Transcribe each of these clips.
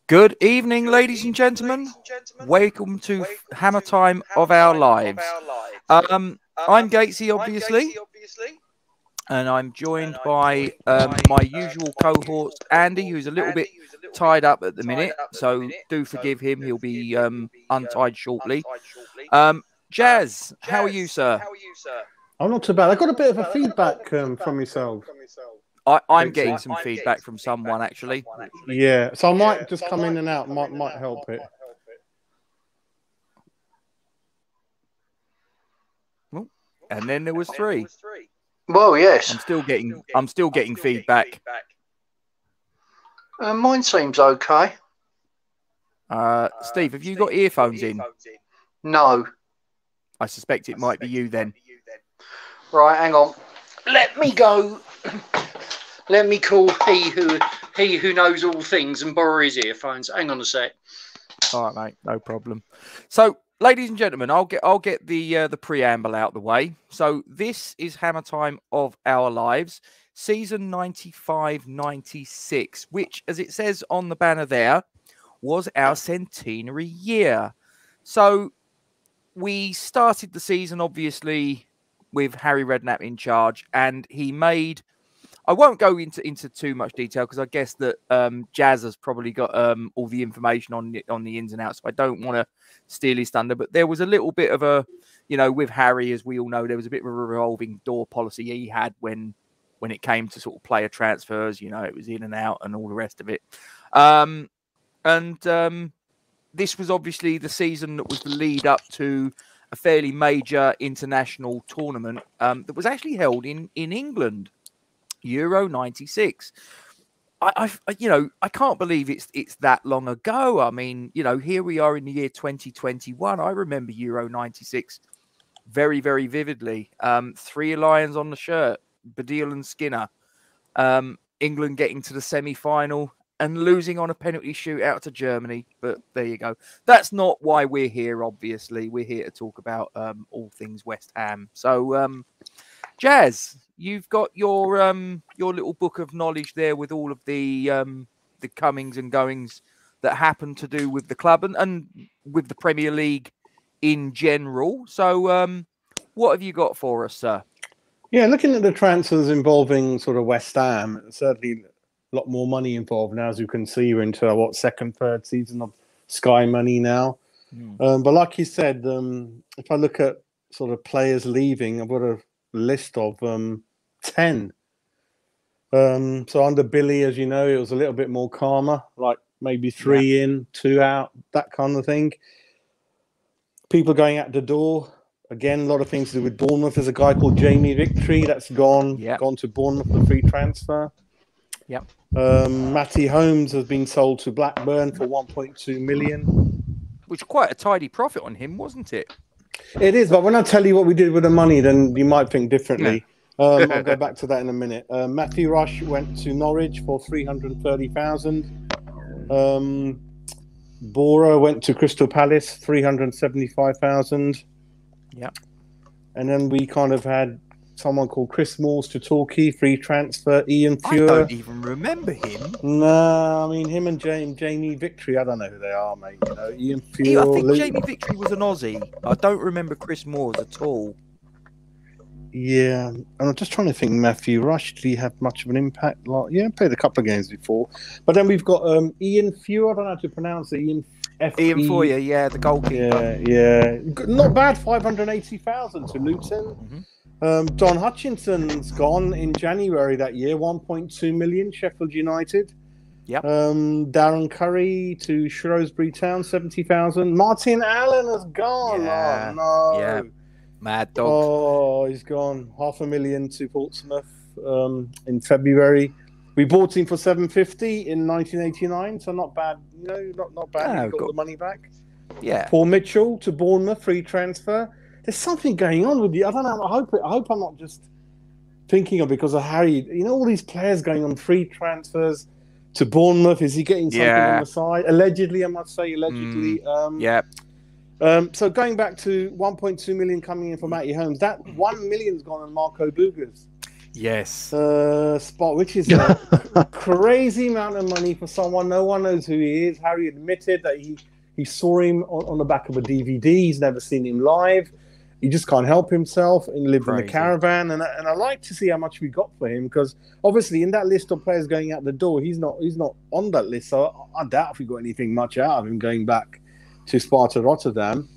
Good evening, ladies and gentlemen. Welcome to Hammer Time of Our Lives. I'm Gatesy, obviously, and I'm joined by my usual cohort, Andy, who's a little bit tied up at the minute, so do forgive him. He'll be untied shortly. Jazz, how are you, sir? I'm not too bad. I got a bit of a feedback from yourself. I'm getting some feedback from someone, actually. Yeah, so I might just come in and out. Might help it. And then there was 3. Well, yes. I'm still getting feedback. Mine seems okay. Steve, have you got earphones in? No. I suspect it might be you then. Right, hang on. Let me go. Let me call he who knows all things and borrow his earphones. Hang on a sec. All right, mate, no problem. So, ladies and gentlemen, I'll get the preamble out the way. So, this is Hammer Time of Our Lives, season 95-96, which, as it says on the banner there, was our centenary year. So, we started the season obviously with Harry Redknapp in charge, and he made. I won't go into too much detail because I guess that Jazz has probably got all the information on the ins and outs. So I don't want to steal his thunder, but there was a little bit of a, with Harry, as we all know, there was a bit of a revolving door policy he had when it came to sort of player transfers. It was in and out and all the rest of it. This was obviously the season that was the lead up to a fairly major international tournament that was actually held in England. Euro 96. I can't believe it's that long ago. I mean, here we are in the year 2021. I remember Euro 96 very, very vividly. 3 lions on the shirt, Baddiel and Skinner. England getting to the semi-final and losing on a penalty shootout to Germany. But there you go. That's not why we're here, obviously. We're here to talk about all things West Ham. So, Jazz, you've got your little book of knowledge there with all of the comings and goings that happen to do with the club and with the Premier League in general. So, what have you got for us, sir? Yeah, looking at the transfers involving sort of West Ham, certainly a lot more money involved now, as you can see. We're into second, third season of Sky Money now. But like you said, if I look at sort of players leaving, I've got a list of 10. So under Billy, as you know, it was a little bit more calmer, like maybe 3 in, 2 out, that kind of thing. People going out the door. Again, a lot of things to do with Bournemouth. There's a guy called Jamie Victory that's gone to Bournemouth for free transfer. Yep. Matty Holmes has been sold to Blackburn for 1.2 million. Which was quite a tidy profit on him, wasn't it? It is, but when I tell you what we did with the money, then you might think differently. I'll go back to that in a minute. Matthew Rush went to Norwich for 330,000. Bora went to Crystal Palace, 375,000. Yeah. And then we kind of had someone called Chris Moores to Torquay, free transfer. Ian Fuhr. I don't even remember him. No, I mean him and Jamie Victory. I don't know who they are, mate. Ian Fuhr. I think Jamie Victory was an Aussie. I don't remember Chris Moores at all. Yeah, and I'm just trying to think. Matthew Rush, did he have much of an impact? Played a couple of games before. But then we've got Ian Fuhr. I don't know how to pronounce it. Ian Fuhr, the goalkeeper. Yeah. Not bad. 580,000 to Luton. Don Hutchinson's gone in January that year. 1.2 million. Sheffield United. Yep. Darren Curry to Shrewsbury Town. 70,000. Martin Allen has gone. Yeah. Oh no. Yeah. Mad dog. Oh, he's gone. 500,000 to Portsmouth in February. We bought him for 750 in 1989, so not bad. Not bad. Got the money back. Yeah. Paul Mitchell to Bournemouth, free transfer. There's something going on with you. I don't know. I hope I'm not just thinking of because of Harry. All these players going on free transfers to Bournemouth. Is he getting something on the side? Allegedly, I must say, allegedly. So going back to 1.2 million coming in for Matty Holmes, that 1 million's gone on Marco Boogers. Yes. Spot, which is a crazy amount of money for someone. No one knows who he is. Harry admitted that he saw him on the back of a DVD. He's never seen him live. He just can't help himself and lived in the caravan. And I like to see how much we got for him, because obviously in that list of players going out the door, he's not on that list. So I doubt if we got anything much out of him going back to Sparta Rotterdam.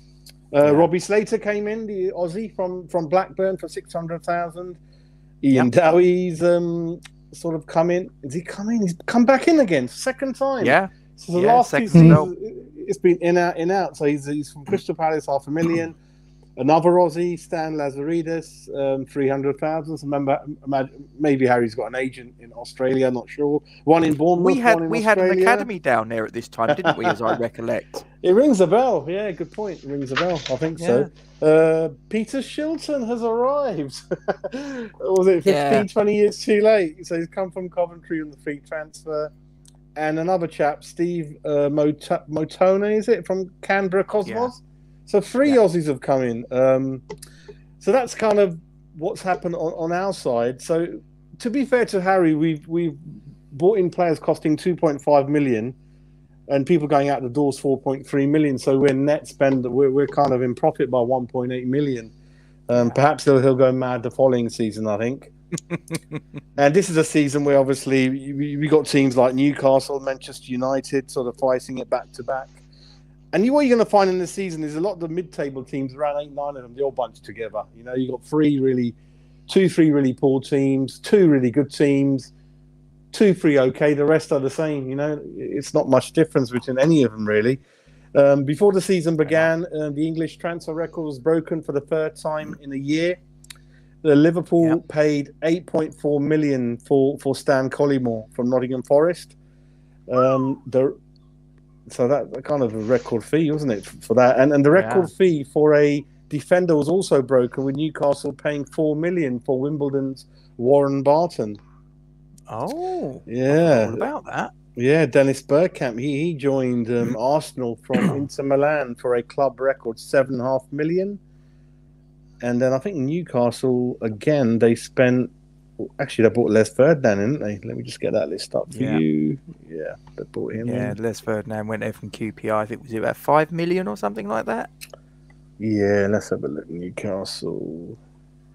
Robbie Slater came in, the Aussie from Blackburn, for 600,000. Ian Dowie's sort of come in. Is he come in? He's come back in again, second time. Yeah. So the last 2 seasons, it's been in out. So he's from Crystal Palace, 500,000. Another Aussie, Stan Lazaridis, 300,000. So remember, maybe Harry's got an agent in Australia. Not sure. One in Bournemouth. We had an academy down there at this time, didn't we? As I recollect. It rings a bell. Yeah, good point. It rings a bell. I think so. Peter Shilton has arrived. Was it 15, 20 years too late? So he's come from Coventry on the free transfer. And another chap, Steve Motone, is it, from Canberra Cosmos? So 3 Aussies have come in. So that's kind of what's happened on our side. So to be fair to Harry, we've brought in players costing 2.5 million, and people going out the doors 4.3 million. So we're net spend. We're kind of in profit by 1.8 million. Perhaps he'll go mad the following season, I think. And this is a season where obviously we got teams like Newcastle, Manchester United, sort of fighting it back to back. And what you're going to find in this season is a lot of the mid-table teams, around 8, 9 of them, they all bunched together. You know, you got 3 really poor teams, 2 really good teams, 2, 3 okay. The rest are the same. You know, it's not much difference between any of them really. Before the season began, the English transfer record was broken for the 3rd time in a year. The Liverpool paid 8.4 million for Stan Collymore from Nottingham Forest. So that kind of a record fee, wasn't it, for that? And the record fee for a defender was also broken, with Newcastle paying 4 million for Wimbledon's Warren Barton. Oh, yeah. What about that? Yeah, Dennis Bergkamp. He joined Arsenal from Inter Milan for a club record 7.5 million. And then I think Newcastle, again, they spent... Actually, they bought Les Ferdinand, didn't they? Let me just get that list up for you. Yeah, they bought him. Yeah, Les Ferdinand went there from QPR. I think, was it about 5 million or something like that? Yeah, let's have a look. Newcastle.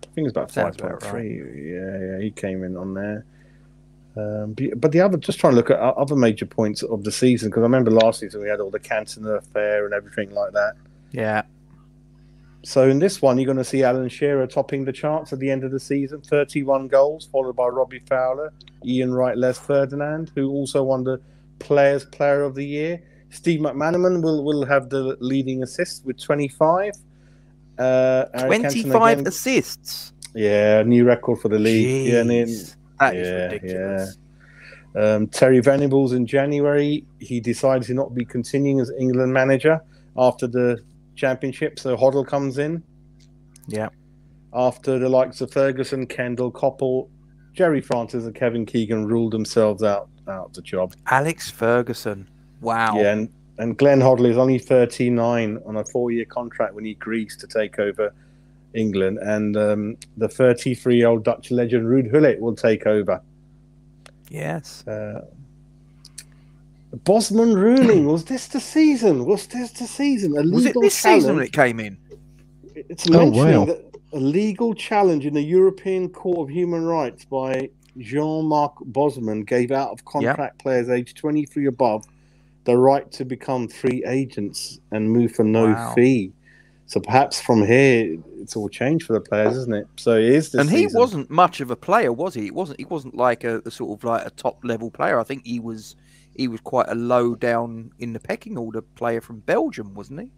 I think it's about 5.3. Right. Yeah, he came in on there. But the other, just trying to look at other major points of the season, because I remember last season we had all the Cantona affair and everything like that. Yeah. So in this one, you're going to see Alan Shearer topping the charts at the end of the season, 31 goals, followed by Robbie Fowler, Ian Wright, Les Ferdinand, who also won the Players' Player of the Year. Steve McManaman will have the leading assists with 25. 25 assists? Yeah, new record for the league. Jeez, that is ridiculous. Yeah. Terry Venables in January, he decided to not be continuing as England manager after the Championship, so Hoddle comes in. Yeah. After the likes of Ferguson, Kendall, Coppell, Jerry Francis and Kevin Keegan ruled themselves out the job. Alex Ferguson. Wow. Yeah, and Glenn Hoddle is only 39 on a 4-year contract when he agrees to take over England. And the 33-year-old Dutch legend Ruud Gullit will take over. Yes. Bosman ruling, was this the season? A was it this challenge. Season it came in? It's mentioning that a legal challenge in the European Court of Human Rights by Jean-Marc Bosman gave out of contract players aged 23 above the right to become free agents and move for no fee. So perhaps from here it's all changed for the players, isn't it? So it is this And season. He wasn't much of a player, was he? He wasn't like a sort of like a top level player. I think he was quite a low down in the pecking order player from Belgium, wasn't he?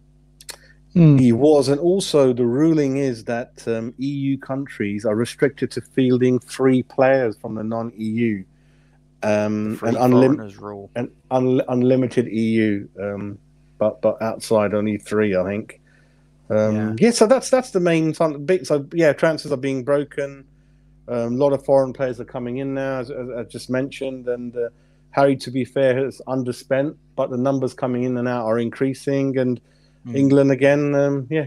He was, and also the ruling is that EU countries are restricted to fielding free players from the non-EU, and unlimited EU, but outside only 3, I think. So that's the main bit. So transfers are being broken. A lot of foreign players are coming in now, as I just mentioned, and Harry, to be fair, has underspent, but the numbers coming in and out are increasing, and England again,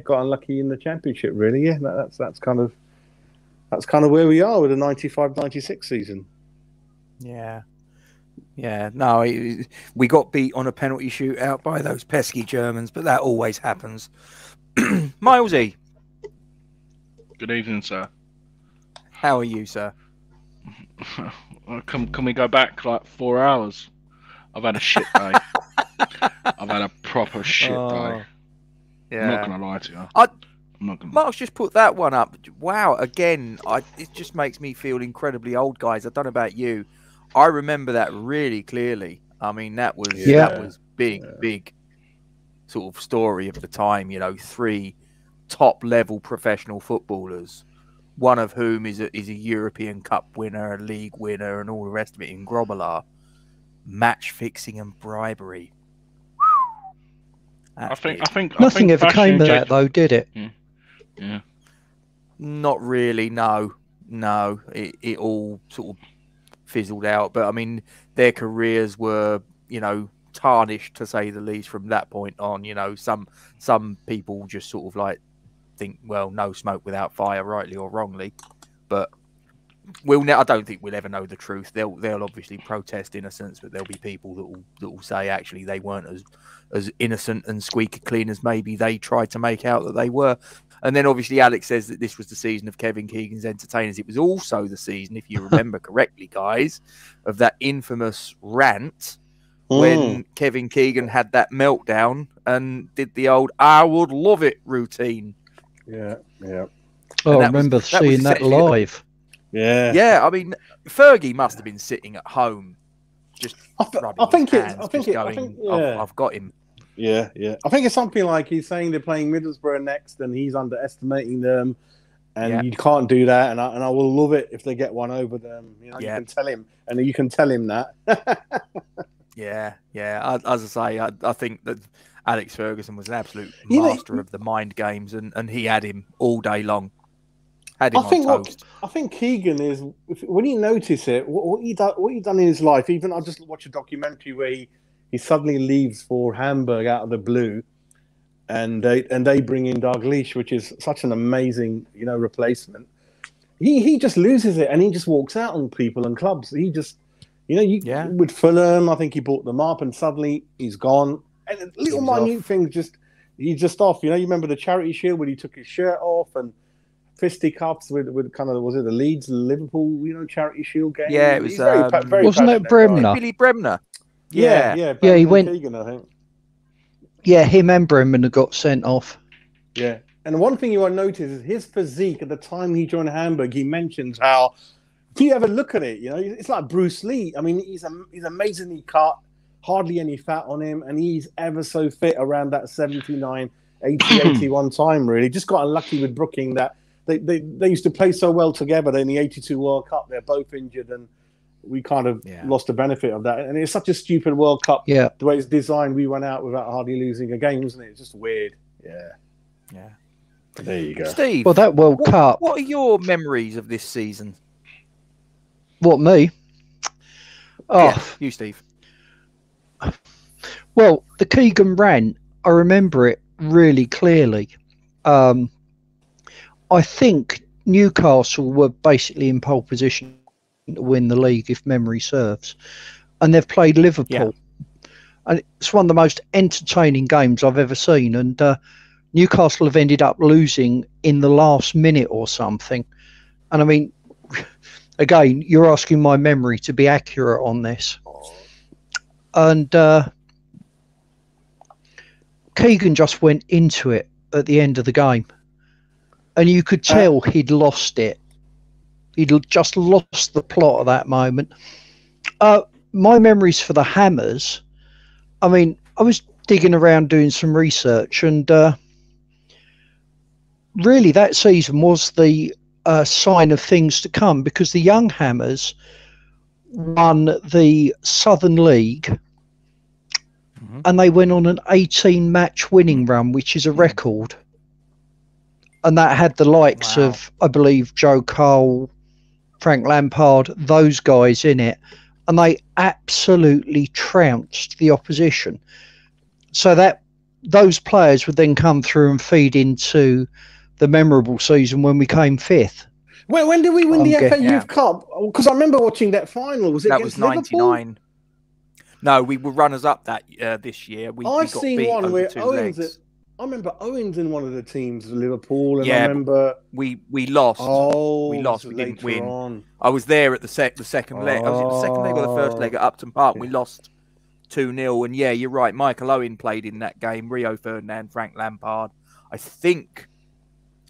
got unlucky in the Championship. Really, that's kind of that's kind of where we are with the 95-96 season. Yeah. No, we got beat on a penalty shootout by those pesky Germans, but that always happens. Milesy. Good evening, sir. How are you, sir? Can we go back like 4 hours? I've had a shit day. I've had a proper shit day. Yeah. I'm not gonna lie to you. I'm not gonna. Mark's just put that one up. Wow, again, it just makes me feel incredibly old, guys. I don't know about you. I remember that really clearly. I mean, that was big sort of story of the time. 3 top-level professional footballers, one of whom is a European Cup winner, a league winner, and all the rest of it in Grobbelaar. Match fixing and bribery. I think nothing ever came of that, though, did it? Yeah. Not really. No. It all sort of fizzled out. But I mean, their careers were, tarnished to say the least from that point on. Some people just sort of like think, well, no smoke without fire, rightly or wrongly. But I don't think we'll ever know the truth. They'll obviously protest innocence, but there'll be people that will say actually they weren't as innocent and squeaky clean as maybe they tried to make out that they were. And then obviously Alex says that this was the season of Kevin Keegan's entertainers. It was also the season, if you remember correctly, guys, of that infamous rant when Kevin Keegan had that meltdown and did the old "I would love it" routine. Yeah. Oh, I remember seeing that live. Yeah. I mean, Fergie must have been sitting at home, just I've got him. Yeah. I think it's something like he's saying they're playing Middlesbrough next, and he's underestimating them, and you can't do that. And I will love it if they get one over them. You can tell him, and you can tell him that. Yeah. As I say, I think that Alex Ferguson was an absolute master of the mind games, and he had him all day long. I think Keegan is, when you notice it, what he done in his life. Even I just watched a documentary where he suddenly leaves for Hamburg out of the blue, and they bring in Dalglish, which is such an amazing replacement. He just loses it, and he just walks out on people and clubs. He just with Fulham, I think he bought them up, and suddenly he's gone. And little minute things he's just off. You remember the Charity Shield when he took his shirt off and fisticuffs with kind of, was it the Leeds Liverpool Charity Shield game? Yeah, it was. Very wasn't it Bremner? Billy Bremner. Yeah. He went. Keegan, I think. Yeah, him and Bremner got sent off. Yeah, and one thing you will notice is his physique at the time he joined Hamburg. He mentions how, if you ever look at it, it's like Bruce Lee. I mean, he's amazingly cut, hardly any fat on him, and he's ever so fit around that 79, 80, 81 time. Really, just got unlucky with Brooking that. They used to play so well together. In the 82 World Cup, they're both injured, and we kind of lost the benefit of that. And it's such a stupid World Cup. Yeah. The way it's designed, we went out without hardly losing a game, wasn't it? It's just weird. Yeah. There you go. Steve, well, that World Cup. What are your memories of this season? What, me? You, Steve. Well, the Keegan rant, I remember it really clearly. I think Newcastle were basically in pole position to win the league, if memory serves. And they've played Liverpool. Yeah. And it's one of the most entertaining games I've ever seen. And Newcastle have ended up losing in the last minute or something. And I mean, again, you're asking my memory to be accurate on this. And Keegan just went into it at the end of the game. And you could tell he'd lost it. He'd just lost the plot at that moment. My memories for the Hammers, I mean, I was digging around doing some research, and really that season was the sign of things to come, because the young Hammers won the Southern League, and they went on an 18-match winning run, which is a record. And that had the likes of, I believe, Joe Cole, Frank Lampard, those guys in it. And they absolutely trounced the opposition. So that those players would then come through and feed into the memorable season when we came fifth. When did we win the FA Yeah. Youth Cup? Because I remember watching that final. Was it That was against Liverpool? 99. No, we were runners up that this year. We I've got seen beat one over where 2 Owens. legs. I remember Owens in one of the teams, Liverpool, and Yeah, I remember we lost. Oh, we lost. so We didn't later win. on. I was there at the second leg. I was at the second leg or the first leg at Upton Park. We lost 2-0. And yeah, you're right. Michael Owen played in that game. Rio Ferdinand, Frank Lampard. I think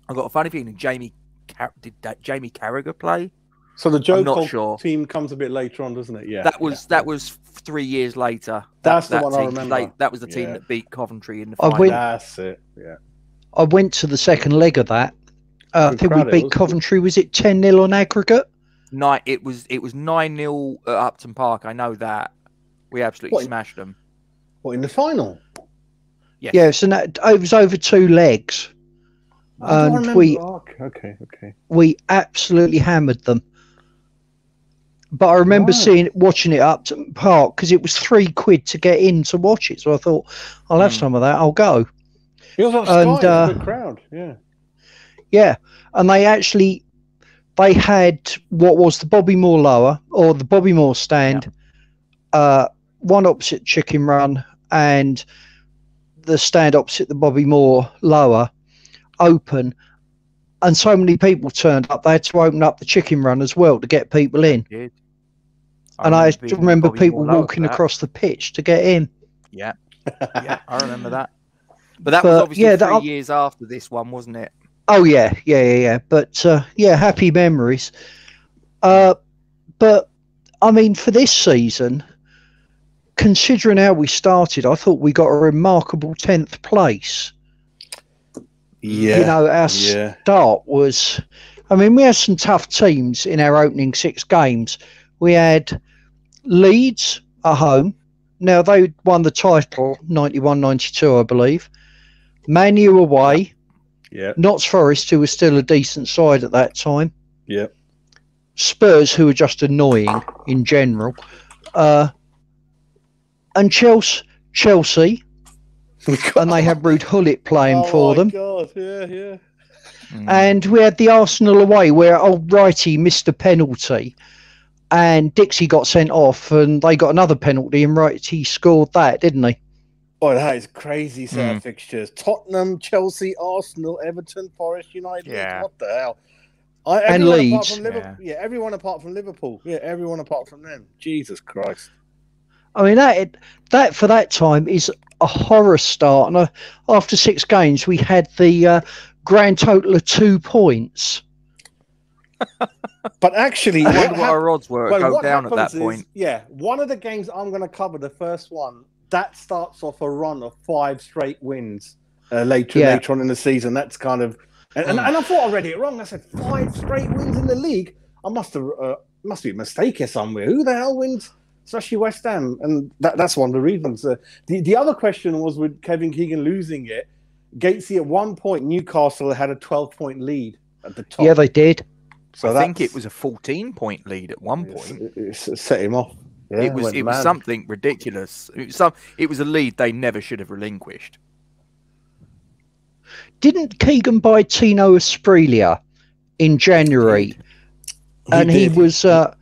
I got a funny feeling Jamie Carragher play? So the Joe I'm not Cole sure. team comes a bit later on, doesn't it? Yeah. That was 3 years later. That's the one I team. remember. That was the team Yeah. that beat Coventry in the I final. went- That's it. Yeah. I went to the second leg of that. I Good think we crowd it beat was. Coventry. Was it 10-0 on aggregate? It was 9-0 at Upton Park. I know that. We absolutely What? smashed them. What, in the final? Yes. Yeah, so it was over 2 legs. I don't And remember. we Oh, okay. we absolutely hammered them. But I remember watching it at Upton Park because it was £3 to get in to watch it. So I thought, I'll have some of that. I'll go. It was on And, Sky. It was a good crowd. Yeah. Yeah, and they had what was the Bobby Moore lower or the Bobby Moore stand, one opposite Chicken Run and the stand opposite the Bobby Moore lower open, and so many people turned up. They had to open up the Chicken Run as well to get people in. And I remember people walking across the pitch to get in. Yeah, I remember that. But that was obviously 3 years after this one, wasn't it? Oh yeah. But happy memories. But I mean, for this season, considering how we started, I thought we got a remarkable 10th place. Yeah. You know, our start was. I mean, we had some tough teams in our opening 6 games. We had Leeds at home. Now they won the title 91-92, I believe. Man U away. Yeah. Notts Forest, who was still a decent side at that time. Yeah. Spurs, who were just annoying in general. And Chelsea. And they had Ruud Gullit playing for them. Oh, my God. Yeah. And we had the Arsenal away where old Righty missed a penalty. And Dixie got sent off and they got another penalty and Righty scored that, didn't he? Oh, that is crazy set of fixtures. Tottenham, Chelsea, Arsenal, Everton, Forest, United. Yeah. What the hell? And Leeds. Everyone apart from Liverpool. Yeah, everyone apart from them. Jesus Christ. I mean, that for that time is a horror start. And after 6 games, we had the grand total of 2 points. But actually, I wonder what our odds were go down at that point. One of the games I'm going to cover, the first one, that starts off a run of 5 straight wins later on in the season. That's kind of, and I thought I read it wrong. I said 5 straight wins in the league. I must be a mistake here somewhere. Who the hell wins? Especially West Ham, and that's one of the reasons. The other question was with Kevin Keegan losing it. Gatesy at one point, Newcastle had a 12-point lead at the top. Yeah, they did. So I think it was a 14-point lead at one point. It set him off. Yeah, it was something ridiculous. It was a lead they never should have relinquished. Didn't Keegan buy Tino Asprilla in January? He was a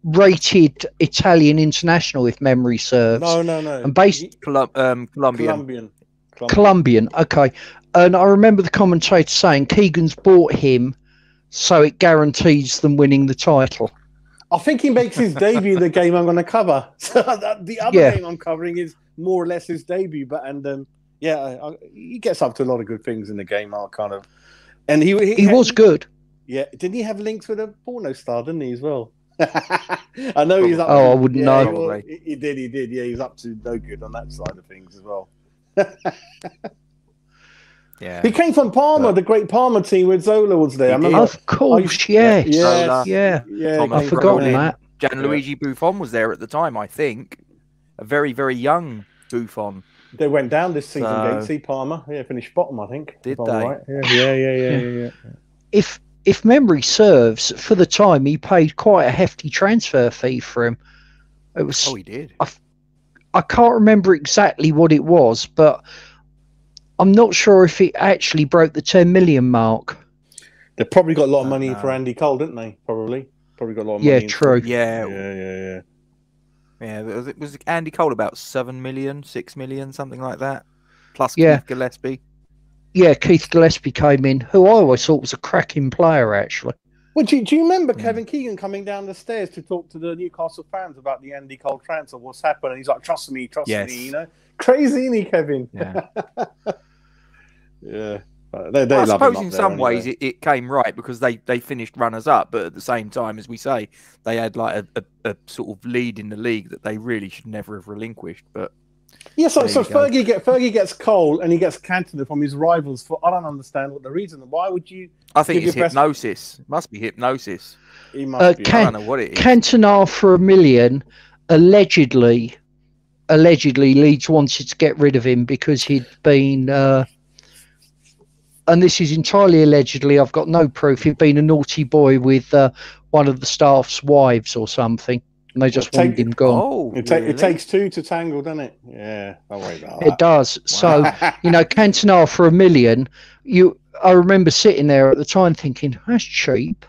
rated Italian international, if memory serves. No. And based Colombian. Colombian. Okay. And I remember the commentator saying Keegan's bought him so it guarantees them winning the title. I think he makes his debut in the game I'm going to cover. So the other game I'm covering is more or less his debut. But he gets up to a lot of good things in the game. And he was good. Yeah, didn't he have links with a porno star? Didn't he as well? I know he's up. I wouldn't know. He did. Yeah, he's up to no good on that side of things as well. Yeah, he came from Parma, the great Parma team where Zola was there. Of course, yes. Yeah. I've forgotten that. Gianluigi Buffon was there at the time, I think. A very, very young Buffon. They went down this season, Gatesy, Parma. Yeah, finished bottom, I think. Did they? Right. Yeah. If memory serves, for the time he paid quite a hefty transfer fee for him. It was. Oh, he did. I can't remember exactly what it was, but I'm not sure if it actually broke the 10 million mark. They probably got a lot of money for Andy Cole, didn't they? Probably got a lot of money. Yeah, true. Yeah. Was Andy Cole about 7 million, 6 million, something like that? Plus Keith Gillespie. Yeah, Keith Gillespie came in, who I always thought was a cracking player, actually. Well, do you remember Kevin Keegan coming down the stairs to talk to the Newcastle fans about the Andy Cole transfer, what's happened? And he's like, trust me, you know? Crazy, isn't he, Kevin? Yeah. Yeah. I suppose in some ways it came right because they finished runners-up, but at the same time, as we say, they had like a sort of lead in the league that they really should never have relinquished. But yeah, so Fergie gets Cole and he gets Cantona from his rivals for I don't understand what the reason. Why would you? I think it's hypnosis. Must be hypnosis. He must be. I don't know what it is. Cantona for $1 million, allegedly Leeds wanted to get rid of him because he'd been. And this is entirely allegedly. I've got no proof. He'd been a naughty boy with one of the staff's wives or something, and they just wanted him gone. Oh, it takes two to tangle, doesn't it? Yeah, don't worry about that. It does. So, Cantona for $1 million. I remember sitting there at the time thinking, that's cheap.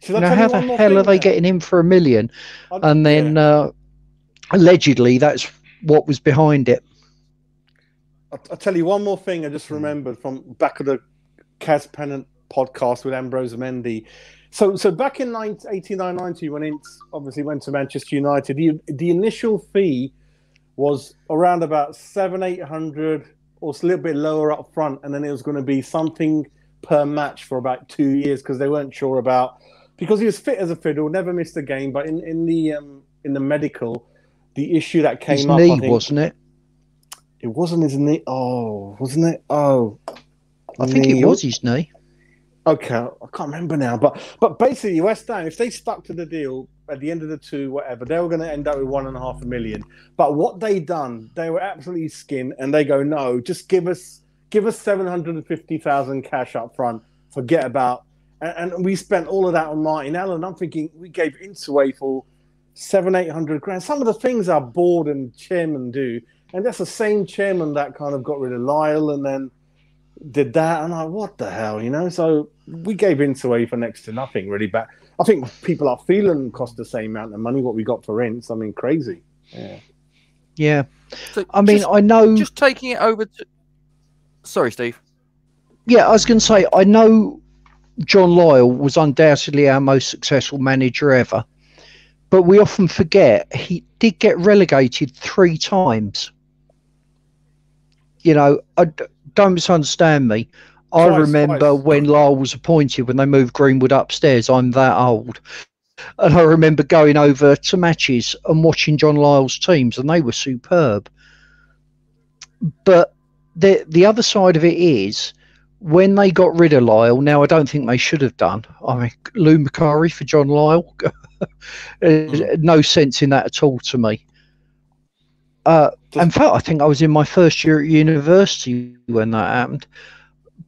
How the hell are they getting him for $1 million? And then allegedly, that's what was behind it. I'll tell you one more thing I just remembered from back of the Kaz Pennant podcast with Ambrose Mendy. So back in 89-90, when Ince obviously went to Manchester United, the initial fee was around about 700-800 or a little bit lower up front, and then it was going to be something per match for about 2 years because they weren't sure about, because he was fit as a fiddle, never missed a game, but in the medical, the issue that came his up, knee, I think, wasn't it? It wasn't his knee. Oh, wasn't it? Oh, I think it was his knee. Okay, I can't remember now. But basically, West Ham, if they stuck to the deal at the end of the two, whatever, they were going to end up with $1.5 million. But what they done, they were absolutely skinned, and they go, no, just give us 750,000 cash up front. Forget about, and we spent all of that on Martin Allen. I'm thinking we gave Ince away for 700-800 grand. Some of the things our board and chairman do. And that's the same chairman that kind of got rid of Lyle and then did that. And I'm like, what the hell, So we gave Ince away for next to nothing, really. But I think people are feeling cost the same amount of money what we got for Ince. I mean, crazy. Yeah. So I know. Just taking it over to. Sorry, Steve. Yeah, I was going to say, I know John Lyle was undoubtedly our most successful manager ever. But we often forget he did get relegated 3 times. Don't misunderstand me. I remember when Lyle was appointed, when they moved Greenwood upstairs. I'm that old. And I remember going over to matches and watching John Lyle's teams, and they were superb. But the other side of it is, when they got rid of Lyle, now I don't think they should have done. I mean, Lou McCurry for John Lyle. No sense in that at all to me. In fact, I think I was in my first year at university when that happened.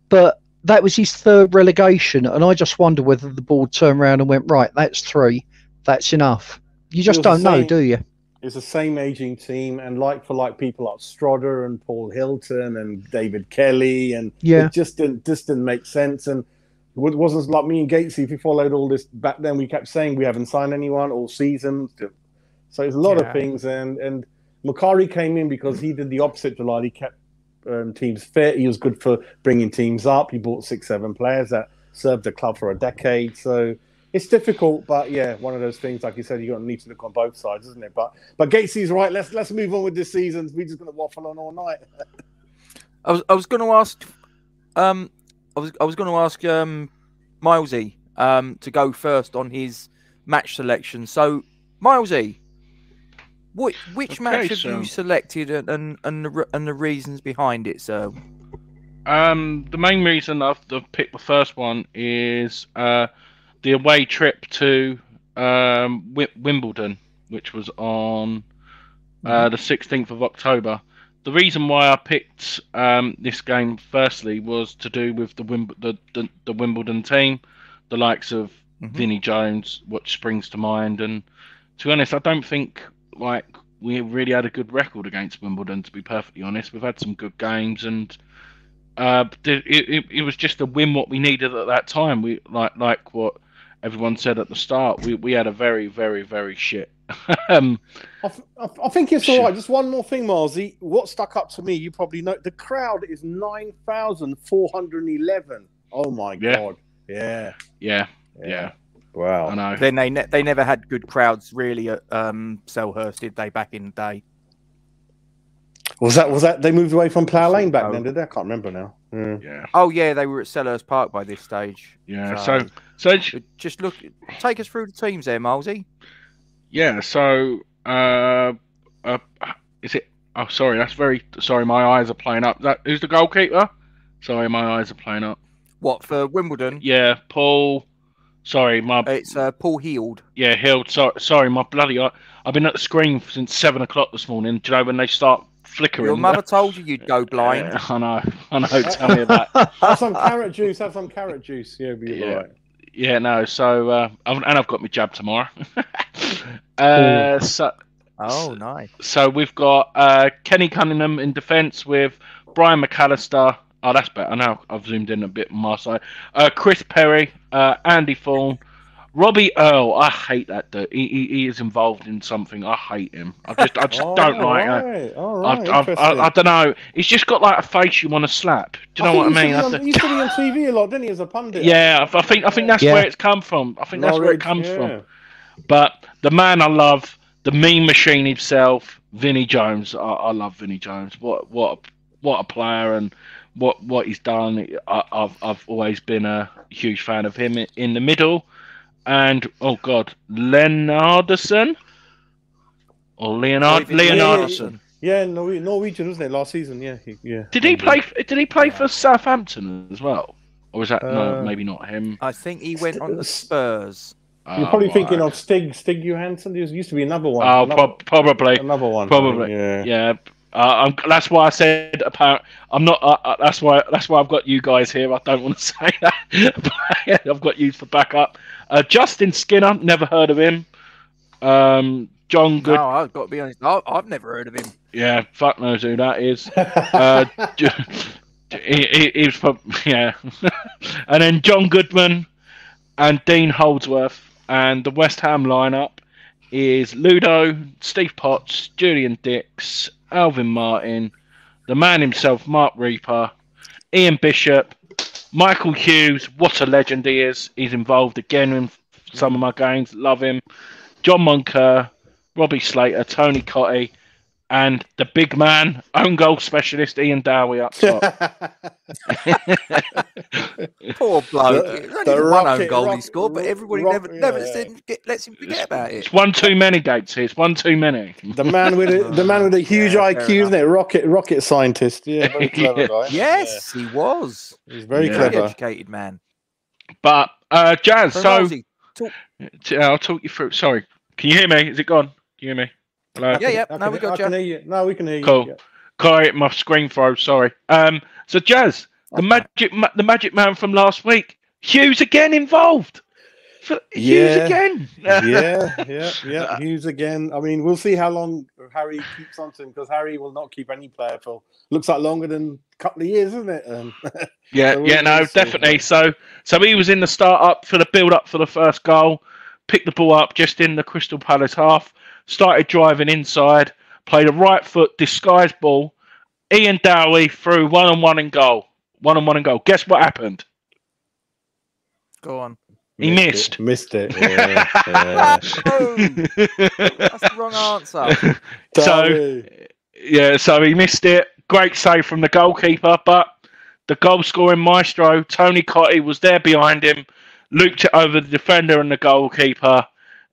But that was his 3rd relegation, and I just wonder whether the board turned around and went, right, that's 3, that's enough. You just don't know, do you? It's the same aging team, and like people like Strodder and Paul Hilton and David Kelly, and it just didn't make sense. And it wasn't like me and Gatesy. If you followed all this back then, we kept saying we haven't signed anyone all season. So it's a lot of things. And Macari came in because he did the opposite to Lyle. He kept teams fit. He was good for bringing teams up. He bought 6-7 players that served the club for a decade. So it's difficult, but one of those things, like you said, you need to look on both sides, isn't it? But Gatesy's right. Let's move on with this season. We're just going to waffle on all night. I was going to ask. I was going to ask Milesy to go first on his match selection. So, Milesy, which match have you selected and the reasons behind it, sir? The main reason I've picked the first one is the away trip to Wimbledon, which was on the 16th of October. The reason why I picked this game firstly was to do with the Wimbledon team, the likes of Vinnie Jones, which springs to mind. And to be honest, I don't think we really had a good record against Wimbledon, to be perfectly honest. We've had some good games, and it was just a win what we needed at that time. We like what everyone said at the start. We had a very, very, very shit. I think it's all right. Just one more thing, Marzi. What stuck up to me, you probably know, the crowd is 9,411. Oh my God! Yeah. Wow. I know. Then they never had good crowds really at Selhurst, did they? Back in the day. Was that they moved away from Plough Lane back then? Did they? I can't remember now. Yeah. Oh yeah, they were at Selhurst Park by this stage. Yeah. So just take us through the teams there, Milesy. Yeah. So is it? Oh, sorry. That's very sorry. My eyes are playing up. Who's the goalkeeper? Sorry, my eyes are playing up. What for Wimbledon? Yeah, Paul. Sorry, it's Paul Heald. Yeah, Heald. Sorry, my bloody eye. I've been at the screen since 7 o'clock this morning. Do you know when they start flickering? Your mother told you you'd go blind. I know. Tell me about it. Have some carrot juice. Yeah, be all right. Yeah, no. So I've got my jab tomorrow. Oh, nice. So we've got Kenny Cunningham in defence with Brian McAllister. Oh, that's better. Now I've zoomed in a bit on my side. Chris Perry, Andy Thorne, Robbie Earle. I hate that dude. He is involved in something. I hate him. I just don't like him. I don't know. He's just got like a face you want to slap. Do you know what I mean? He used to be on TV a lot, didn't he, as a pundit? Yeah, I think that's where it's come from. I think that's where it comes from. But the man I love, the meme machine himself, Vinnie Jones. I love Vinnie Jones. What a player, and what he's done. I've always been a huge fan of him in the middle. And oh God, Leonardson. Yeah, Norwegian, wasn't it, last season? Yeah. Did he play for Southampton as well, or was that no? Maybe not him. I think he went on the Spurs. You're probably thinking of Stig Johansson. There used to be another one. Probably another one. Probably, yeah. That's why I said I'm not. That's why I've got you guys here. I don't want to say that. But I've got you for backup. Justin Skinner, never heard of him. John Good. No, I've got to be honest. I've never heard of him. Yeah, fuck knows who that is. He's from and then John Goodman and Dean Holdsworth, and the West Ham lineup is Ludo, Steve Potts, Julian Dix, Alvin Martin, the man himself, Mark Reaper, Ian Bishop, Michael Hughes. What a legend he is. He's involved again in some of my games. Love him. John Moncur, Robbie Slater, Tony Cotty, and the big man, own goal specialist, Ian Dowie up top. Poor bloke. Only one own goal he scored, but everybody never lets him forget about it. It's one too many, Gatesy. It's one too many. The man with a huge IQ, isn't it? Rocket scientist. Yeah, very clever guy. Yes, he was. He's very clever, educated man. But Jazz, so I'll talk you through. Sorry, can you hear me? Is it gone? Can you hear me? Hello? Yeah. No, we got you. No, we can hear you. Cool. Yeah. Sorry, my screen froze. Sorry. So Jazz, the magic man from last week, Hughes again involved. Hughes again. Yeah. Hughes again. I mean, we'll see how long Harry keeps on to him, because Harry will not keep any player for looks like longer than a couple of years, isn't it? Definitely. So he was in the start up for the build up for the first goal, picked the ball up just in the Crystal Palace half. Started driving inside, played a right foot disguised ball. Ian Dowie threw one-on-one in goal. Guess what happened? Go on. He missed. Missed it. Yeah. Oh, that's the wrong answer. So he missed it. Great save from the goalkeeper, but the goal-scoring maestro, Tony Cotty, was there behind him, looped it over the defender and the goalkeeper,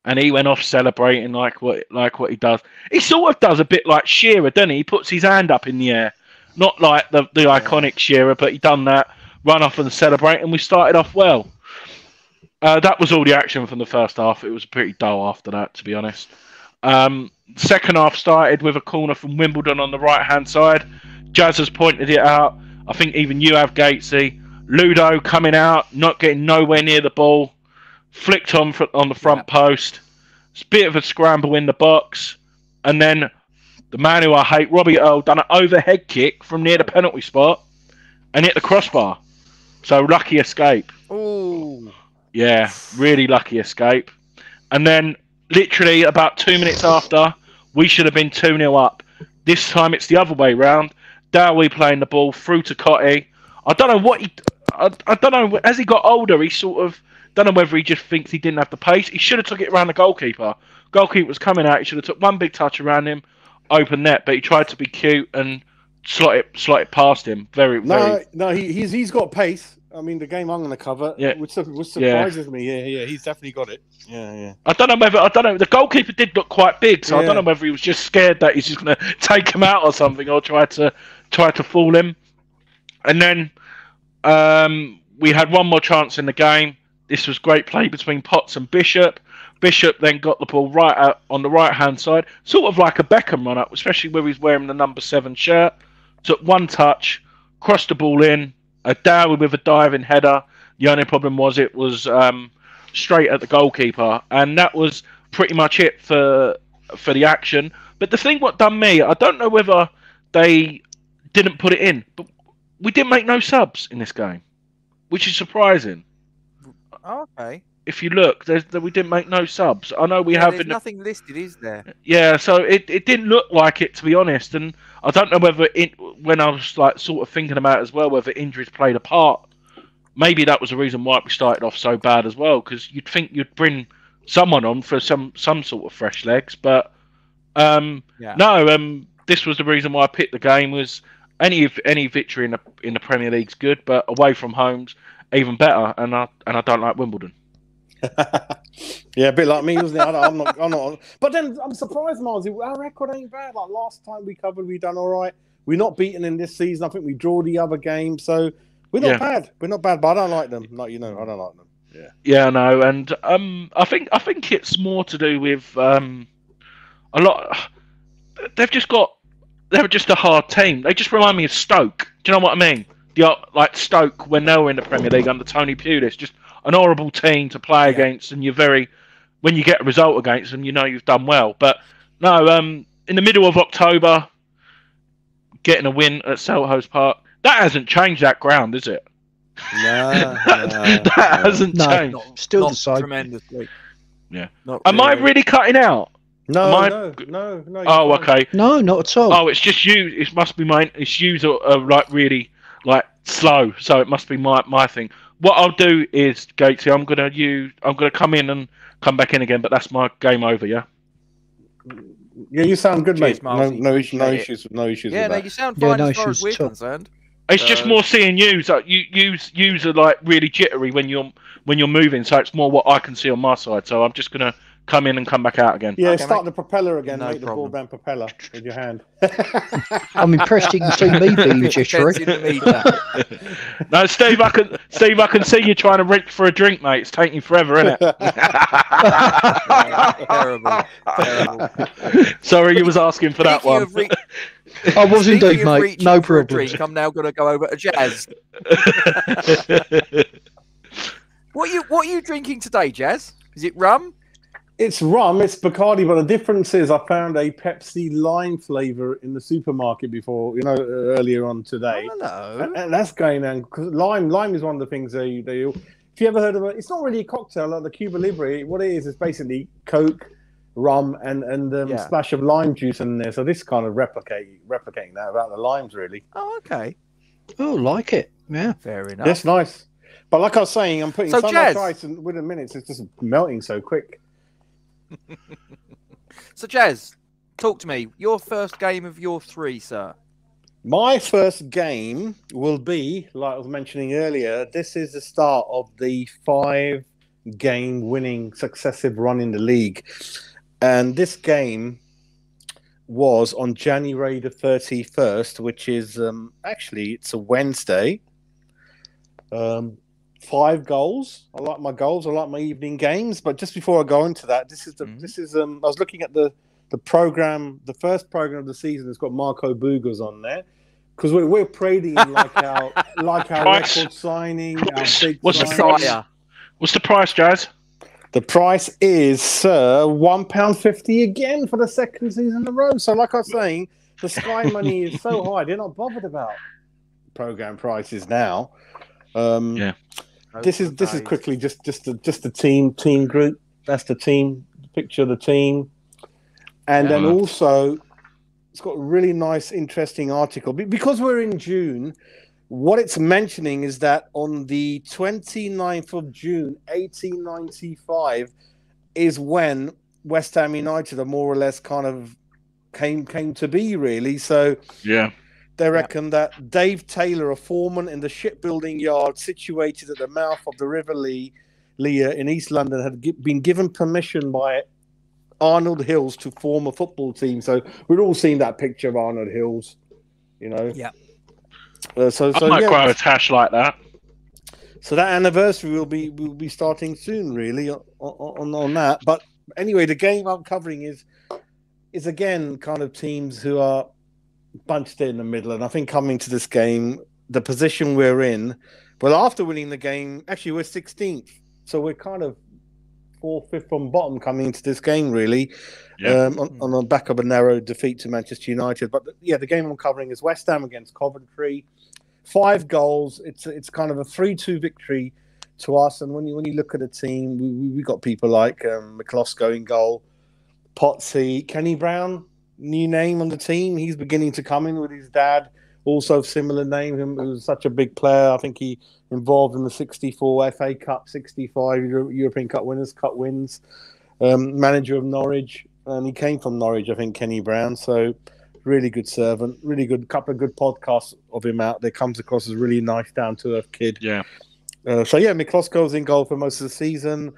and he went off celebrating like what he does. He sort of does a bit like Shearer, doesn't he? He puts his hand up in the air. Not like the iconic Shearer, but he done that, run off and celebrate, and we started off well. That was all the action from the first half. It was pretty dull after that, to be honest. Second half started with a corner from Wimbledon on the right-hand side. Jazz has pointed it out. I think even you have, Gatesy. Ludo coming out, not getting nowhere near the ball. Flicked on the front post. It's a bit of a scramble in the box. And then the man who I hate, Robbie Earle, done an overhead kick from near the penalty spot. and hit the crossbar. So lucky escape. Oh, Yeah, really lucky escape. And then literally about 2 minutes after, we should have been 2-0 up. This time it's the other way round. Dowie playing the ball through to Cotty. I don't know what he... I don't know. As he got older, he sort of... Don't know whether he just thinks he didn't have the pace. He should have took it around the goalkeeper. Goalkeeper was coming out. He should have took one big touch around him, open net, but he tried to be cute and slot it past him. No, he's got pace. I mean, the game I'm going to cover, which surprises me. Yeah, he's definitely got it. Yeah. I don't know. The goalkeeper did look quite big, so I don't know whether he was just scared that he's just going to take him out or something, or try to fool him. And then we had one more chance in the game. This was great play between Potts and Bishop. Bishop then got the ball right out on the right-hand side, sort of like a Beckham run-up, especially where he's wearing the number 7 shirt. Took one touch, crossed the ball in, a Dowie with a diving header. The only problem was it was straight at the goalkeeper, and that was pretty much it for the action. But the thing what done me, I don't know whether they didn't put it in, but we didn't make no subs in this game, which is surprising. Okay. If you look, we didn't make no subs. I know we have. There's nothing listed, is there? Yeah, so it didn't look like it, to be honest. And I don't know whether when I was like sort of thinking about it as well, whether injuries played a part. Maybe that was the reason why we started off so bad as well, because you'd think you'd bring someone on for some sort of fresh legs, but no. This was the reason why I picked the game. Was any victory in the Premier League's good, but away from home's even better. And I don't like Wimbledon. Yeah, a bit like me, wasn't it? I'm not. But then I'm surprised, Miles. Our record ain't bad. Like last time we covered, we done all right. We're not beaten in this season. I think we draw the other game, so we're not bad. We're not bad, but I don't like them. Like I don't like them. Yeah, I know, and I think it's more to do with a lot. They're just a hard team. They just remind me of Stoke. Do you know what I mean? Like Stoke when they were in the Premier League under Tony Pulis, just an horrible team to play against, and when you get a result against them, you know you've done well. But no, in the middle of October, getting a win at Selhurst Park, that hasn't changed that ground, is it? No, that hasn't changed. Still not the same. Tremendously. Yeah. Not Am I really. really cutting out? No. Oh, okay. No, not at all. Oh, it's just you. It must be mine. It's yous are like really like slow, so it must be my thing. What I'll do is, Gatesy, I'm gonna come in and come back in again, but that's my game over. Yeah. Yeah, you sound good, Cheers, mate. Marcy. No issues with Yeah, no, that. you sound Yeah, fine no as far as issues we're at all. concerned. It's just more seeing yous. Like yous are like really jittery when you're moving, so it's more what I can see on my side. So I'm just gonna come in and come back out again. Yeah, Okay, start mate. the propeller again, No mate. problem. The broadband propeller with your hand. I'm impressed you can see me being jittery. No, Steve, I can see you trying to reach for a drink, mate. It's taking forever, isn't it? Terrible. Sorry, you was asking for that one. I was indeed, Speaking of mate. reaching No for a problem. drink, I'm now going to go over to Jazz. What are you drinking today, Jazz? Is it rum? It's rum, it's Bacardi, but the difference is I found a Pepsi lime flavour in the supermarket before, earlier on today. Oh, hello. And that's going on, because lime is one of the things they if you ever heard of it, it's not really a cocktail like the Cuba Libre. What it is basically Coke, rum, and a splash of lime juice in there. So this kind of replicating that about the limes, really. Oh, okay. Oh, like it. Yeah. Fair enough. That's nice. But like I was saying, I'm putting So, some Jazz, ice and within minutes, it's just melting so quick. So, Jazz, talk to me. Your first game of your 3, sir. My first game will be, like I was mentioning earlier, this is the start of the 5-game winning successive run in the league. And this game was on January the 31st, which is actually, it's a Wednesday. 5 goals. I like my goals. I like my evening games. But just before I go into that, I was looking at the program, the first program of the season has got Marco Bugas on there, because we're parading like our record signing, our big What's the signing. price? What's the price, Jazz? The price is, sir, £1.50 again for the second season in a row. So, like I was saying, the Sky money is so high, they're not bothered about program prices now. Yeah. This is quickly just a team group. That's the team picture of the team, and then also it's got a really nice, interesting article because we're in June. What it's mentioning is that on the 29th of June, 1895, is when West Ham United are more or less kind of came to be, really. So yeah, they reckon that Dave Taylor, a foreman in the shipbuilding yard situated at the mouth of the River Lear in East London, had been given permission by Arnold Hills to form a football team. So we've all seen that picture of Arnold Hills, you know. Yeah. I might grow a tash like that. So that anniversary will be starting soon, really, on that. But anyway, the game I'm covering is again kind of teams who are bunched in the middle. And I think coming to this game, the position we're in, well, after winning the game, actually we're 16th, so we're kind of 4th, 5th from bottom coming into this game, really. On the back of a narrow defeat to Manchester United. But the game I'm covering is West Ham against Coventry. 5 goals. It's kind of a 3-2 victory to us. And when you look at the team, we got people like McCloskey in goal, Potsy, Kenny Brown, new name on the team. He's beginning to come in with his dad, also similar name. He was such a big player. I think he involved in the 64 FA Cup, 65 European Cup Winners' Cup wins. Manager of Norwich. And he came from Norwich, I think, Kenny Brown. So really good servant, really good. Couple of good podcasts of him out there. Comes across as a really nice, down-to-earth kid. Yeah. McCloskey's in goal for most of the season.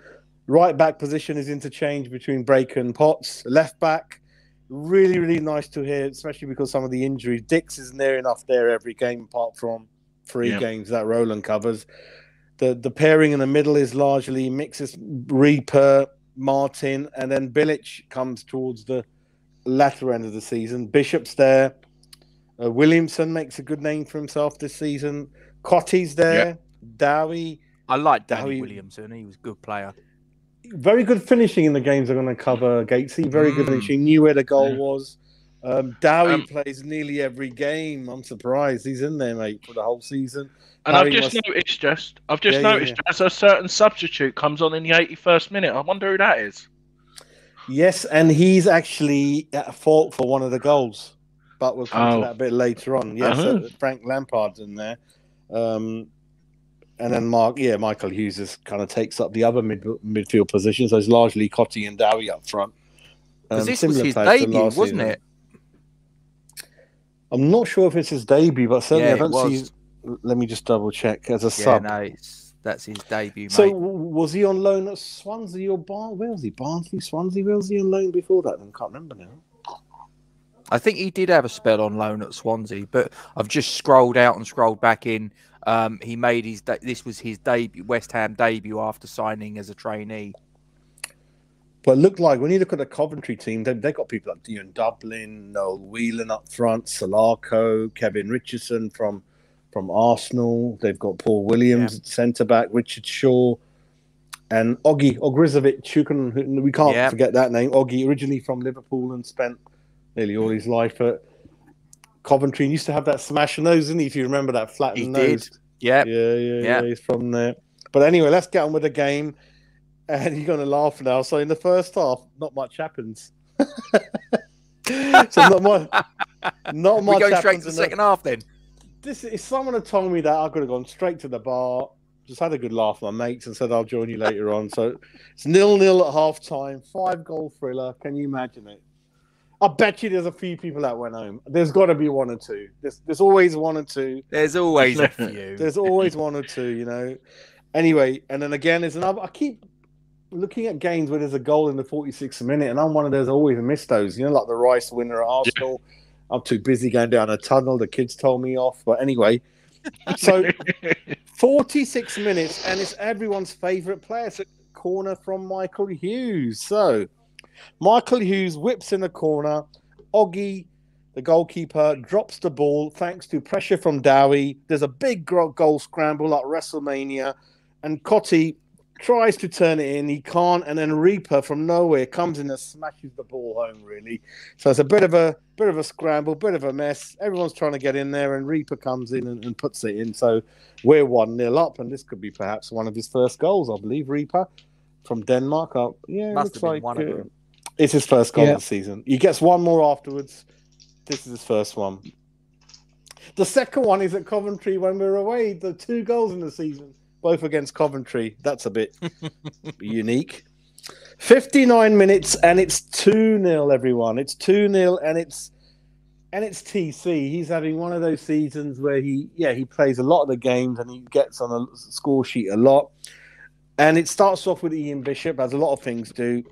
Right back position is interchange between Breaker and Potts. Left back, really, really nice to hear, especially because some of the injuries. Dix isn't there enough there every game, apart from 3 games that Roland covers. The pairing in the middle is largely mixes Reaper, Martin, and then Bilic comes towards the latter end of the season. Bishop's there. Williamson makes a good name for himself this season. Cotty's there. Dowie. I like Danny Williamson. He was a good player. Very good finishing in the games I'm going to cover, Gatesy. Very good finishing. Knew where the goal was. Dowie plays nearly every game. I'm surprised he's in there, mate, for the whole season. And I've just noticed as a certain substitute comes on in the 81st minute. I wonder who that is. Yes, and he's actually at fault for one of the goals, but we'll come to that a bit later on. Yes, Frank Lampard's in there. And then Michael Hughes kind of takes up the other midfield position, so it's largely Cotty and Dowie up front. Because this was his debut, wasn't it? I'm not sure if it's his debut, but certainly I don't see. Let me just double check as a sub. No, that's his debut, mate. So was he on loan at Swansea or where was he? Barnsley, Swansea? Where was he on loan before that? I can't remember now. I think he did have a spell on loan at Swansea, but I've just scrolled out and scrolled back in. He made this was his debut, West Ham debut after signing as a trainee. But it looked like when you look at the Coventry team, they've got people like Dion Dublin, Noel Whelan up front, Solarco, Kevin Richardson from Arsenal. They've got Paul Williams at centre back, Richard Shaw, and Ogrizovic. We can't forget that name. Oggy, originally from Liverpool and spent nearly all his life at Coventry, and used to have that smash nose, didn't he? If you remember that flattened nose. Yeah, he's from there. But anyway, let's get on with the game. And you're going to laugh now. So in the first half, not much happens. So not much. We go straight to the second half then. If someone had told me that, I could have gone straight to the bar, just had a good laugh with my mates, and said I'll join you later on. So it's 0-0 at half time, 5-goal thriller. Can you imagine it? I bet you there's a few people that went home. There's got to be one or two. There's always one or two. There's always a few. There's always one or two, you know. Anyway, and then again, there's another. I keep looking at games where there's a goal in the 46th minute, and I'm one of those always miss those. You know, like the Rice winner at Arsenal. Yeah. I'm too busy going down a tunnel. The kids told me off. But anyway, so 46 minutes, and it's everyone's favourite player. It's a corner from Michael Hughes. So Michael Hughes whips in the corner. Oggy, the goalkeeper, drops the ball thanks to pressure from Dowie. There's a big goal scramble like WrestleMania. And Cotty tries to turn it in, he can't, and then Reaper from nowhere comes in and smashes the ball home. Really, so it's a bit of a scramble, bit of a mess. Everyone's trying to get in there, and Reaper comes in and puts it in. So we're 1-0 up, and this could be perhaps one of his first goals, I believe. Reaper from Denmark. Yeah, Must looks have been like one of them. it's his first goal of the season. He gets one more afterwards. This is his first one. The second one is at Coventry when we're away. The 2 goals in the season, both against Coventry. That's a bit unique. 59 minutes and it's 2-0, everyone. It's 2-0 and it's TC. He's having one of those seasons where he plays a lot of the games and he gets on a score sheet a lot. And it starts off with Ian Bishop, as a lot of things do.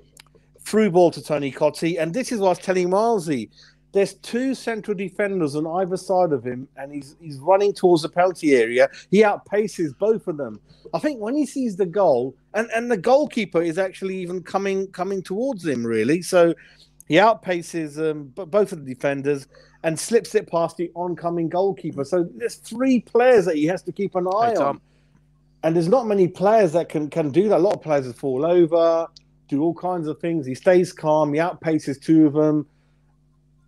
Through ball to Tony Cottee. And this is what I was telling Milesy. There's 2 central defenders on either side of him, and he's running towards the penalty area. He outpaces both of them. I think when he sees the goal, and the goalkeeper is actually even coming towards him, really. So he outpaces both of the defenders and slips it past the oncoming goalkeeper. So there's 3 players that he has to keep an eye on. And there's not many players that can do that. A lot of players fall over, do all kinds of things. He stays calm. He outpaces 2 of them.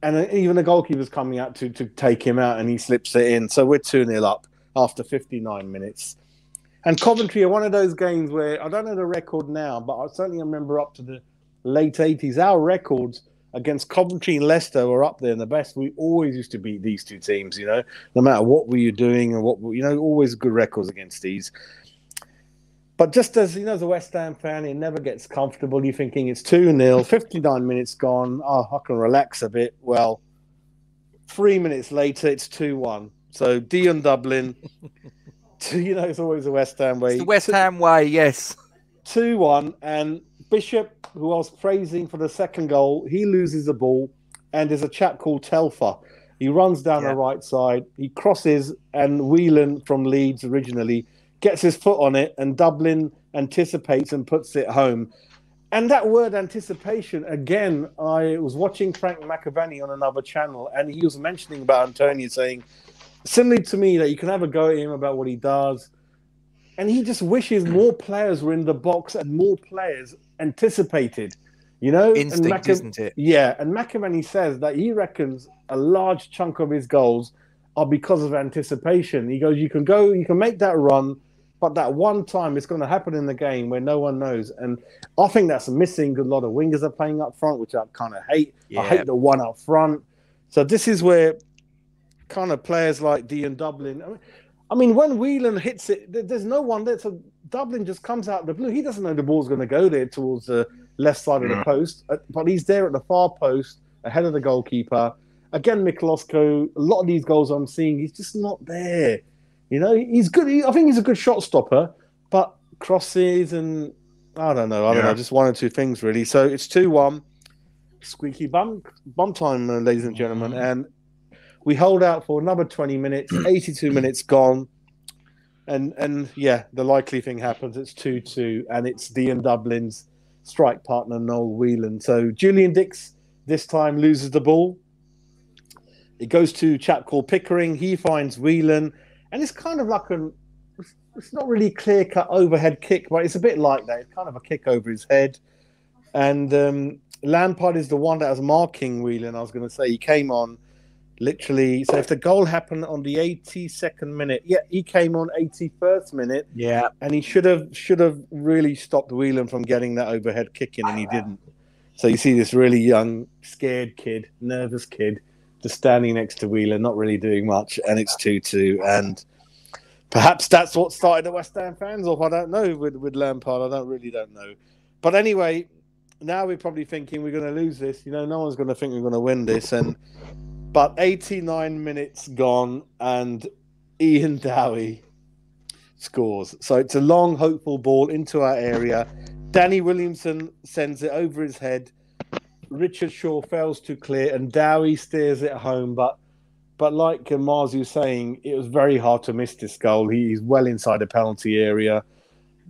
And even the goalkeeper's coming out to take him out, and he slips it in. So we're 2-0 up after 59 minutes. And Coventry are one of those games where, I don't know the record now, but I certainly remember up to the late 80s, our records against Coventry and Leicester were up there in the best. We always used to beat these 2 teams, no matter what we were doing and always good records against these. But just as, as a West Ham fan, it never gets comfortable. You're thinking it's 2-0, 59 minutes gone. Oh, I can relax a bit. Well, 3 minutes later, it's 2-1. So Dion Dublin, it's always the West Ham way. It's the West Ham way, yes. 2-1. And Bishop, who I was praising for the second goal, he loses the ball. And there's a chap called Telfer. He runs down the right side. He crosses, and Whelan from Leeds originally gets his foot on it, and Dublin anticipates and puts it home. And that word anticipation, again, I was watching Frank McAvaney on another channel, and he was mentioning about Antonio, saying, similarly to me, that you can have a go at him about what he does. And he just wishes more players were in the box and more players anticipated. Instinct, isn't it? Yeah, and McAvaney says that he reckons a large chunk of his goals are because of anticipation. He goes, you can make that run, but that one time it's going to happen in the game where no one knows. And I think that's missing. A lot of wingers are playing up front, which I kind of hate. Yeah. I hate the one up front. So this is where kind of players like Dion Dublin. I mean, when Whelan hits it, there's no one there. So Dublin just comes out of the blue. He doesn't know the ball's going to go there towards the left side of the post, but he's there at the far post ahead of the goalkeeper. Again, Mikulosko, a lot of these goals I'm seeing, he's just not there. He's good. I think he's a good shot stopper, but crosses and I don't know, just 1 or 2 things really. So it's 2-1, squeaky bum time, ladies and gentlemen, and we hold out for another 20 minutes. 82 minutes gone, and the likely thing happens. It's 2-2, and it's Dion Dublin's strike partner Noel Whelan. So Julian Dix this time loses the ball. It goes to a chap called Pickering. He finds Whelan. And it's kind of like it's not really clear-cut overhead kick, but it's a bit like that. It's kind of a kick over his head. And Lampard is the one that was marking Whelan. I was going to say he came on literally. So if the goal happened on the 82nd minute, he came on 81st minute. Yeah. And he should have really stopped Whelan from getting that overhead kick in, and he didn't. So you see this really young, scared kid, nervous kid, just standing next to Whelan, not really doing much, and it's 2-2. And perhaps that's what started the West Ham fans off. I don't know with Lampard. I really don't know. But anyway, now we're probably thinking we're going to lose this. No one's going to think we're going to win this. But 89 minutes gone, and Ian Dowie scores. So it's a long, hopeful ball into our area. Danny Williamson sends it over his head. Richard Shaw fails to clear, and Dowie steers it home. But like Marzi was saying, it was very hard to miss this goal. He's well inside the penalty area.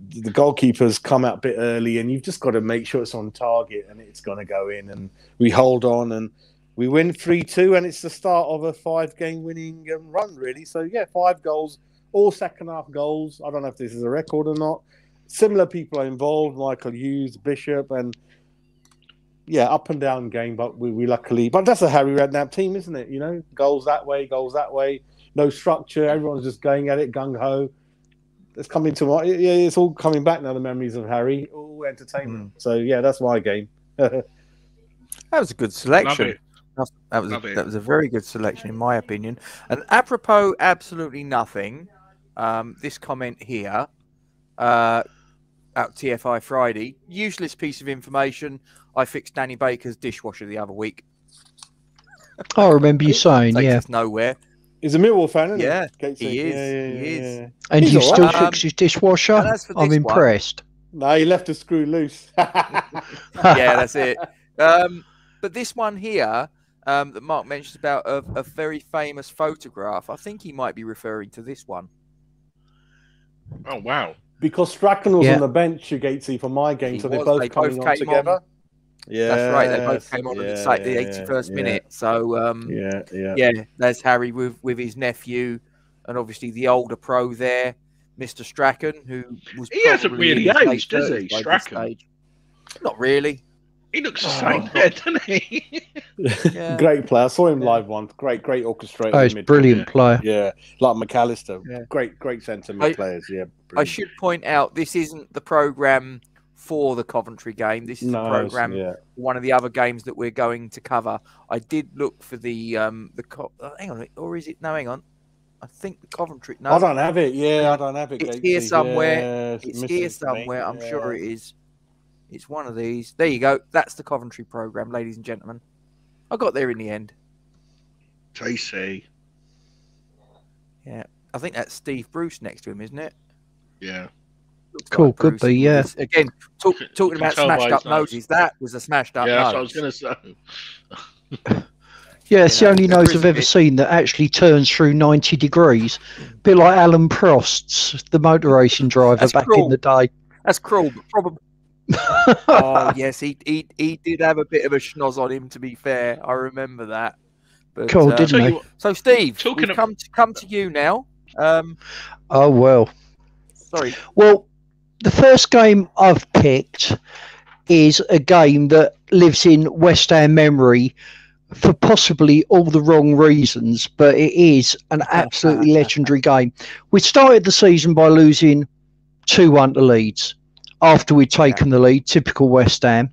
The goalkeeper's come out a bit early, and you've just got to make sure it's on target and it's going to go in. And we hold on, and we win 3-2, and it's the start of a 5-game winning run, really. So, 5 goals, all second-half goals. I don't know if this is a record or not. similar people are involved. Michael Hughes, Bishop, and up and down game. But we luckily, but that's a Harry Redknapp team, isn't it? You know, goals that way, no structure. Everyone's just going at it gung ho. It's coming to it's all coming back now. The memories of Harry, all entertainment. So that's my game. That was a good selection. That was a very good selection, in my opinion. And apropos absolutely nothing, this comment here, out TFI Friday, useless piece of information. I fixed Danny Baker's dishwasher the other week. I remember you saying, Takes us nowhere. He's a Millwall fan, isn't he? Yeah, Gatesy. he is. Yeah. And He's you all still right. fix his dishwasher? I'm impressed. No, he left the screw loose. Yeah, that's it. But this one here that Mark mentions about a very famous photograph, I think he might be referring to this one. Oh, wow. Because Strachan was on the bench, Gatesy, for my game, so they're both coming on together. Yeah, that's right. They both came on at the 81st minute. So, there's Harry with his nephew, and obviously the older pro there, Mr. Strachan, who was. He hasn't really aged, does he, Strachan? Not really. He looks the same, doesn't he? Great player. I saw him live once. Great orchestrator. Oh, he's a brilliant player. Yeah, like McAllister. Yeah. Great centre mid players. Yeah. Brilliant. I should point out this isn't the programme for the Coventry game. This is the programme for one of the other games that we're going to cover. I did look for the hang on, or is it? No, hang on. I think the Coventry. No, I don't have it. Yeah, I don't have it. It's here somewhere. It's here somewhere. I'm sure it is. It's one of these. There you go. That's the Coventry programme, ladies and gentlemen. I got there in the end. JC. Yeah. I think that's Steve Bruce next to him, isn't it? Yeah. Looks cool, like could be, yeah. Again, talking about smashed up noses, that was a smashed up nose. Yeah, that's what I was going to say. Yeah, it's the only nose I've ever seen that actually turns through 90 degrees. A bit like Alan Prost's, the motor racing driver back in the day. That's cruel, but probably. Oh yes, he did have a bit of a schnoz on him. To be fair, I remember that. But, cool, didn't he? So Steve, we've come to you now. Oh well. Sorry. Well, the first game I've picked is a game that lives in West Ham memory for possibly all the wrong reasons, but it is an absolutely legendary game. We started the season by losing 2-1 to Leeds after we'd taken the lead, typical West Ham.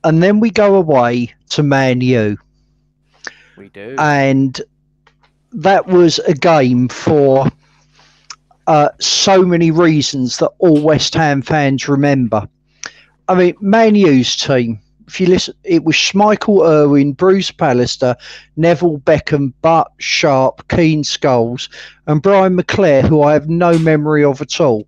And then we go away to Man U. We do. And that was a game for so many reasons that all West Ham fans remember. I mean, Man U's team, if you listen, it was Schmeichel, Irwin, Bruce Pallister, Neville, Beckham, Butt, Sharp, Keane, Scholes, and Brian McClare, who I have no memory of at all.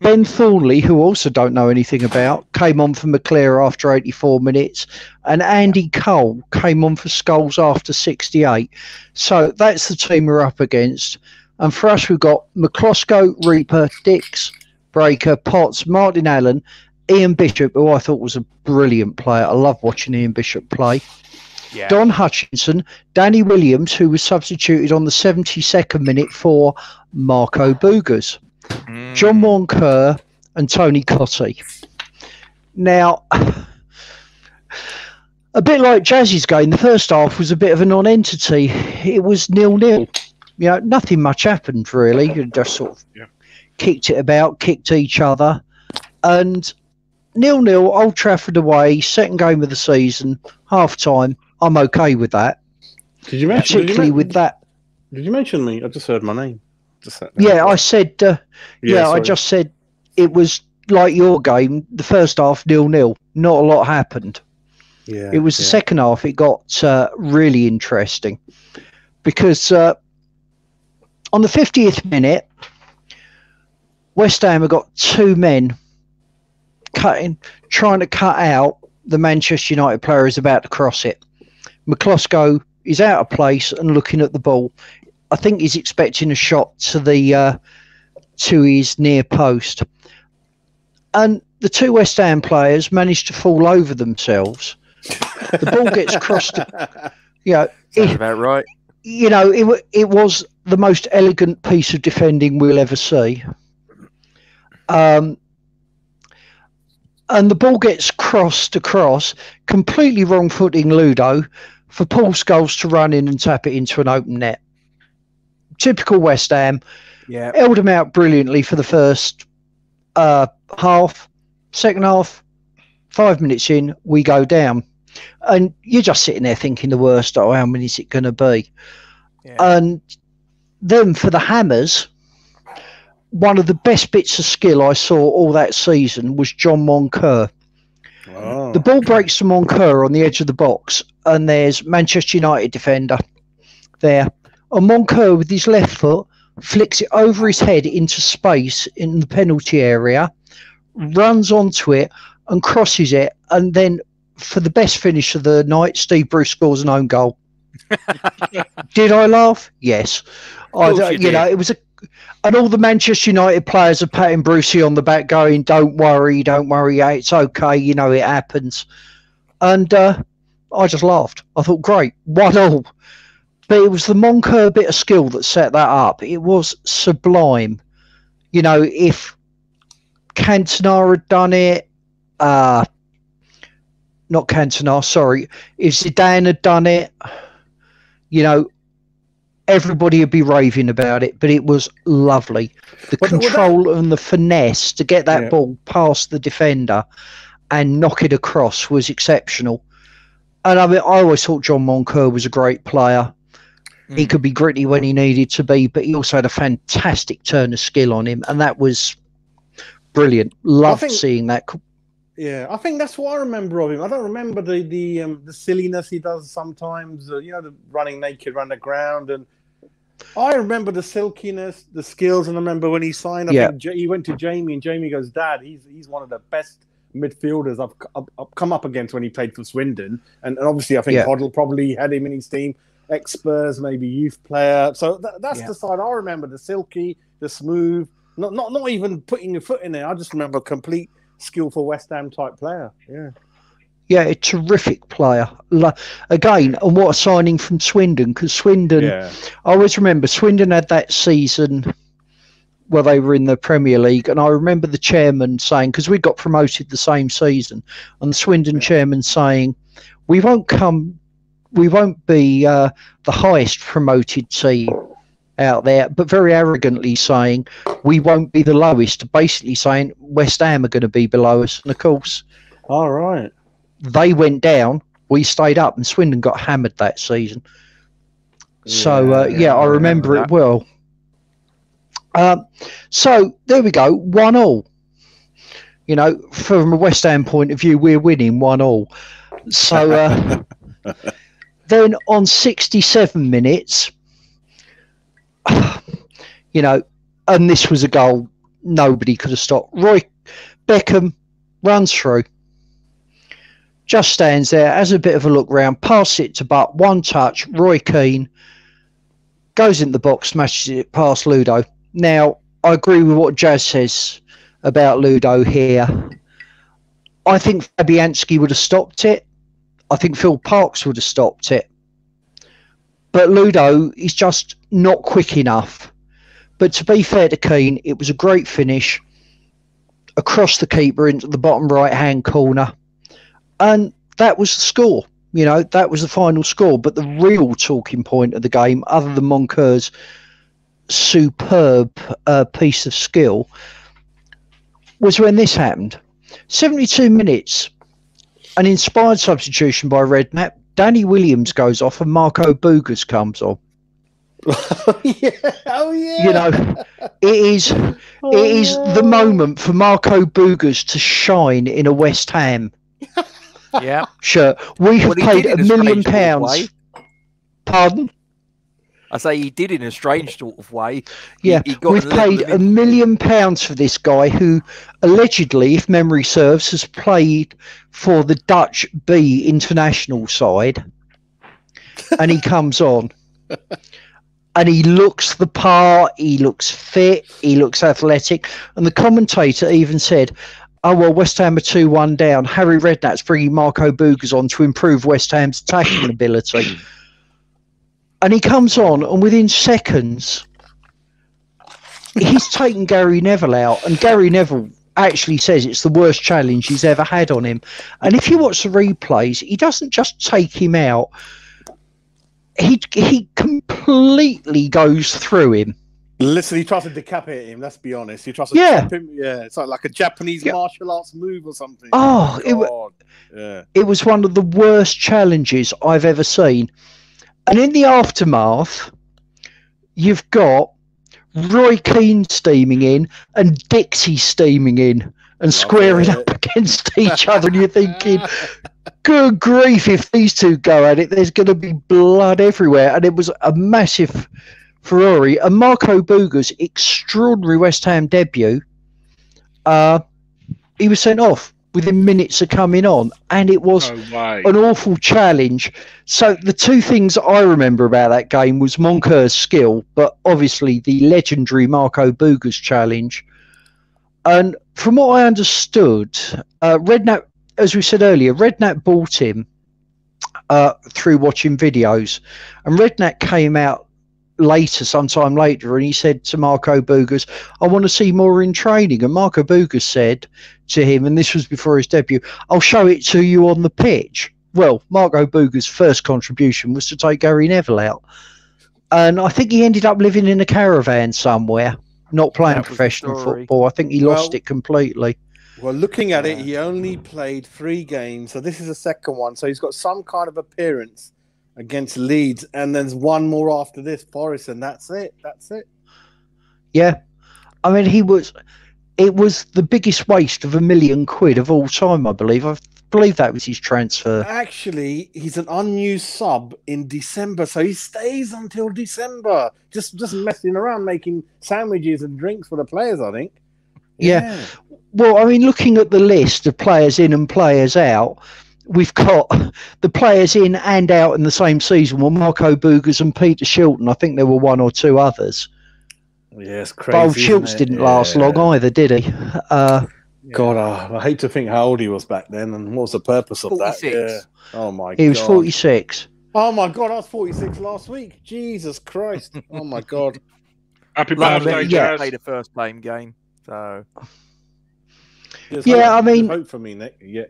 Ben Thornley, who also don't know anything about, came on for McClare after 84 minutes, and Andy Cole came on for Scholes after 68. So that's the team we're up against. And for us, we've got McCloskey, Reaper, Dix, Breaker, Potts, Martin Allen, Ian Bishop, who I thought was a brilliant player. I love watching Ian Bishop play. Yeah. Don Hutchinson, Danny Williams, who was substituted on the 72nd minute for Marco Boogers. John Moncur and Tony Cottee. Now, a bit like Jazzy's game, the first half was a bit of a non-entity. It was 0-0. You know, nothing much happened really. You just sort of kicked it about, kicked each other, and 0-0. Old Trafford away, second game of the season, half time. I'm okay with that. Did you mention? Particularly with that. Did you mention me? I just heard my name. I said. I just said it was like your game. The first half 0-0. Not a lot happened. Yeah. It was the second half. It got really interesting because on the 50th minute, West Ham have got two men trying to cut out the Manchester United player who's about to cross it. McCloskey is out of place and looking at the ball. I think he's expecting a shot to his near post. And the two West Ham players managed to fall over themselves. The ball gets crossed. Sounds about right. It was the most elegant piece of defending we'll ever see. And the ball gets crossed across, completely wrong footing Ludo, for Paul Scholes to run in and tap it into an open net. Typical West Ham. Yeah. Held him out brilliantly for the first half. Second half, 5 minutes in, we go down. And you're just sitting there thinking the worst, how many is it going to be? Yeah. And then for the Hammers, one of the best bits of skill I saw all that season was John Moncur. Oh. The ball breaks to Moncur on the edge of the box, and there's Manchester United defender there. And Moncur, with his left foot, flicks it over his head into space in the penalty area, runs onto it and crosses it, and then for the best finish of the night, Steve Bruce scores an own goal. Did I laugh? Yes. It was and all the Manchester United players are patting Brucey on the back, going, "Don't worry, yeah, it's okay, it happens." And I just laughed. I thought, great, 1-1. But it was the Moncur bit of skill that set that up. It was sublime. If Cantona had done it, not Cantona, sorry, if Zidane had done it, everybody would be raving about it. But it was lovely. The control and the finesse to get that ball past the defender and knock it across was exceptional. And I always thought John Moncur was a great player. He could be gritty when he needed to be, but he also had a fantastic turn of skill on him, and that was brilliant. Loved seeing that. Yeah, I think that's what I remember of him. I don't remember the silliness he does sometimes. The running naked around the ground, and I remember the silkiness, the skills. And I remember when he signed, I think he went to Jamie, and Jamie goes, "Dad, he's one of the best midfielders I've come up against when he played for Swindon." And obviously, I think Hoddle probably had him in his team. Ex-Spurs, maybe youth player. So that's the side I remember: the silky, the smooth, not even putting your foot in there. I just remember a complete skillful West Ham type player. Yeah, a terrific player. Again, and what a signing from Swindon, because Swindon, I always remember Swindon had that season where they were in the Premier League, and I remember the chairman saying, because we got promoted the same season, and the Swindon chairman saying, we won't be the highest promoted team out there, but very arrogantly saying we won't be the lowest, basically saying West Ham are going to be below us. And of course, all right, they went down, we stayed up, and Swindon got hammered that season. So I remember it well. So there we go, 1-1. From a West Ham point of view, we're winning 1-1. So then on 67 minutes, and this was a goal nobody could have stopped. Roy Beckham runs through, just stands there, has a bit of a look round, passes it to Butt, one touch, Roy Keane goes in the box, smashes it past Ludo. Now, I agree with what Jazz says about Ludo here. I think Fabianski would have stopped it. I think Phil Parkes would have stopped it. But Ludo is just not quick enough. But to be fair to Keane, it was a great finish across the keeper into the bottom right-hand corner. And that was the score. That was the final score. But the real talking point of the game, other than Moncur's superb piece of skill, was when this happened. 72 minutes, an inspired substitution by Redknapp. Danny Williams goes off and Marco Boogers comes on. It is the moment for Marco Boogers to shine in a West Ham shirt. We have paid £1 million. Pardon? I say he did in a strange sort of way. Yeah, we've paid £1 million for this guy who allegedly, if memory serves, has played for the Dutch B international side. And he comes on. And he looks the part, he looks fit, he looks athletic. And the commentator even said, oh, well, West Ham are 2-1 down. Harry Redknapp's bringing Marco Boogers on to improve West Ham's attacking ability. And he comes on, and within seconds, he's taken Gary Neville out, and Gary Neville actually says it's the worst challenge he's ever had on him. And if you watch the replays, he doesn't just take him out, he completely goes through him. Listen, he tries to decapitate him. Let's be honest. He tries to chop him. Yeah, it's like a Japanese martial arts move or something. Oh, it was one of the worst challenges I've ever seen. And in the aftermath, you've got Roy Keane steaming in and Dixie steaming in and squaring up against each other, and you're thinking, good grief, if these two go at it, there's going to be blood everywhere. And it was a massive furore. And Marco Buga's extraordinary West Ham debut, he was sent off within minutes of coming on, and it was an awful challenge. So the two things I remember about that game was Monker's skill, but obviously the legendary Marco Buga's challenge. And from what I understood, Redknapp, as we said earlier, Redknapp bought him through watching videos, and Redknapp came out sometime later, and he said to Marco Bugas, I want to see more in training. And Marco Bugas said to him, and this was before his debut, I'll show it to you on the pitch. Well, Marco Bugas' first contribution was to take Gary Neville out, and I think he ended up living in a caravan somewhere, not playing professional football. I think he lost it completely. Well, looking at it, he only played 3 games, so this is the second one, so he's got some kind of appearance against Leeds, and there's one more after this, Forest, and that's it. Yeah. I mean, it was the biggest waste of £1 million of all time, I believe. I believe that was his transfer. Actually, he's an unused sub in December, so he stays until December. Just messing around, making sandwiches and drinks for the players, I think. Yeah. Well, I mean, looking at the list of players in and players out, we've got the players in and out in the same season were Marco Bugas and Peter Shilton. I think there were 1 or 2 others. Yeah, it's crazy. But old Shilton didn't last long either, did he? God, I hate to think how old he was back then, and what was the purpose of 46. that? Yeah. Oh my God. He was 46. Oh my God, I was 46 last week. Jesus Christ. Oh my God. Happy birthday, Jazz. Played the first game, so... I mean, hope for me, Nick. Yeah.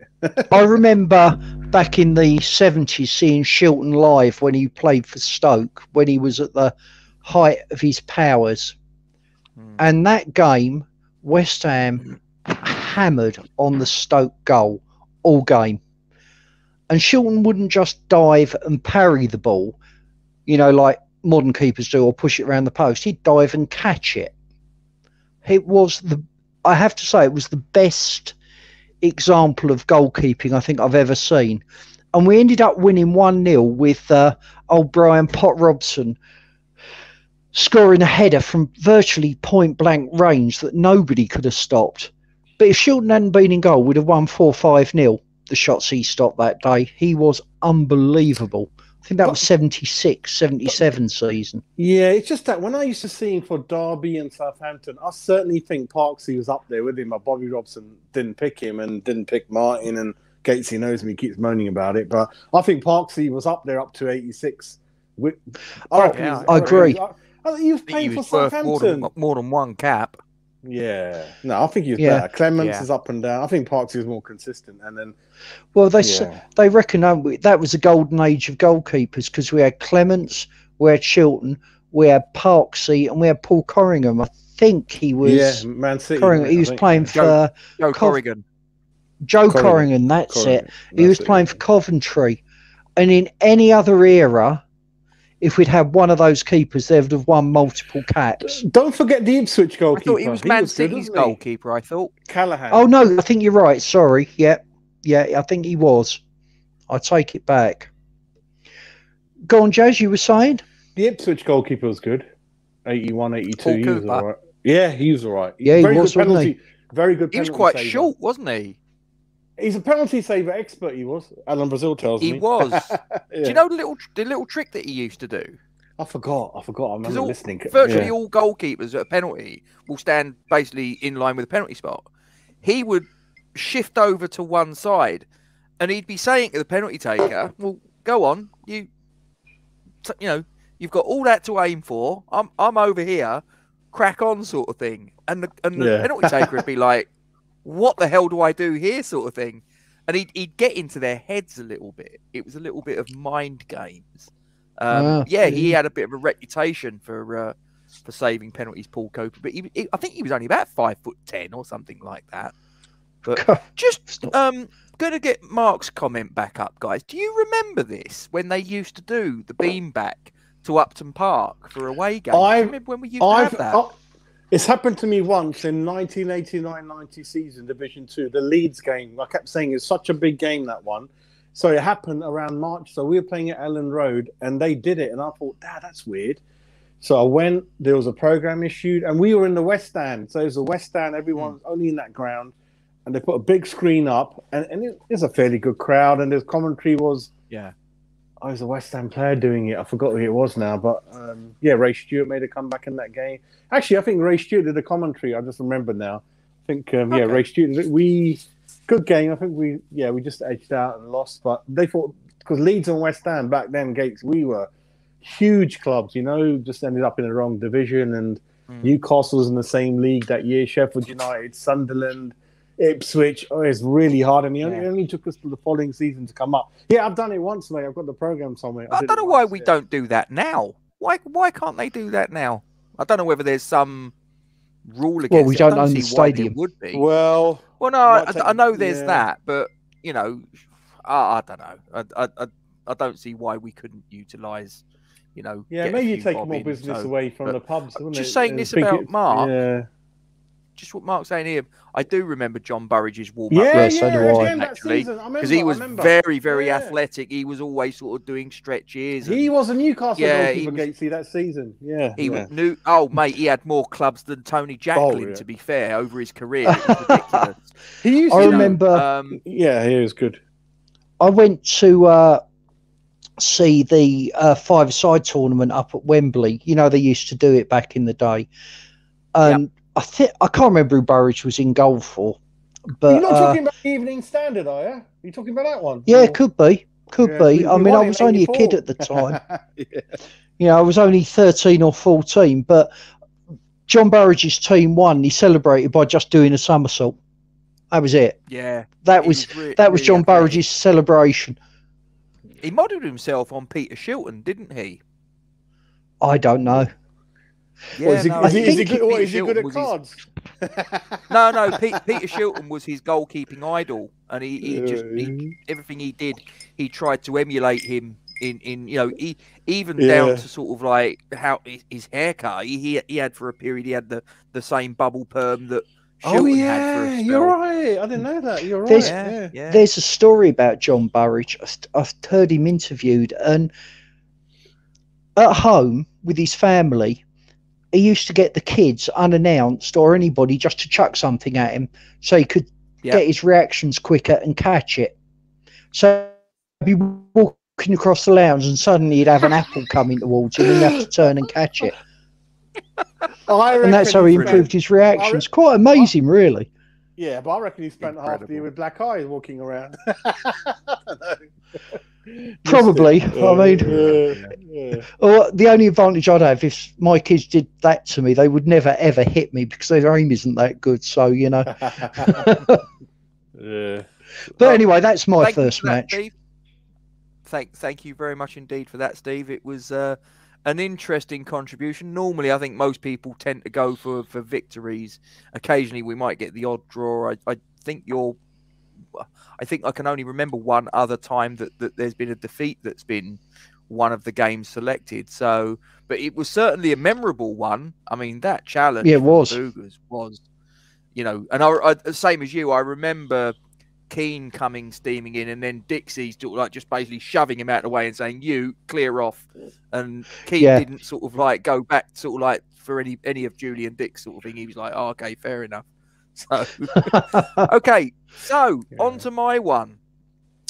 I remember back in the 70s seeing Shilton live when he played for Stoke, when he was at the height of his powers. And that game, West Ham hammered on the Stoke goal all game. And Shilton wouldn't just dive and parry the ball, like modern keepers do, or push it around the post. He'd dive and catch it. I have to say, it was the best example of goalkeeping I think I've ever seen. And we ended up winning 1-0 with old Brian Pot Robson scoring a header from virtually point-blank range that nobody could have stopped. But if Shilton hadn't been in goal, we'd have won 4-5-0, the shots he stopped that day. He was unbelievable. I think that was 76, 77 season. Yeah, it's just that when I used to see him for Derby and Southampton, I certainly think Parksy was up there with him, but Bobby Robson didn't pick him and didn't pick Martin, and Gatesy knows me, keeps moaning about it, but I think Parksy was up there up to 86. I agree. He was playing for Southampton. More than 1 cap. Yeah. No, I think he was better. Clements is up and down. I think Parksy was more consistent. And then, well, they reckon that was a golden age of goalkeepers, because we had Clements, we had Shilton, we had Parksy, and we had Paul Corringham. I think he was Man City. He was playing for Joe Corrigan. Joe Corrigan, that's it. He was playing for Coventry. And in any other era, if we'd had one of those keepers, they would have won multiple caps. Don't forget the Ipswich goalkeeper. I thought he was Man City's goalkeeper, I thought. Callahan. Oh, no, I think you're right. Sorry. Yeah, I think he was. I take it back. Go on, Jazz, you were saying? The Ipswich goalkeeper was good. 81, 82. He was all right. Yeah, he was all right. Yeah, very he was, good penalty. Wasn't very good penalty. He was quite saver. short, wasn't he? He's a penalty saver expert, he was. Alan Brazil tells me. He was. Yeah. Do you know the little trick that he used to do? I forgot. I remember listening. Virtually all goalkeepers at a penalty will stand basically in line with a penalty spot. He would shift over to one side, and he'd be saying to the penalty taker, "Well, go on, you've got all that to aim for. I'm over here. crack on sort of thing. And the penalty taker would be like, what the hell do I do here sort of thing. And he'd get into their heads a little bit. It was a little bit of mind games. He had a bit of a reputation for saving penalties, Paul Cooper. But I think he was only about 5'10" or something like that. But just gonna get Mark's comment back up, guys. Do you remember this when they used to do the beanbag to Upton Park for away games? Do you remember when we used to have that? It's happened to me once in 1989-90 season, Division 2, the Leeds game. I kept saying it's such a big game, that one. So it happened around March. So we were playing at Ellen Road, and they did it. And I thought, that's weird. So I went, there was a program issued, and we were in the West Stand. So it was the West Stand, everyone's only in that ground. And they put a big screen up, and it was a fairly good crowd. And the commentary was... I was a West Ham player doing it. I forgot who it was now, but Ray Stewart made a comeback in that game. Actually, I think Ray Stewart did a commentary. I just remember now. I think Ray Stewart. Good game. I think we just edged out and lost, but they thought because Leeds and West Ham back then, Gates, we were huge clubs. Just ended up in the wrong division, and Newcastle was in the same league that year. Sheffield United, Sunderland. Ipswich, it's really hard, and it only took us to the following season to come up. Yeah, I've done it once, mate. I've got the program somewhere. I don't know why we don't do that now. Why can't they do that now? I don't know whether there's some rule against. Well, we don't own the stadium. Would be. Well, no, I know there's that, but I don't know. I don't see why we couldn't utilise. Maybe you take more business away from the pubs. Just saying this about Mark. Yeah. Just what Mark's saying here, I do remember John Burridge's warm-up. Actually, because he was very, very athletic. He was always sort of doing stretches. He was a Newcastle goalkeeper, Gatesy, that season. Mate, he had more clubs than Tony Jacklin, to be fair, over his career. It was ridiculous. I remember. He was good. I went to see the five-a-side tournament up at Wembley. They used to do it back in the day. I can't remember who Burridge was in goal for. But you're not talking about the Evening Standard, are you? Are you talking about that one? Yeah, it could be. Could be. I mean, I was only a kid at the time. I was only 13 or 14. But John Burridge's team won. He celebrated by just doing a somersault. That was it. Yeah. That was John Burridge's celebration. He modelled himself on Peter Shilton, didn't he? I don't know. Yeah, is he good at cards? No. Peter Shilton was his goalkeeping idol, and he everything he did, he tried to emulate him in even down to sort of like how his haircut. He had for a period. He had the same bubble perm that. Shilton had for a spell. You're right. I didn't know that. You're right. There's a story about John Burridge. I've heard him interviewed, and at home with his family. He used to get the kids unannounced or anybody just to chuck something at him so he could get his reactions quicker and catch it. So he'd be walking across the lounge and suddenly he'd have an apple coming towards him and he'd have to turn and catch it. And that's how he improved his reactions. Quite amazing, really. Yeah, but I reckon he spent half the year with black eyes walking around. Probably. I mean, well, the only advantage I'd have if my kids did that to me, they would never ever hit me because their aim isn't that good. So But anyway, that's my first match. Steve. Thank you very much indeed for that, Steve. It was an interesting contribution. Normally, I think most people tend to go for victories. Occasionally, we might get the odd draw. I think I can only remember one other time that there's been a defeat that's been one of the games selected. So, but it was certainly a memorable one. I mean, that challenge it was. Was, and I same as you, I remember Keane coming steaming in, and then Dixie's just basically shoving him out of the way and saying, "You clear off." And Keane didn't sort of like go back for any of Julian Dick's sort of thing. He was like, "Oh, okay, fair enough." So, okay, so on to my one.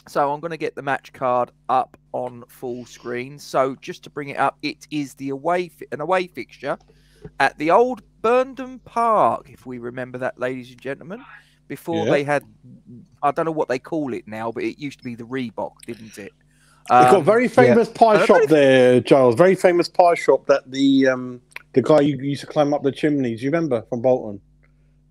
So I'm going to get the match card up on full screen. So just to bring it up, it is an away fixture at the old Burndon Park, if we remember that, ladies and gentlemen. Before they had, I don't know what they call it now, but it used to be the Reebok, didn't it? They've got a very famous pie shop there, Giles. Very famous pie shop that the The guy you used to climb up the chimneys. You remember from Bolton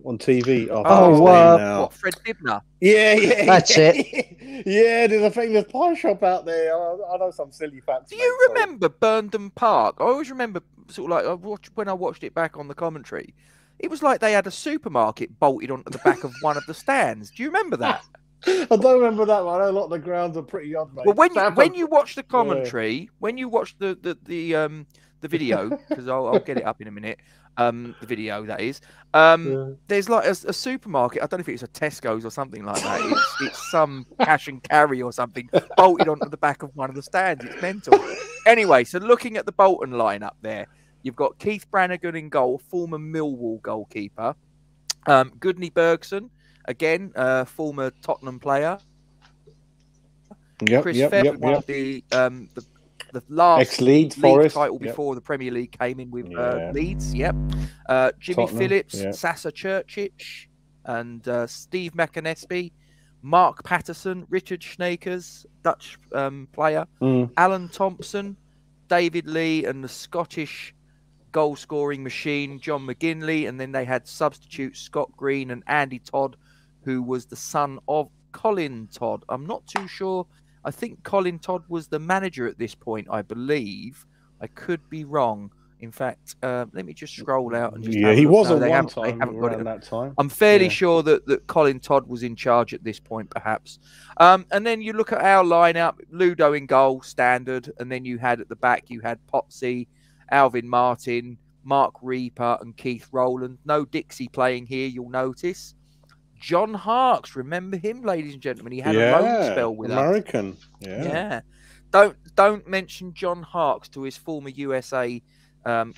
on TV? What, Fred Dibner? Yeah. That's it. Yeah, there's a famous pie shop out there. I know some silly facts. Do you remember Burndon Park? I always remember sort of like when I watched it back on the commentary. It was like they had a supermarket bolted onto the back of one of the stands. Do you remember that? I don't remember that one. I know a lot of the grounds are pretty odd, mate. Well, when you watch the commentary, when you watch the video, because I'll get it up in a minute. The video that is. There's like a supermarket. I don't know if it's a Tesco's or something like that. It's some cash and carry or something bolted onto the back of one of the stands. It's mental. Anyway, so looking at the Bolton lineup there, you've got Keith Brannigan in goal, former Millwall goalkeeper. Goodney Bergson, again, former Tottenham player. Chris Fair won the last ex-Leeds league title before the Premier League came in with Leeds. Jimmy Tottenham, Phillips, Sasa Churchich, and Steve McAnespie, Mark Patterson, Richard Schnakers, Dutch player, Alan Thompson, David Lee, and the Scottish goal-scoring machine, John McGinley. And then they had substitutes Scott Green and Andy Todd, who was the son of Colin Todd. I'm not too sure. I think Colin Todd was the manager at this point, I believe. I could be wrong. In fact, let me just scroll out and just he wasn't no, one time. Haven't got it. That time. I'm fairly sure that Colin Todd was in charge at this point, perhaps. And then you look at our lineup: Ludo in goal, standard, and then you had at the back you had Potsy, Alvin Martin, Mark Reaper, and Keith Rowland. No Dixie playing here, you'll notice. John Harkes, remember him, ladies and gentlemen? He had a loan spell with American. us. Yeah. Don't mention John Harkes to his former USA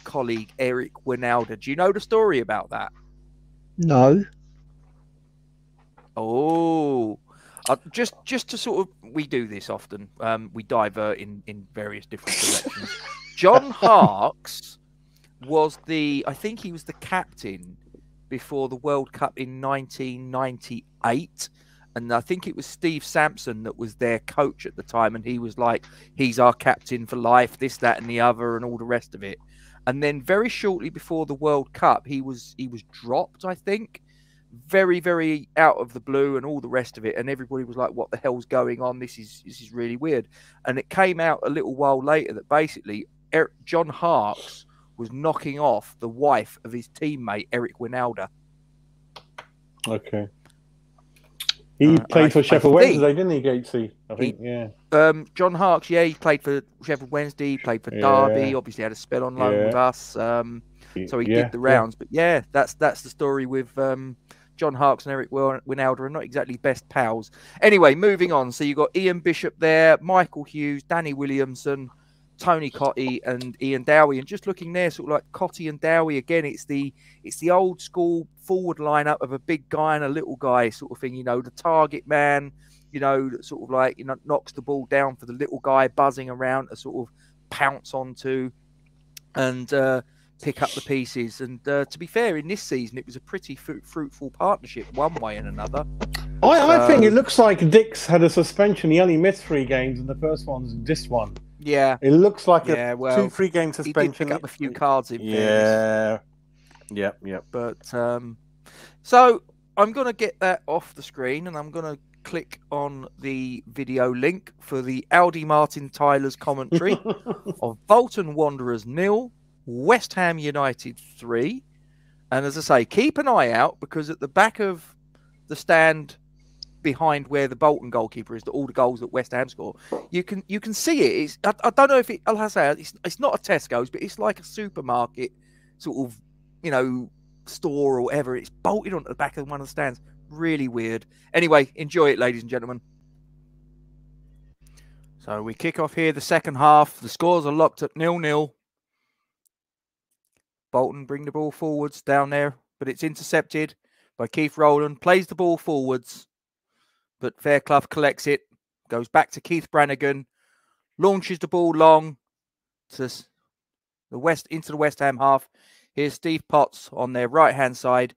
colleague Eric Winalda. Do you know the story about that? No. Oh, just to sort of, we do this often. We divert in various different directions. John Harkes was I think he was the captain before the World Cup in 1998. And I think it was Steve Sampson that was their coach at the time. And he was like, he's our captain for life, this, that, and the other, and all the rest of it. And then very shortly before the World Cup, he was dropped, I think, very, very out of the blue and all the rest of it. And everybody was like, what the hell's going on? This is really weird. And it came out a little while later that basically John Harkes was knocking off the wife of his teammate, Eric Winalda. Okay. He played for Sheffield Wednesday, didn't he, Gatesy? I think, John Harkes, he played for Sheffield Wednesday, he played for Derby, obviously had a spell on loan with us. So he did the rounds. But that's the story with John Harkes and Eric Winalda are not exactly best pals. Anyway, moving on. So you've got Ian Bishop there, Michael Hughes, Danny Williamson, Tony Cotty and Ian Dowie. And just looking there, sort of like Cotty and Dowie again, it's the old school forward lineup of a big guy and a little guy sort of thing, the target man, sort of like, knocks the ball down for the little guy buzzing around to sort of pounce onto and pick up the pieces. And to be fair, in this season, it was a pretty fruitful partnership one way and another. I think it looks like Dix had a suspension. He only missed 3 games, and the first one's this one. Yeah, it looks like a 2-3 game suspension. He did pick up a few cards in fairness. Yeah. But so I'm going to get that off the screen, and I'm going to click on the video link for the Aldi Martin Tyler's commentary of Bolton Wanderers 0, West Ham United 3. And as I say, keep an eye out, because at the back of the stand behind where the Bolton goalkeeper is, all the goals that West Ham score, you can see it. I don't know if it's not a Tesco's, but it's like a supermarket sort of store or whatever. It's bolted onto the back of one of the stands. Really weird. Anyway, enjoy it, ladies and gentlemen. So we kick off here the second half. The scores are locked at 0-0. Bolton bring the ball forwards down there, but it's intercepted by Keith Rowland. Plays the ball forwards, but Fairclough collects it, goes back to Keith Brannigan, launches the ball long to into the West Ham half. Here's Steve Potts on their right-hand side.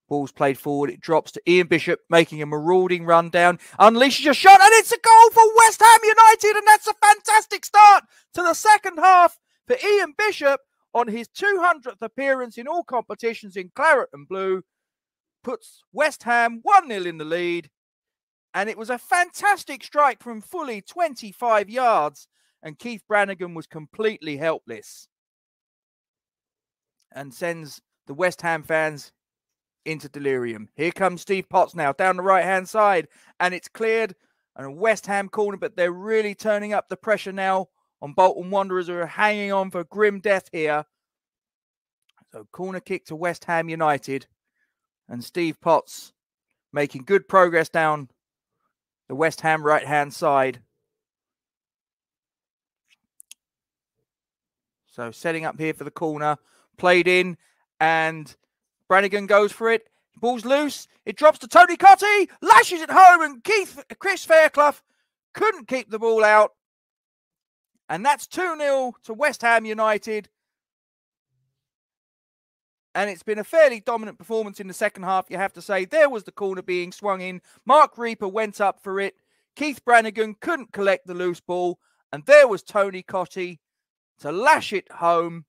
Ball's played forward. It drops to Ian Bishop, making a marauding run down. Unleashes a shot, and it's a goal for West Ham United, and that's a fantastic start to the second half for Ian Bishop on his 200th appearance in all competitions in claret and blue, puts West Ham 1-0 in the lead. And it was a fantastic strike from fully 25 yards, and Keith Brannigan was completely helpless and sends the West Ham fans into delirium. Here comes Steve Potts now down the right-hand side, and it's cleared, and a West Ham corner, but they're really turning up the pressure now on Bolton Wanderers, who are hanging on for grim death here. So corner kick to West Ham United, and Steve Potts making good progress down the West Ham right-hand side. So setting up here for the corner, played in, and Brannigan goes for it. Ball's loose. It drops to Tony Cottee, lashes it home, and Chris Fairclough couldn't keep the ball out. And that's 2-0 to West Ham United. And it's been a fairly dominant performance in the second half, you have to say. There was the corner being swung in. Mark Reaper went up for it. Keith Brannigan couldn't collect the loose ball. And there was Tony Cottee to lash it home.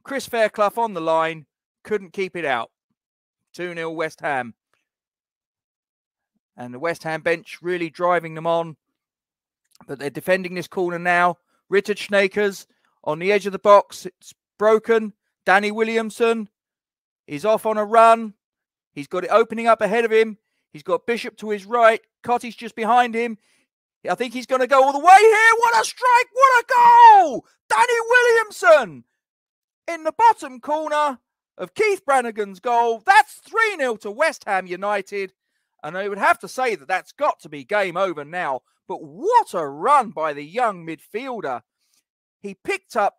Chris Fairclough on the line, couldn't keep it out. 2-0 West Ham. And the West Ham bench really driving them on. But they're defending this corner now. Richard Schnakers on the edge of the box. It's broken. Danny Williamson is off on a run. He's got it opening up ahead of him. He's got Bishop to his right. Cotty's just behind him. I think he's going to go all the way here. What a strike. What a goal. Danny Williamson in the bottom corner of Keith Brannigan's goal. That's 3-0 to West Ham United. And I would have to say that that's got to be game over now. But what a run by the young midfielder. He picked up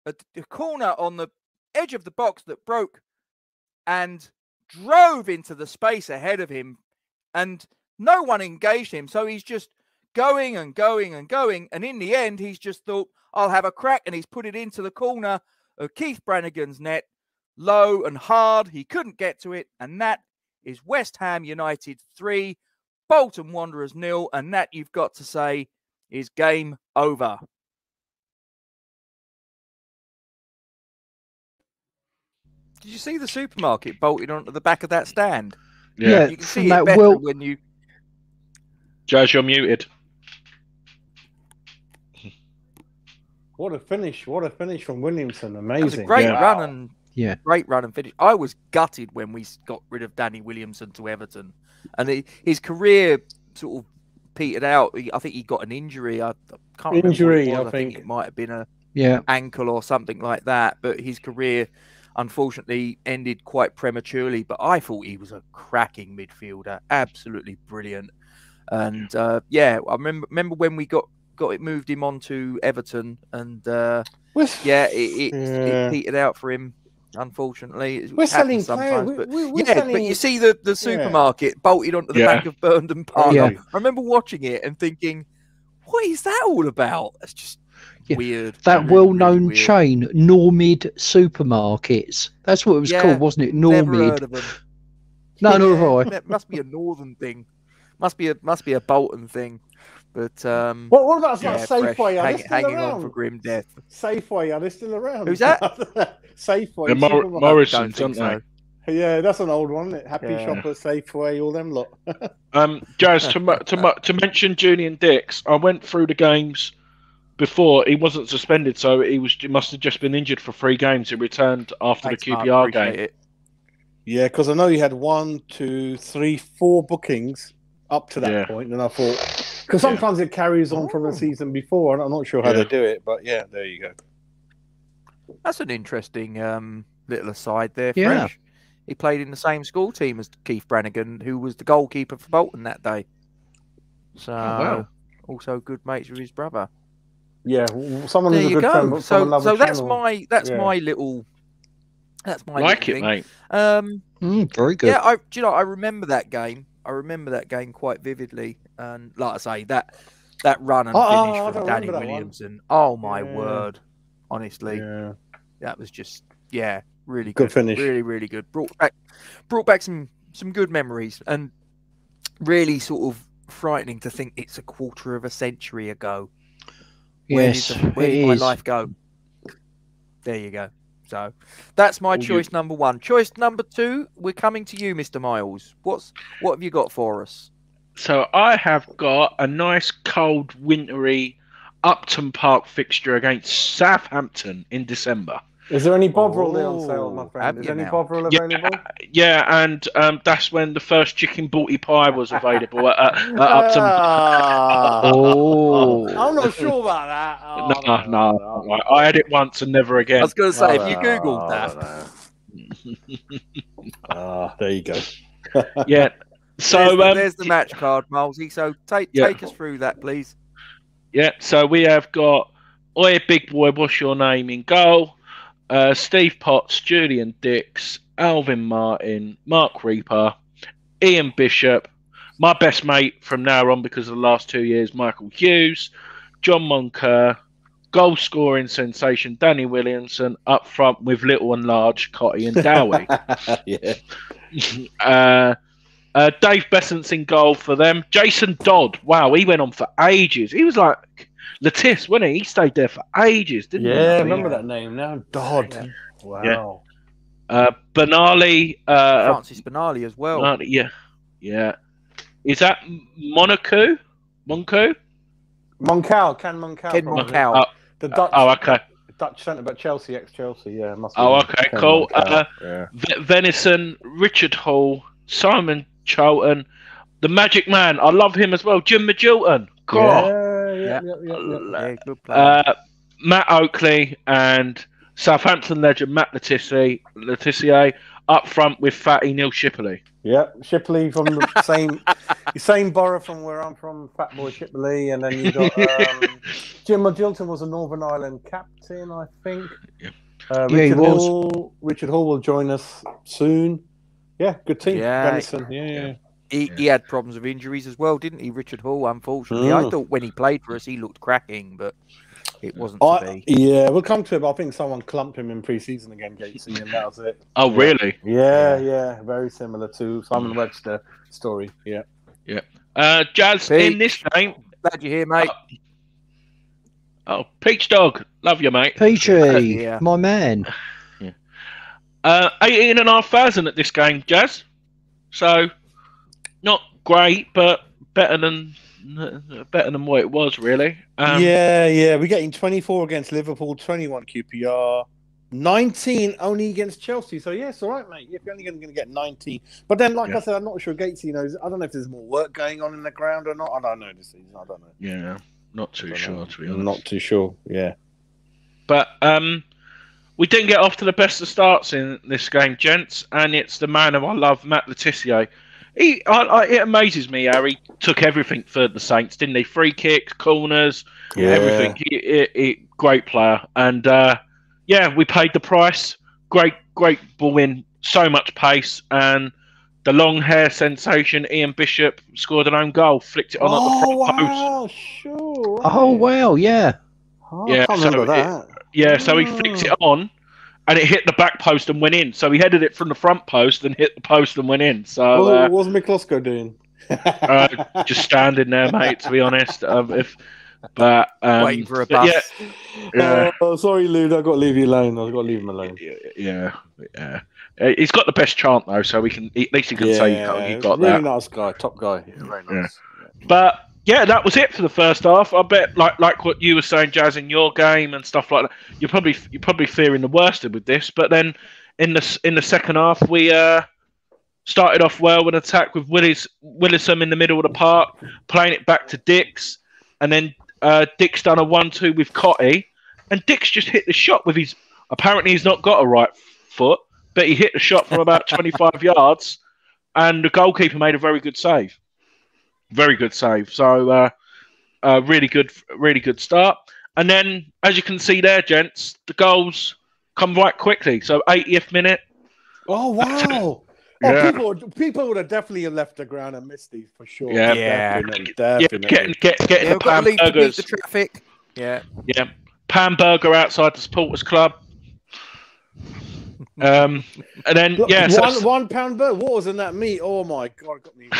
a corner on the edge of the box that broke and drove into the space ahead of him. And no one engaged him. So he's just going and going and going. And in the end, he's just thought, I'll have a crack. And he's put it into the corner of Keith Brannigan's net. Low and hard. He couldn't get to it. And that is West Ham United 3, Bolton Wanderers 0. And that, you've got to say, is game over. Did you see the supermarket bolted onto the back of that stand? Yeah. You can see it better when you... Jazz, you're muted. What a finish from Williamson. Amazing. That was a great run and great run and finish. I was gutted when we got rid of Danny Williamson to Everton. And his career sort of petered out. I think he got an injury. I can't remember. I think it might have been a ankle or something like that. But his career, unfortunately, ended quite prematurely. But I thought he was a cracking midfielder. Absolutely brilliant. And I remember when we got it, moved him on to Everton, and it petered out for him, unfortunately. We're selling sometimes, players. But you see the supermarket bolted onto the back of Burndon Park. I remember watching it and thinking, what is that all about? It's just weird. That well-known chain, Normid Supermarkets. That's what it was called, wasn't it? Normid. Never heard of them. No, nor have I. That must be a northern thing. Must be a Bolton thing. But what about Safeway? Are they still hanging around? on for grim death. Safeway, are they still around? Who's that? Safeway. Morrison's, aren't they? Yeah, that's an old one. Happy Shopper, Safeway, all them lot. Jazz, to mention Julian Dix, I went through the games before. He wasn't suspended, so he must have just been injured for 3 games. He returned after the QPR game. Yeah, because I know he had 1, 2, 3, 4 bookings up to that point, and I thought, because sometimes it carries on from the season before, and I'm not sure how they do it, but there you go. That's an interesting little aside there, Fresh. He played in the same school team as Keith Brannigan, who was the goalkeeper for Bolton that day. So, also good mates with his brother. Yeah, someone who's a good friend. So that's my little. That's my like little it, thing. mate. Very good. Yeah, I remember that game. I remember that game quite vividly, and like I say, that run and finish from Danny Williamson. Oh my word! Honestly, that was just really good finish. Really, really good. Brought back some good memories, and really sort of frightening to think it's a quarter of a century ago. Where did my life go? There you go. So that's my choice number 1. Choice number 2, we're coming to you, Mr. Miles. What have you got for us? So I have got a nice cold wintry Upton Park fixture against Southampton in December. Is there any Bovril there on sale, my friend? Is any Bovril available? Yeah, and that's when the first chicken balti pie was available at Upton. I'm not sure about that. No. I had it once and never again. I was going to say, if you Googled that. There you go. Yeah. So there's the match card, Milesy. So take us through that, please. Yeah. So we have got Oi Big Boy, what's your name in goal? Steve Potts, Julian Dix, Alvin Martin, Mark Reaper, Ian Bishop, my best mate from now on because of the last 2 years, Michael Hughes, John Moncur, goal scoring sensation Danny Williamson, up front with little and large Cotty and Dowie. Dave Bessant's in goal for them. Jason Dodd, wow, he went on for ages. He was like Lettice, wasn't he? He stayed there for ages, didn't he? Yeah, I remember that name now. Dodd. Yeah. Wow. Benali. Francis Benali as well. Benali, yeah. Is that Monaco? Monco? Moncau. Ken Moncau. Ken Moncau. The Dutch. Oh, okay. Dutch centre, but Chelsea, ex-Chelsea. Yeah, must be. Oh, okay, Ken cool. Venison, Richard Hall, Simon Charlton, the Magic Man. I love him as well. Jim Magilton. God. Yeah, good player. Matt Oakley and Southampton legend Matt Letizia up front with Fatty Neil Shipley. Yeah, Shipley from the same borough from where I'm from, Fat Boy Shipley, and then you got Jim Magilton was a Northern Ireland captain, I think. Richard Hall will join us soon. Yeah, good team. Venison. Yeah. He had problems with injuries as well, didn't he, Richard Hall, unfortunately? I thought when he played for us, he looked cracking, but it wasn't to be. Yeah, we'll come to it, but I think someone clumped him in pre-season again, Gatesy, and that was it. Oh, really? Yeah. Very similar to Simon Webster story. Yeah. Jazz, Pete, in this game... Glad you're here, mate. Peach Dog. Love you, mate. Peachy, my man. 18,500 at this game, Jazz. So... not great, but better than what it was, really. We're getting 24 against Liverpool, 21 QPR, 19 only against Chelsea. So, it's all right, mate. You're only going to get 19. But then, I said, I'm not sure Gatesy knows. I don't know if there's more work going on in the ground or not. I don't know this season. I don't know. Yeah, not too sure, to be honest. Not too sure, yeah. But we didn't get off to the best of starts in this game, gents, and it's the man of our love, Matt Letizia. It amazes me how he took everything for the Saints, didn't he? Free kicks, corners, everything. He great player. And, we paid the price. Great ball in, so much pace. And the long hair sensation, Ian Bishop, scored an own goal, flicked it on at the front post. Sure. Oh, wow, yeah. I can't remember that. So he flicked it on. And it hit the back post and went in. So he headed it from the front post and hit the post and went in. So what was Miklosko doing? Just standing there, mate. To be honest, waiting for a bus. Sorry, Lude. I've got to leave you alone. I've got to leave him alone. Yeah. He's got the best chant though, so at least he can say he got really that. Nice guy, top guy. Very nice. But. Yeah, that was it for the first half. I bet, like what you were saying, Jazz, in your game and stuff like that. You're probably fearing the worst with this, but then in the second half, we started off well with an attack with Willison in the middle of the park, playing it back to Dix, and then Dix done a 1-2 with Cotty, and Dix just hit the shot with his. Apparently, he's not got a right foot, but he hit the shot from about 25 yards, and the goalkeeper made a very good save. Very good save. So, really good start. And then, as you can see there, gents, the goals come right quickly. So, 80th minute. Oh, wow. People would have definitely left the ground and missed these for sure. Definitely. Getting the Pam Burgers. The traffic. Yeah. Pam Burger outside the Supporters Club. And then Look, yeah, so £1 bird. What was in that meat? Oh my god, got me.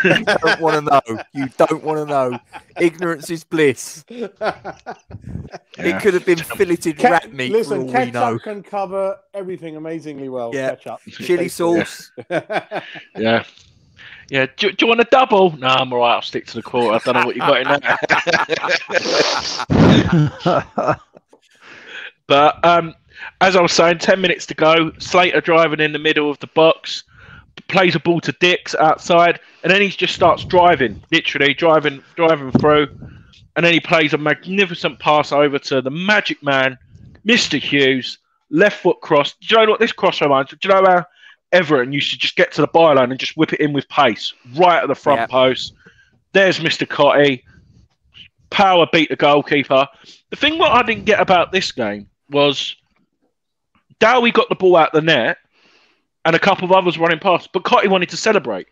You don't want to know. You don't want to know. Ignorance is bliss. It could have been filleted rat meat. Listen, for all we know. ketchup can cover everything amazingly well. Yeah. Ketchup, Chili sauce. yeah. Yeah, do you want a double? No, I'm all right. I'll stick to the quarter. I don't know what you got in there. But as I was saying, 10 minutes to go. Slater driving in the middle of the box, plays a ball to Dix outside, and then he just starts driving, literally driving through. And then he plays a magnificent pass over to the magic man, Mr. Hughes, left foot cross. Do you know what this cross reminds me? Do you know how Everton used to just get to the byline and just whip it in with pace, right at the front post? There's Mr. Cotty. Power beat the goalkeeper. The thing what I didn't get about this game was Dowie got the ball out the net and a couple of others running past, but Cotty wanted to celebrate.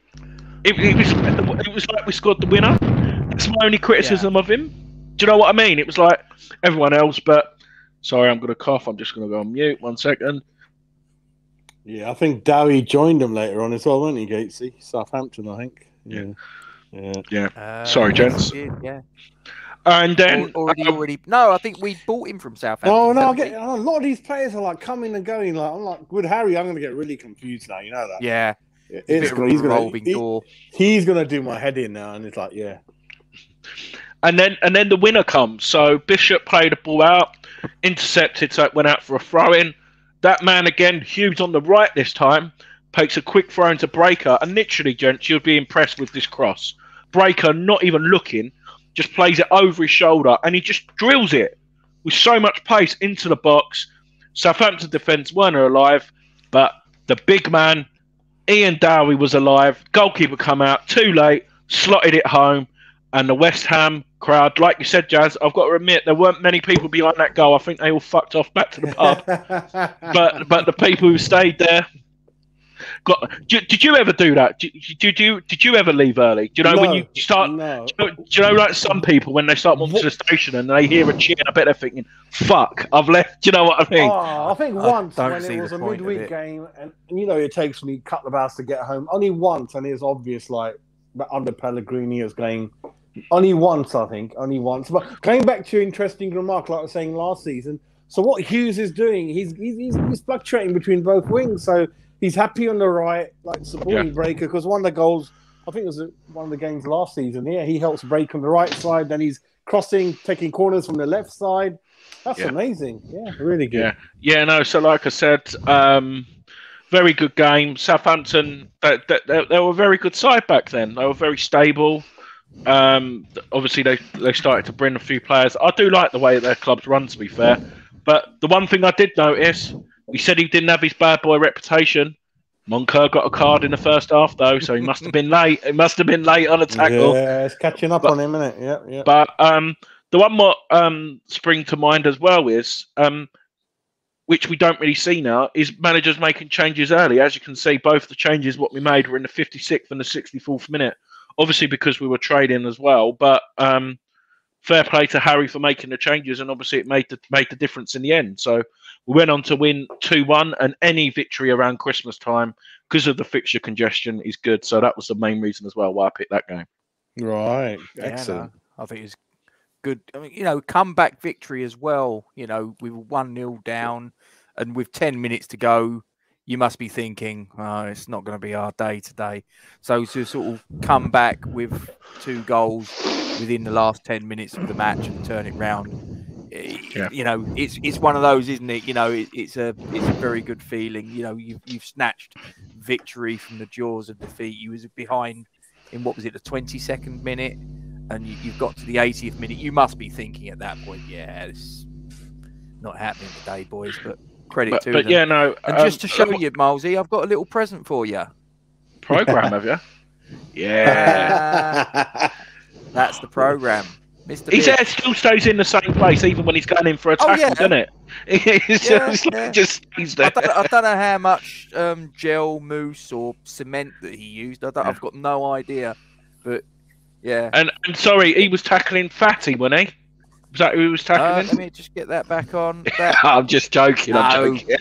It was like we scored the winner. That's my only criticism of him. Do you know what I mean? It was like everyone else, but sorry, I'm going to cough. I'm just going to go on mute. 1 second. Yeah, I think Dowie joined them later on as well, wasn't he, Gatesy? Southampton, I think. Yeah. Sorry, gents. Yeah. And then already. No, I think we bought him from Southampton. Oh no, a lot of these players are like coming and going. Like I'm like, with Harry, I'm going to get really confused now. You know that? Yeah. He's going to do my head in now, and it's like, yeah. And then the winner comes. So Bishop played the ball out, intercepted, so it went out for a throw in. That man again, Hughes on the right this time, takes a quick throw into Breaker, and literally, gents, you'll be impressed with this cross. Breaker, not even looking, just plays it over his shoulder, and he just drills it with so much pace into the box. Southampton defence weren't alive, but the big man, Ian Dowie, was alive. Goalkeeper come out too late, slotted it home, and the West Ham crowd, like you said, Jazz, I've got to admit, there weren't many people behind that goal. I think they all fucked off back to the pub. but the people who stayed there did you ever do that? Did you ever leave early? Do you know when you start? No. Do you know like some people when they start walking to the station and they hear a cheer, I bet they're thinking, "Fuck, I've left." Do you know what I mean? Oh, I think once when it was a midweek game, and it takes me a couple of hours to get home. Only once, and it's obvious, like under Pellegrini is going. Only once, I think. Only once. But going back to your interesting remark, like I was saying last season. So what Hughes is doing, he's fluctuating between both wings. So he's happy on the right, like supporting Breaker, because one of the goals, I think it was one of the games last season. Yeah, he helps break on the right side. Then he's crossing, taking corners from the left side. That's amazing. Yeah, really good. Yeah. No. So like I said, very good game. Southampton, they were a very good side back then. They were very stable. Obviously they started to bring a few players. I do like the way their clubs run, to be fair. But the one thing I did notice, he said he didn't have his bad boy reputation. Moncur got a card in the first half though, so he must have been late. He must have been late on a tackle. Yeah, it's catching up on him, isn't it? Yeah. But the one what spring to mind as well is which we don't really see now, is managers making changes early. As you can see, both the changes what we made were in the 56th and the 64th minute. Obviously, because we were trading as well, but fair play to Harry for making the changes, and obviously it made the difference in the end. So we went on to win 2-1, and any victory around Christmas time, because of the fixture congestion, is good. So that was the main reason as well why I picked that game. Right, excellent. No, I think it's good. I mean, comeback victory as well. We were 1-0 down, and with 10 minutes to go, you must be thinking, oh, it's not going to be our day today. So to sort of come back with 2 goals within the last 10 minutes of the match and turn it round, it's one of those, isn't it? It's a very good feeling. You've snatched victory from the jaws of defeat. You was behind in, what was it, the 22nd minute, and you've got to the 80th minute. You must be thinking at that point, it's not happening today, boys, but credit to them. Yeah, no. And just to show you, Milesy, I've got a little present for you. Program, have you? Yeah. That's the program. Mr. His hair still stays in the same place even when he's going in for a tackle, doesn't it? Just stays there. I don't know how much gel, mousse, or cement that he used. I've got no idea. But yeah. And sorry, he was tackling Fatty, wasn't he? Was that who he was tackling? Let me just get that back on. That... I'm just joking. No, I'm joking.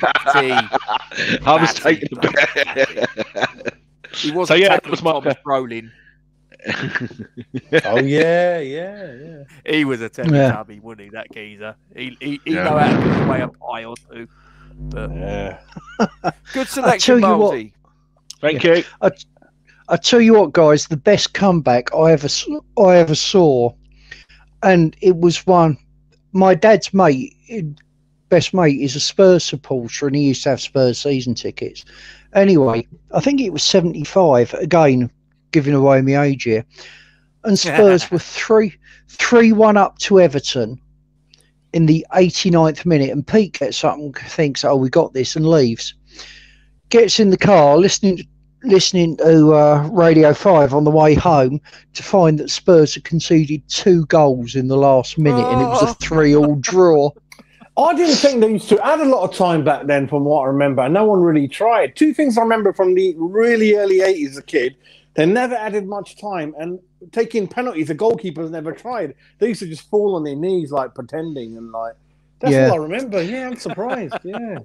I was taking the bet. He wasn't tackling Thomas Brolin. Oh yeah. He was a Teletubby, wouldn't he? That geezer. He know how to put away a pie or two. But good selection, Malsey. Thank you. I tell you what, guys, the best comeback I ever saw, and it was one. My dad's best mate, is a Spurs supporter, and he used to have Spurs season tickets. Anyway, I think it was 75. Again, giving away my age here, and Spurs were 3-1 up to Everton in the 89th minute, and Pete gets up and thinks, "Oh, we got this," and leaves. Gets in the car, listening to Radio 5 on the way home to find that Spurs had conceded 2 goals in the last minute, and it was a 3-3 draw. I didn't think they used to add a lot of time back then, from what I remember. No one really tried. 2 things I remember from the really early 80s as a kid. They never added much time, and taking penalties, the goalkeepers never tried. They used to just fall on their knees, like pretending, and like that's all I remember. Yeah, I'm surprised. Yeah.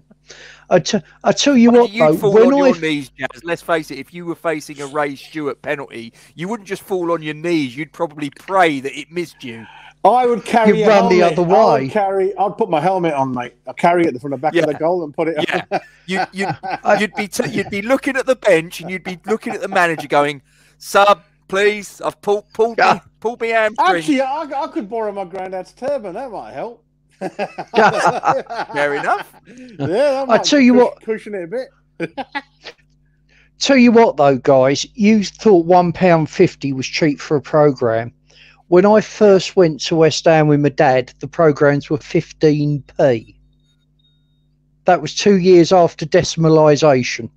I tell you what, you'd fall on your knees, Jazz. Let's face it. If you were facing a Ray Stewart penalty, you wouldn't just fall on your knees. You'd probably pray that it missed you. I would carry You'd run the other way. I'd put my helmet on, mate. I'd carry it from the back of the goal and put it on. You'd be looking at the bench, and you'd be looking at the manager going, "Sub, please. I've pulled me hamstring." Actually, I could borrow my granddad's turban. That might help. Fair enough. Yeah, I tell you what, cushion it a bit. Tell you what, though, guys, you thought £1.50 was cheap for a programme. When I first went to West Ham with my dad, the programmes were 15p. That was 2 years after decimalisation.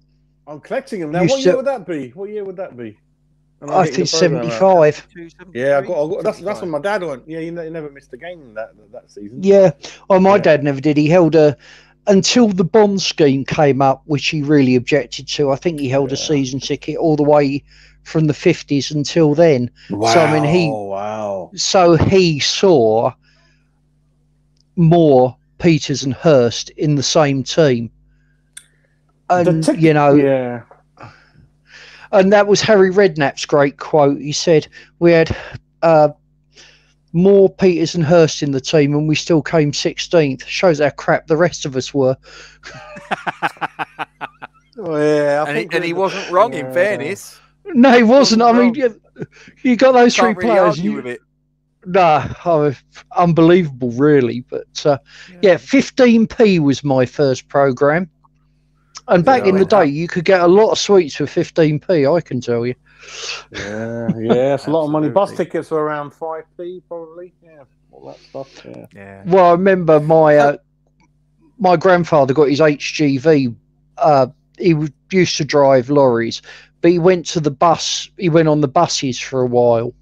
I'm collecting them now. What year would that be? I think 75. Yeah, that's when my dad went. Yeah, he never missed a game that season. Yeah, my dad never did. He held until the bond scheme came up, which he really objected to. I think he held a season ticket all the way from the 50s until then. Wow. So I mean, So he saw more Peters and Hurst in the same team, and yeah. And that was Harry Redknapp's great quote. He said, "We had more Peters and Hurst in the team, and we still came 16th. Shows how crap the rest of us were." And he wasn't wrong, in fairness. No, he wasn't. I mean, you got those three players. With it. No, unbelievable, really. But 15p was my first programme. And back in the day, you could get a lot of sweets for 15p, I can tell you. Yeah, it's a lot of money. Bus tickets were around 5p, probably. Yeah, all that stuff. Yeah. Well, I remember my grandfather got his HGV. He used to drive lorries, but he went to the bus. He went on the buses for a while,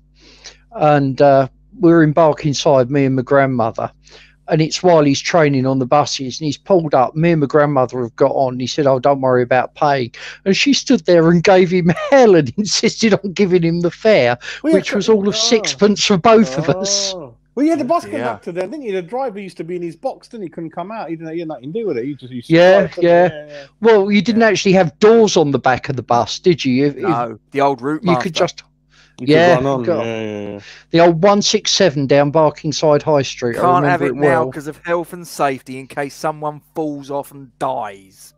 and we were in Barkingside, me and my grandmother. And it's while he's training on the buses, and he's pulled up. Me and my grandmother have got on. He said, "Oh, don't worry about paying." And she stood there and gave him hell and insisted on giving him the fare, which was all of 6p for both of us. Well, you had the bus conductor then, didn't you? The driver used to be in his box, didn't he? Couldn't come out. He had nothing to do with it. He just used to drive. Well, you didn't actually have doors on the back of the bus, did you? No, the old route master. You could just... The old 167 down Barkingside High Street. Can't have it now because of health and safety in case someone falls off and dies.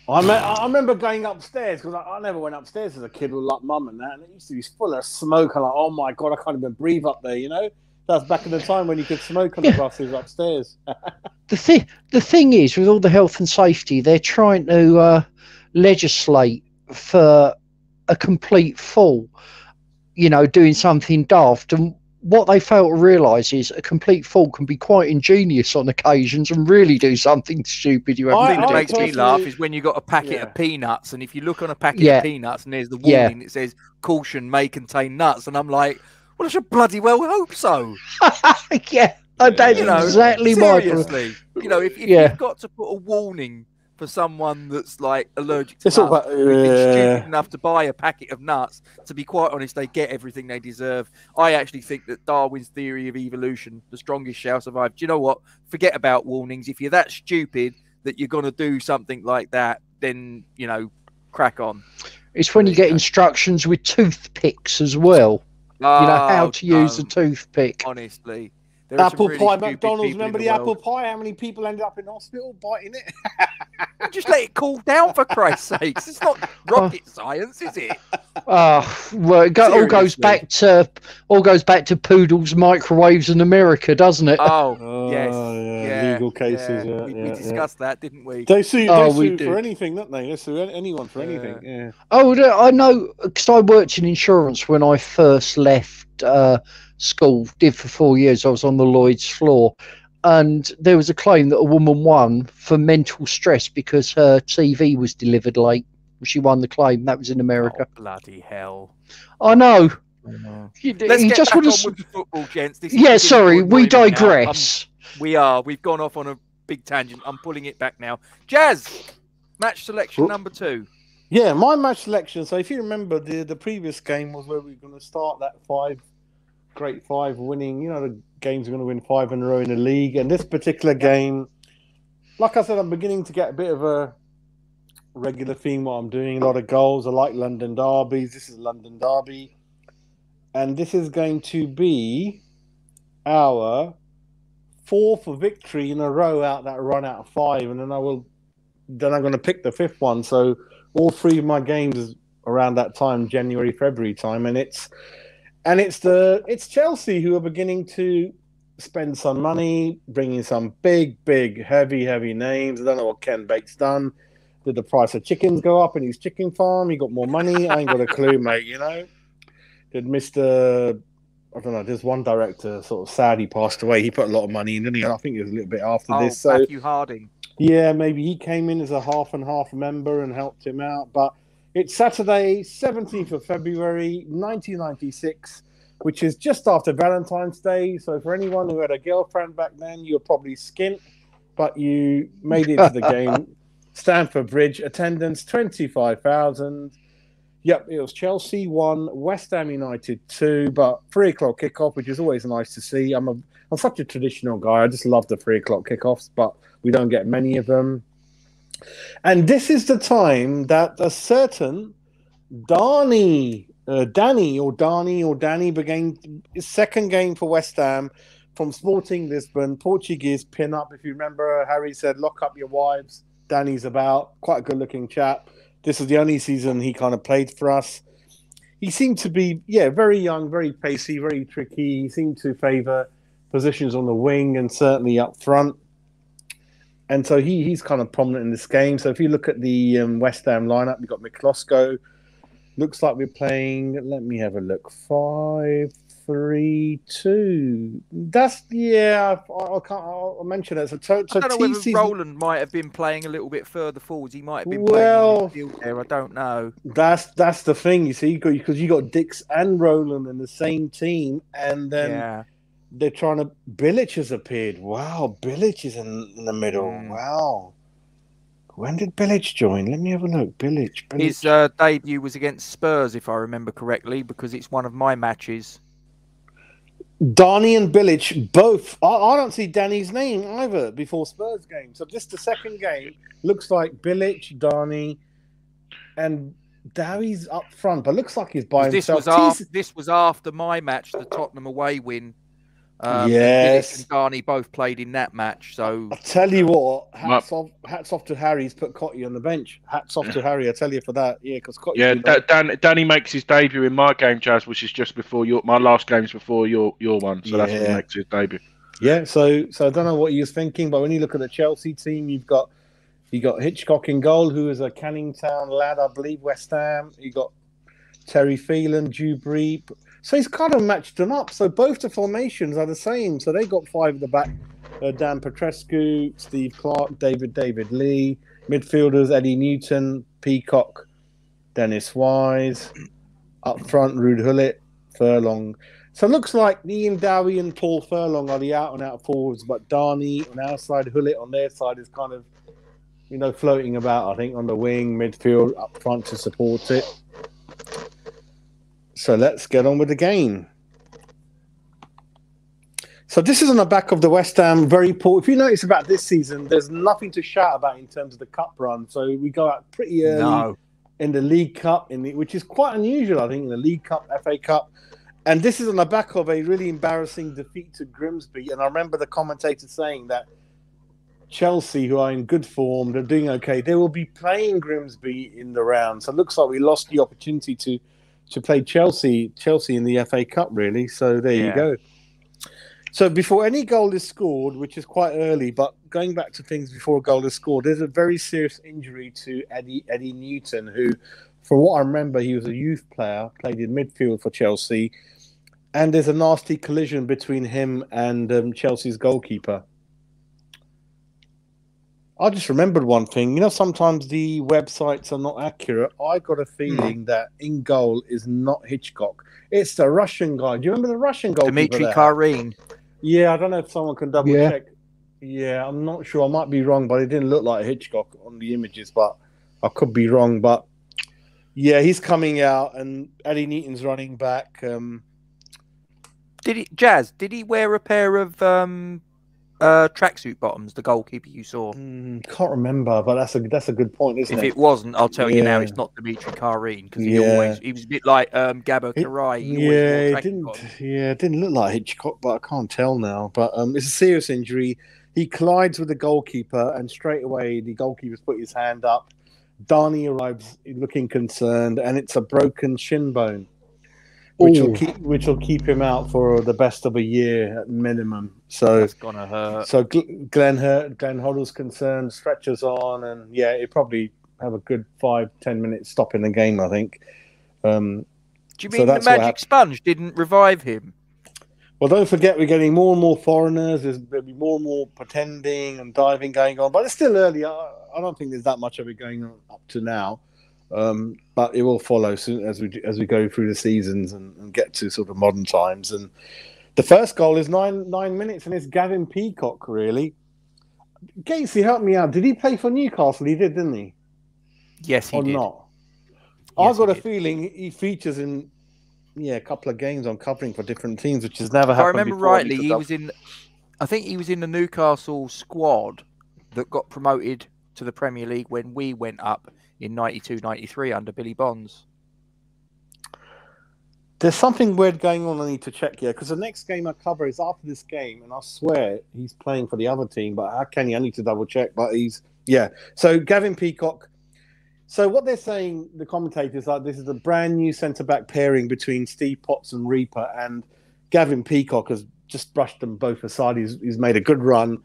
I remember going upstairs because I never went upstairs as a kid with like mum and that, and it used to be full of smoke. I'm like, oh my god, I can't even breathe up there. You know, that's back in the time when you could smoke on the buses upstairs. The thing is, with all the health and safety, they're trying to legislate for a complete fall. You know, doing something daft, and what they fail to realise is a complete fall can be quite ingenious on occasions and really do something stupid. The thing that makes me laugh is when you got a packet of peanuts, and if you look on a packet of peanuts and there's the warning, it says "Caution may contain nuts," and I'm like, well, I should bloody well hope so. That's exactly my point. Seriously, if you've got to put a warning for someone that's like allergic to It's all nuts. about, Who's been stupid enough to buy a packet of nuts. To be quite honest, they get everything they deserve. I actually think that Darwin's theory of evolution, the strongest shall survive. Do you know what? Forget about warnings. If you're that stupid that you're going to do something like that, then, you know, crack on. It's when you get instructions with toothpicks as well. Oh, you know how to use a toothpick. Honestly. There are apple some really pie, stupid McDonald's. people Remember in the world. apple pie? How many people ended up in hospital biting it? Just let it cool down, for Christ's sakes. It's not rocket science, is it? Well, all goes back to poodles, microwaves in America, doesn't it? Oh, yes. Yeah. Legal cases. Yeah. We discussed that, didn't we? They sue for anything, don't they? They sue anyone for anything. Yeah. Oh, I know, because I worked in insurance when I first left school. Did for 4 years. I was on the Lloyd's floor, and there was a claim that a woman won for mental stress because her TV was delivered late. She won the claim. That was in America. Oh, bloody hell! I know. Let's get back on with the football, gents. Sorry, we digress. We are. We've gone off on a big tangent. I'm pulling it back now. Jazz, match selection number 2. Yeah, my match selection. So if you remember, the previous game was where we were going to start that Great Five winning. You know, the games are going to win 5 in a row in the league. And this particular game, like I said, I'm beginning to get a bit of a regular theme what I'm doing. A lot of goals. I like London derbies. This is a London derby. And this is going to be our 4th victory in a row out that run out of 5. And then I'm going to pick the 5th one. So all 3 of my games is around that time, January, February time. And it's Chelsea who are beginning to spend some money, bringing some big, heavy names. I don't know what Ken Bates done. Did the price of chickens go up in his chicken farm? He got more money? I ain't got a clue, mate, you know? Did Mr. I don't know, there's one director, sort of sad he passed away. He put a lot of money in, didn't he? I think it was a little bit after this. So, Matthew Harding. Yeah, maybe he came in as a half and half member and helped him out. But it's Saturday, 17th of February, 1996, which is just after Valentine's Day. So for anyone who had a girlfriend back then, you were probably skint, but you made it to the game. Stamford Bridge, attendance 25,000. Yep, it was Chelsea 1, West Ham United 2, but 3 o'clock kickoff, which is always nice to see. I'm such a traditional guy. I just love the 3 o'clock kickoffs, but we don't get many of them. And this is the time that a certain Danny began his second game for West Ham from Sporting Lisbon, Portuguese pin-up. If you remember, Harry said, lock up your wives. Danny's about, quite a good-looking chap. This is the only season he kind of played for us. He seemed to be, very young, very pacey, very tricky. He seemed to favour positions on the wing and certainly up front. And so he's kind of prominent in this game. So if you look at the West Ham lineup, you've got Miklosko. Looks like we're playing, let me have a look, 5-3-2. That's, I'll mention it. So I don't know whether Roland might have been playing a little bit further forwards. He might have been playing in midfield there. I don't know. That's the thing, you see, because you got Dix and Roland in the same team, and then they're trying to... Bilic has appeared. Wow, Bilic is in the middle. Wow. When did Bilic join? Let me have a look. Bilic. His debut was against Spurs, if I remember correctly, because it's one of my matches. Danny and Bilic, both. I don't see Danny's name either before Spurs game. So just the second game looks like Bilic, Danny, and Dowie's up front, but looks like he's by himself. This was after my match, the Tottenham away win. Yes, and Garney both played in that match. So I tell you what, hats off to Harry. He's put Cotty on the bench. Hats off to Harry. I tell you for that. Yeah, because Cotty. Danny makes his debut in my game, Jazz, which is just before my last game's before your one. So that's when he makes his debut. Yeah. So I don't know what he was thinking, but when you look at the Chelsea team, you got Hitchcock in goal, who is a Canning Town lad, I believe, West Ham. You got Terry Phelan, Dewberry. So he's kind of matched them up. So both the formations are the same. So they got 5 at the back. Dan Petrescu, Steve Clark, David Lee. Midfielders, Eddie Newton, Peacock, Dennis Wise. Up front, Ruud Gullit, Furlong. So it looks like Ian Dowie and Paul Furlong are the out-and-out forwards. But Darney on our side, Gullit on their side is kind of floating about, I think, on the wing, midfield, up front to support it. So let's get on with the game. So this is on the back of the West Ham very poor. If you notice about this season, there's nothing to shout about in terms of the cup run. So we go out pretty early in the League Cup, which is quite unusual, I think, in the League Cup, FA Cup. And this is on the back of a really embarrassing defeat to Grimsby. And I remember the commentator saying that Chelsea, who are in good form, they're doing okay. They will be playing Grimsby in the round. So it looks like we lost the opportunity to play Chelsea in the FA Cup, really. So there you go. So before any goal is scored, which is quite early, but going back to things before a goal is scored, there's a very serious injury to Eddie Newton, who, from what I remember, he was a youth player, played in midfield for Chelsea, and there's a nasty collision between him and Chelsea's goalkeeper. I just remembered one thing. Sometimes the websites are not accurate. I got a feeling that in goal is not Hitchcock. It's the Russian guy. Do you remember the Russian goalkeeper? Dmitry Karin. Yeah, I don't know if someone can double check. Yeah, I'm not sure. I might be wrong, but it didn't look like Hitchcock on the images, but I could be wrong. But yeah, he's coming out and Eddie Newton's running back. Did he wear a pair of tracksuit bottoms, the goalkeeper you saw? Can't remember, but that's a good point, isn't it? If it wasn't, I'll tell you now, it's not Dmitry Karin, because he was a bit like Gabor Kiraly. It didn't look like Hitchcock, but I can't tell now. But it's a serious injury. He collides with the goalkeeper, and straight away the goalkeeper's put his hand up. Darnie arrives looking concerned, and it's a broken shin bone, which will keep him out for the best of a year at minimum. So that's gonna hurt. So Glenn Hoddle's concerned, stretches on, and it probably have a good 5-10 minutes stop in the game, I think. Do you mean the magic sponge didn't revive him? Well, don't forget we're getting more and more foreigners. There'll be more and more pretending and diving going on, but it's still early. I don't think there's that much of it going on up to now. But it will follow soon as we go through the seasons and get to sort of modern times. And the first goal is 9 minutes, and it's Gavin Peacock, really. Gatesy, help me out. Did he play for Newcastle? He did, didn't he? Yes, he did. Or not? Yes, I've got a feeling he features in a couple of games on covering for different teams, which has never happened. If I remember rightly, I think he was in the Newcastle squad that got promoted to the Premier League when we went up in 92-93 under Billy Bonds. There's something weird going on I need to check here, because the next game I cover is after this game, and I swear he's playing for the other team, but how can he? I need to double check, but So Gavin Peacock. So what they're saying, the commentators, are this is a brand new centre-back pairing between Steve Potts and Reaper, and Gavin Peacock has just brushed them both aside. He's made a good run.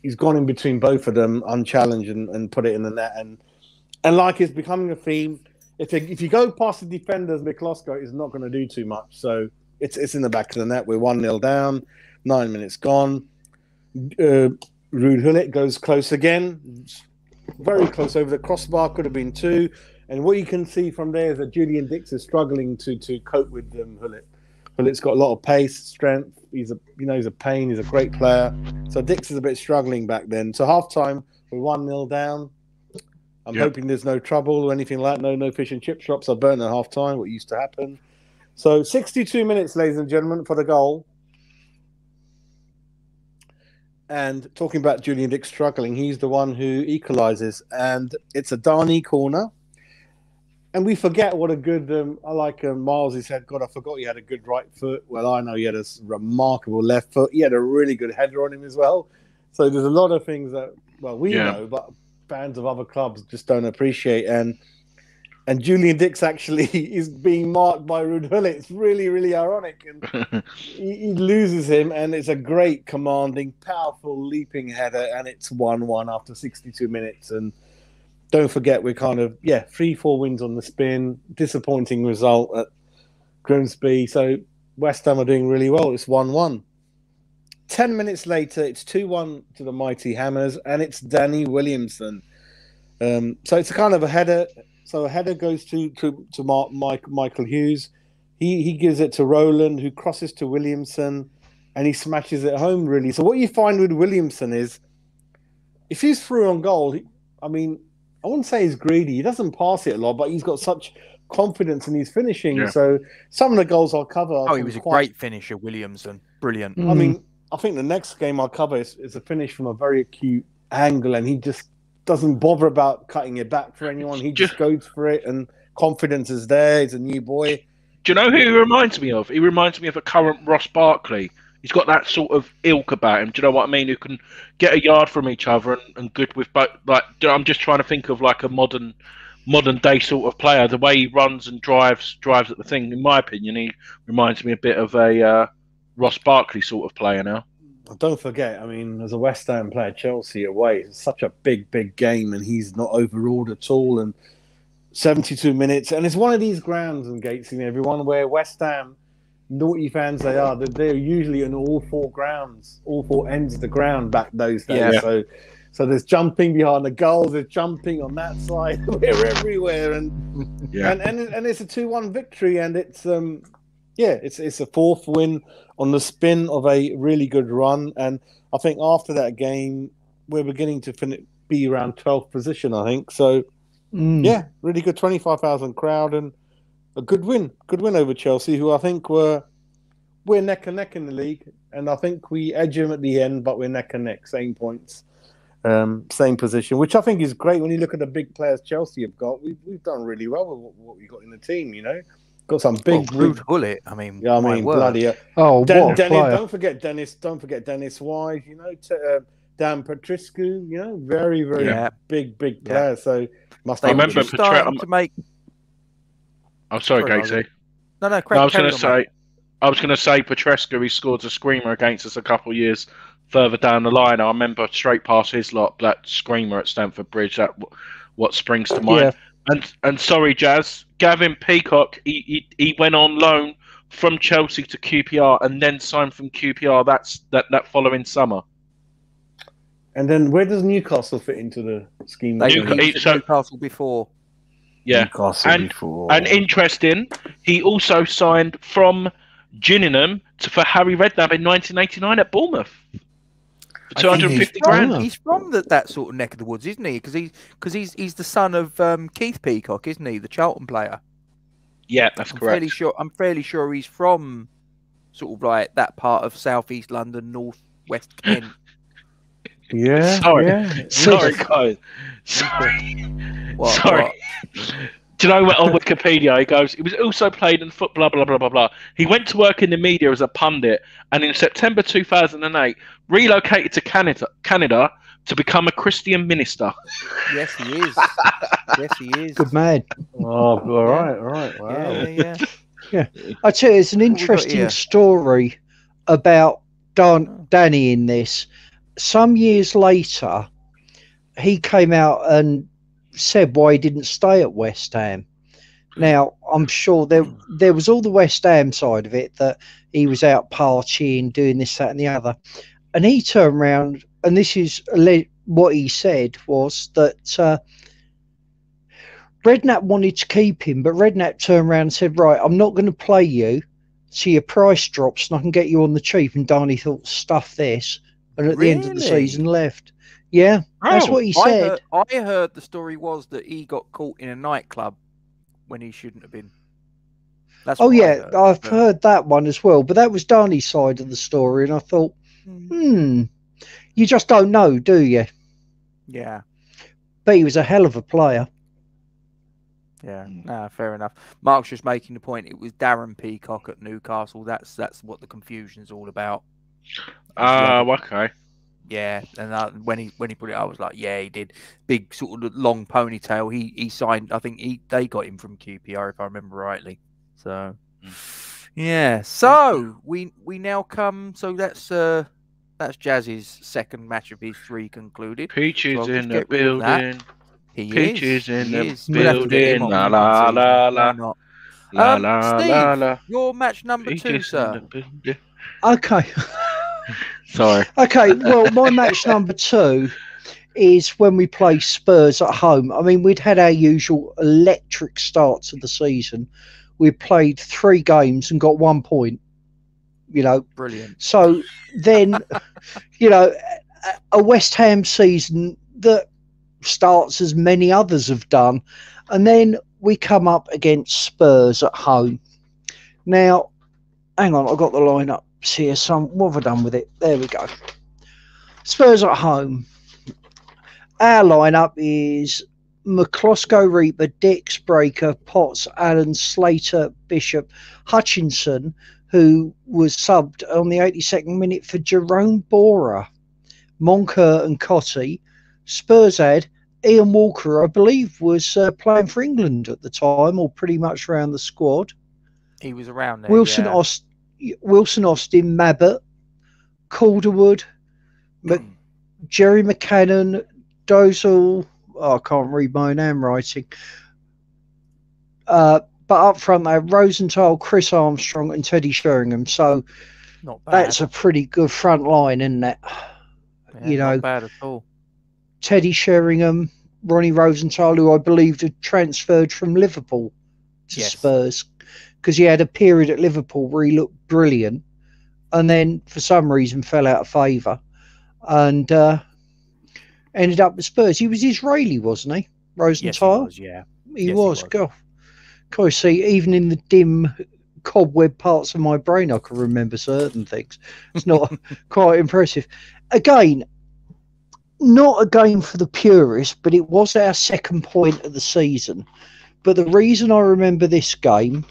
He's gone in between both of them unchallenged and put it in the net, and like it's becoming a theme. If you go past the defenders, McCloskey is not going to do too much. So it's in the back of the net. We're 1-0 down, 9 minutes gone. Ruud Gullit goes close again, very close over the crossbar. Could have been 2. And what you can see from there is that Julian Dix is struggling to cope with Gullit. Gullit's got a lot of pace, strength. He's a pain. He's a great player. So Dix is a bit struggling back then. So half time, we're 1-0 down. I'm hoping there's no trouble or anything like that. No fish and chip shops are burnt at half time, what used to happen. So 62 minutes, ladies and gentlemen, for the goal. And talking about Julian Dix struggling, he's the one who equalises. And it's a Darnie corner. And we forget what a good, I like Miles, he said, God, I forgot he had a good right foot. Well, I know he had a remarkable left foot. He had a really good header on him as well. So there's a lot of things that, we know, but fans of other clubs just don't appreciate. And Julian Dix actually is being marked by Ruud Gullit. It's really, really ironic. And he loses him, and it's a great, commanding, powerful, leaping header, and it's 1-1 after 62 minutes. And don't forget, we're kind of, 3-4 wins on the spin. Disappointing result at Grimsby. So West Ham are doing really well. It's 1-1. 10 minutes later, it's 2-1 to the mighty Hammers, and it's Danny Williamson. So it's a kind of a header. So a header goes to Michael Hughes. He gives it to Roland, who crosses to Williamson, and he smashes it home, really. So what you find with Williamson is, if he's through on goal, I mean, I wouldn't say he's greedy. He doesn't pass it a lot, but he's got such confidence in his finishing. Yeah. So some of the goals I'll cover. Oh, he was a great finisher, Williamson. Brilliant. I mean, I think the next game I'll cover is a finish from a very acute angle, and he just doesn't bother about cutting it back for anyone. He just goes for it, and confidence is there. He's a new boy. Do you know who he reminds me of? He reminds me of a current Ross Barkley. He's got that sort of ilk about him. Do you know what I mean? Who can get a yard from each other and good with both. Like, I'm just trying to think of like a modern day sort of player. The way he runs and drives at the thing. In my opinion, he reminds me a bit of a Ross Barkley sort of player now. Don't forget, I mean, as a West Ham player, Chelsea away, it's such a big game, and he's not overawed at all. And 72 minutes, and it's one of these grounds in Gatesy, everyone, where West Ham, naughty fans they are, they're usually in all four ends of the ground back those days. Yeah. So there's jumping behind the goal, there's jumping on that side, we're everywhere, and it's a 2-1 victory, and it's it's a fourth win on the spin of a really good run, and I think after that game we're beginning to be around 12th position, I think. So really good, 25,000 crowd, and a good win over Chelsea, who I think we're neck and neck in the league, and I think we edge them at the end, but we're neck and neck, same points, same position, which I think is great when you look at the big players Chelsea have got. We've done really well with what we got in the team, you know. Got some big bullet. I mean, bloody. Dennis, don't forget Dennis Wise. You know, Dan Petrescu. You know, very big player. Yeah. So must. I remember to make. I'm sorry, Gatesy. No. I was going to say Petrescu. He scored a screamer against us a couple of years further down the line. I remember straight past his lot, that screamer at Stamford Bridge. That what springs to mind. Yeah. And sorry, Jazz. Gavin Peacock, he went on loan from Chelsea to QPR and then signed from QPR that following summer. And then where does Newcastle fit into the scheme? Newcastle before. Yeah. Newcastle before. And interesting, he also signed from Gillingham for Harry Redknapp in 1989 at Bournemouth. For 250 grand. He's from that sort of neck of the woods, isn't he? Because he's the son of Keith Peacock, isn't he? The Charlton player. Yeah, that's correct. I'm fairly sure he's from sort of like that part of southeast London, northwest Kent. Yeah. Sorry, guys. Sorry. What? Do you know what on Wikipedia he goes? He was also played in football, blah, blah, blah, blah. He went to work in the media as a pundit, and in September 2008, relocated to Canada to become a Christian minister. Yes, he is. Good man. Oh, all right. Wow. Yeah. I tell you, it's an interesting story about Danny in this. Some years later, he came out and said why he didn't stay at West Ham. Now, I'm sure there was all the West Ham side of it, that he was out partying, doing this, that, and the other. And he turned around, and this is what he said was that Redknapp wanted to keep him, but Redknapp turned around and said, right, I'm not going to play you, so your price drops and I can get you on the cheap. And Danny thought, stuff this. And at the end of the season, left. Yeah, that's what he said. I heard the story was that he got caught in a nightclub when he shouldn't have been. I've heard that one as well. But that was Danny's side of the story. And I thought, you just don't know, do you? Yeah. But he was a hell of a player. Yeah, no, fair enough. Mark's just making the point. It was Darren Peacock at Newcastle. That's what the confusion's all about. Okay. Yeah, and when he put it, I was like, yeah, he did. Big sort of long ponytail. He signed. I think they got him from QPR, if I remember rightly. So, yeah. So we now come. So that's Jazz's second match of his three concluded. Peaches in the building. Peaches in the building. La la la la. Steve, your match number 2, sir. Okay. Sorry. Okay, well, my match number 2 is when we play Spurs at home. I mean, we'd had our usual electric start to the season. We played 3 games and got 1 point. You know, brilliant. So then, you know, a West Ham season that starts as many others have done. And then we come up against Spurs at home. Now, hang on, I've got the lineup here. What have I done with it? There we go. Spurs at home. Our lineup is McCloskey, Reaper, Dix, Breaker, Potts, Allen, Slater, Bishop, Hutchinson, who was subbed on the 82nd minute for Jerome Bora, Moncur and Cotty. Spurs had Ian Walker, I believe, was playing for England at the time, or pretty much around the squad. He was around there. Wilson, Austin, Mabbott, Calderwood, Jerry McCannon, Dozell. Oh, I can't read my own handwriting. But up front they have Rosenthal, Chris Armstrong, and Teddy Sheringham. So not bad. That's a pretty good front line, isn't it? Yeah, not bad at all. Teddy Sheringham, Ronnie Rosenthal, who I believe had transferred from Liverpool to Spurs, because he had a period at Liverpool where he looked brilliant, and then for some reason fell out of favour, and ended up with Spurs. He was Israeli, wasn't he? Rosenthal? Yes, he was, yeah. He was. God, see, even in the dim cobweb parts of my brain, I can remember certain things. It's not quite impressive. Again, not a game for the purists, but it was our second point of the season. But the reason I remember this game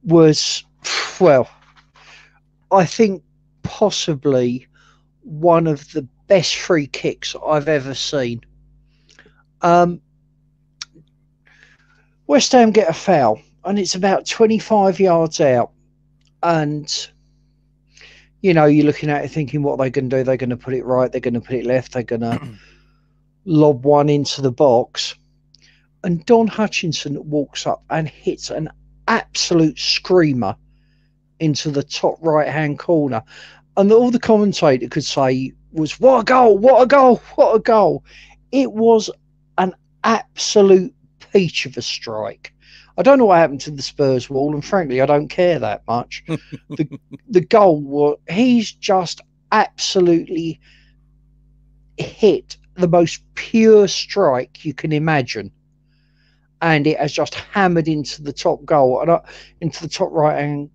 was, well, I think possibly one of the best free kicks I've ever seen. West Ham get a foul, and it's about 25 yards out. And, you know, you're looking at it thinking, what are they going to do? They're going to put it right. They're going to put it left. They're going to lob one into the box. And Don Hutchinson walks up and hits an absolute screamer into the top right-hand corner. And all the commentator could say was, what a goal, what a goal, what a goal. It was an absolute peach of a strike. I don't know what happened to the Spurs wall, and frankly, I don't care that much. The goal was, he's just absolutely hit the most pure strike you can imagine. And it has just hammered into the top goal, and into the top right-hand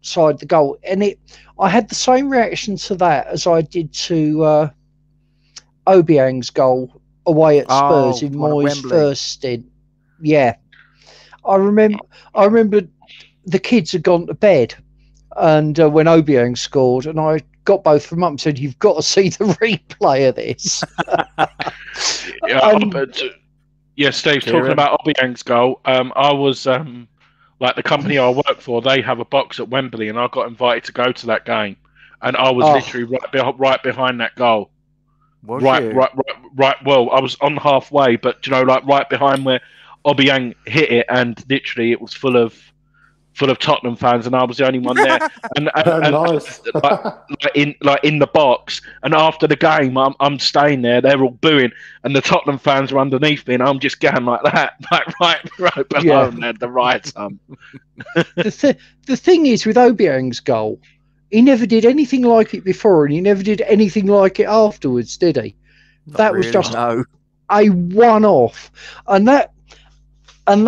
side of the goal. And I had the same reaction to that as I did to Obiang's goal away at Spurs in Moyes' first stint. Yeah. I remember the kids had gone to bed, and when Obiang scored, and I got both of them up and said, "You've got to see the replay of this." Steve, talking about Obiang's goal, I was like, the company I work for, they have a box at Wembley, and I got invited to go to that game, and I was literally right behind that goal. Right. Well, I was on halfway, but right behind where Obiang hit it, and literally it was full of Tottenham fans, and I was the only one there. and nice. in the box. And after the game, I'm staying there. They're all booing, and the Tottenham fans are underneath me, and I'm just going like that, right below them at the right time. The thing is with Obiang's goal, he never did anything like it before, and he never did anything like it afterwards, did he? Was just a one-off, and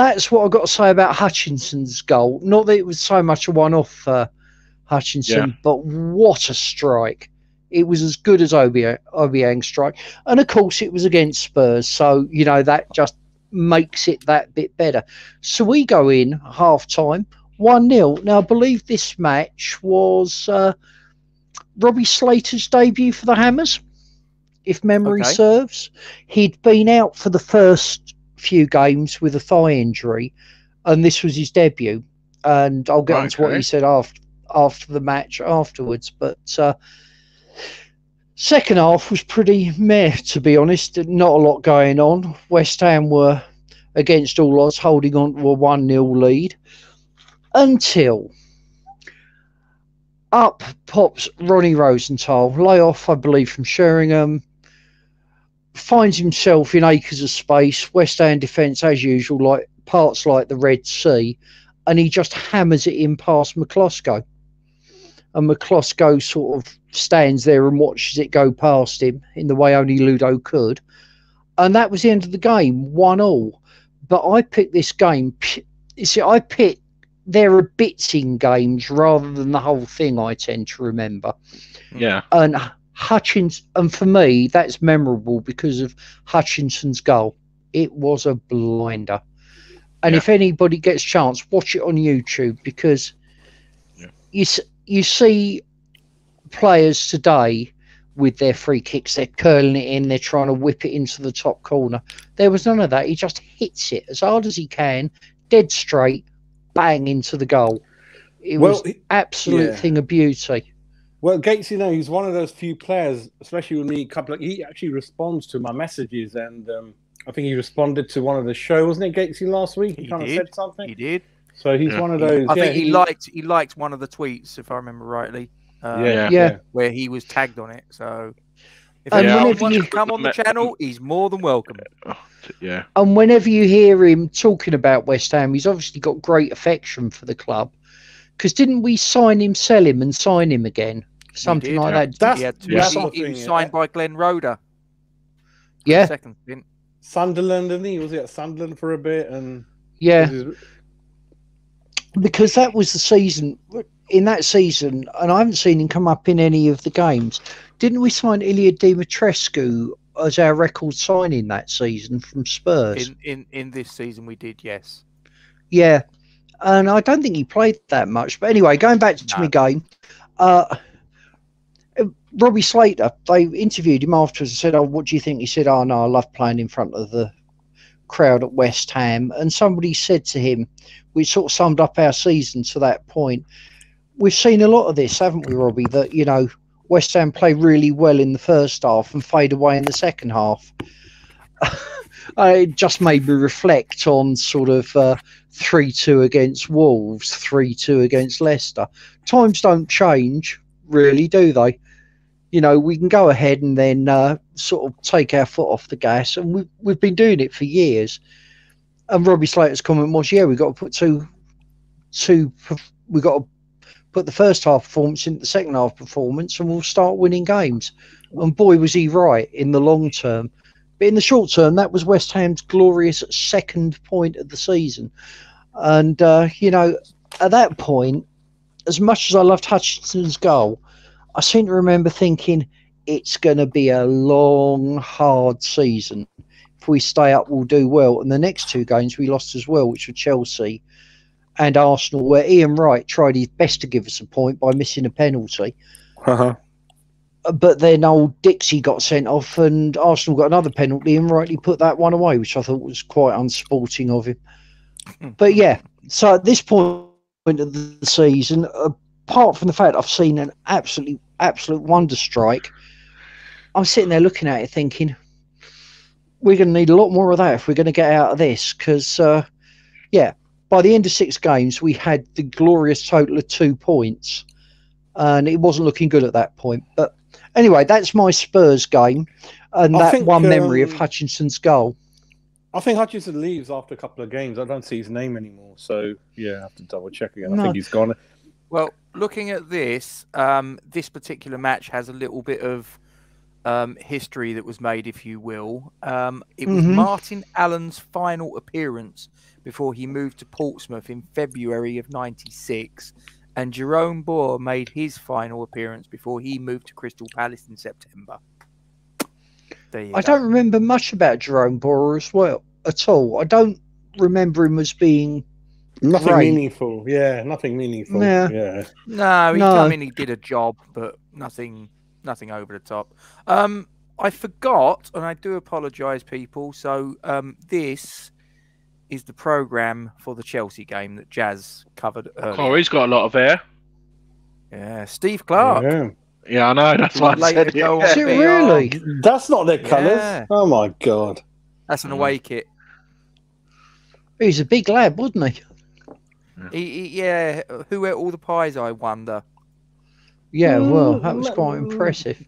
that's what I've got to say about Hutchinson's goal. Not that it was so much a one-off for Hutchinson, but what a strike. It was as good as Obiang's strike. And, of course, it was against Spurs, so, that just makes it that bit better. So we go in, half-time, 1-0. Now, I believe this match was Robbie Slater's debut for the Hammers, if memory serves. He'd been out for the first few games with a thigh injury, and this was his debut. And I'll get into what he said after the match afterwards. But second half was pretty meh, to be honest. Not a lot going on. West Ham were, against all odds, holding on to a 1-0 lead until up pops Ronnie Rosenthal, layoff, I believe, from Sheringham. Finds himself in acres of space. West Ham defence, as usual, like parts like the Red Sea, and he just hammers it in past McCloskey. And McCloskey sort of stands there and watches it go past him in the way only Ludo could. and that was the end of the game, 1-1. But I picked this game. You see, there are bits in games rather than the whole thing. I tend to remember. Yeah. And Hutchins, and for me, that's memorable because of Hutchinson's goal. It was a blinder. And if anybody gets a chance, watch it on YouTube, because you see players today with their free kicks, they're curling it in, they're trying to whip it into the top corner. There was none of that. He just hits it as hard as he can, dead straight, bang into the goal. It was absolute thing of beauty. Well, Gatesy, he's one of those few players, especially with me. He actually responds to my messages, and I think he responded to one of the show, wasn't it, Gatesy, last week? He kind of said something. He did. So he's one of those. I think he liked one of the tweets, if I remember rightly. Where he was tagged on it. So if anyone wants to come on the channel, he's more than welcome. Yeah. And whenever you hear him talking about West Ham, he's obviously got great affection for the club. Because didn't we sign him, sell him, and sign him again? Something like that. He was signed by Glenn Roeder. Yeah. Second stint. Sunderland, didn't he? Was he at Sunderland for a bit? And because that was the season. In that season, and I haven't seen him come up in any of the games, didn't we sign Ilya Dimitrescu as our record signing that season from Spurs? In this season we did, yes. Yeah, and I don't think he played that much. But anyway, going back to my game, Robbie Slater, they interviewed him afterwards and said, "Oh, what do you think?" He said, "Oh, no, I love playing in front of the crowd at West Ham." And somebody said to him, which sort of summed up our season to that point, we've seen a lot of this, haven't we, Robbie? That, West Ham play really well in the first half and fade away in the second half. It just made me reflect on sort of 3-2 against Wolves, 3-2 against Leicester. Times don't change, really, do they? We can go ahead and then sort of take our foot off the gas, and we've been doing it for years. And Robbie Slater's comment was, we've got to put we've got to put the first half performance into the second half performance, and we'll start winning games. And boy, was he right in the long term. But in the short term, that was West Ham's glorious second point of the season. And, at that point, as much as I loved Hutchinson's goal, I seem to remember thinking it's going to be a long, hard season. If we stay up, we'll do well. And the next two games we lost as well, which were Chelsea and Arsenal, where Ian Wright tried his best to give us a point by missing a penalty. But then old Dixie got sent off and Arsenal got another penalty and rightly put that one away, which I thought was quite unsporting of him. But so at this point of the season, apart from the fact I've seen an absolute wonder strike, I'm sitting there looking at it thinking, we're going to need a lot more of that if we're going to get out of this. Because, by the end of 6 games, we had the glorious total of 2 points. And it wasn't looking good at that point. But anyway, that's my Spurs game. And that one memory of Hutchinson's goal. I think Hutchinson leaves after a couple of games. I don't see his name anymore. So, I have to double check again. No. I think he's gone. Well, looking at this, this particular match has a little bit of history that was made, if you will. It was Martin Allen's final appearance before he moved to Portsmouth in February of '96, and Jerome Boer made his final appearance before he moved to Crystal Palace in September. I don't remember much about Jerome Boer as well at all. I don't remember him as being nothing meaningful. Yeah, nothing meaningful. Yeah. No, I mean, he did a job, but nothing over the top. I forgot, and I do apologise, people. So this is the programme for the Chelsea game that Jazz covered earlier. Oh, he's got a lot of hair. Yeah, Steve Clark. Yeah, I know. That's what I said. Is it really? That's not their colours. Oh, my God. That's an away kit. He's a big lad, wasn't he? Who ate all the pies, I wonder? Yeah, well, that was quite impressive.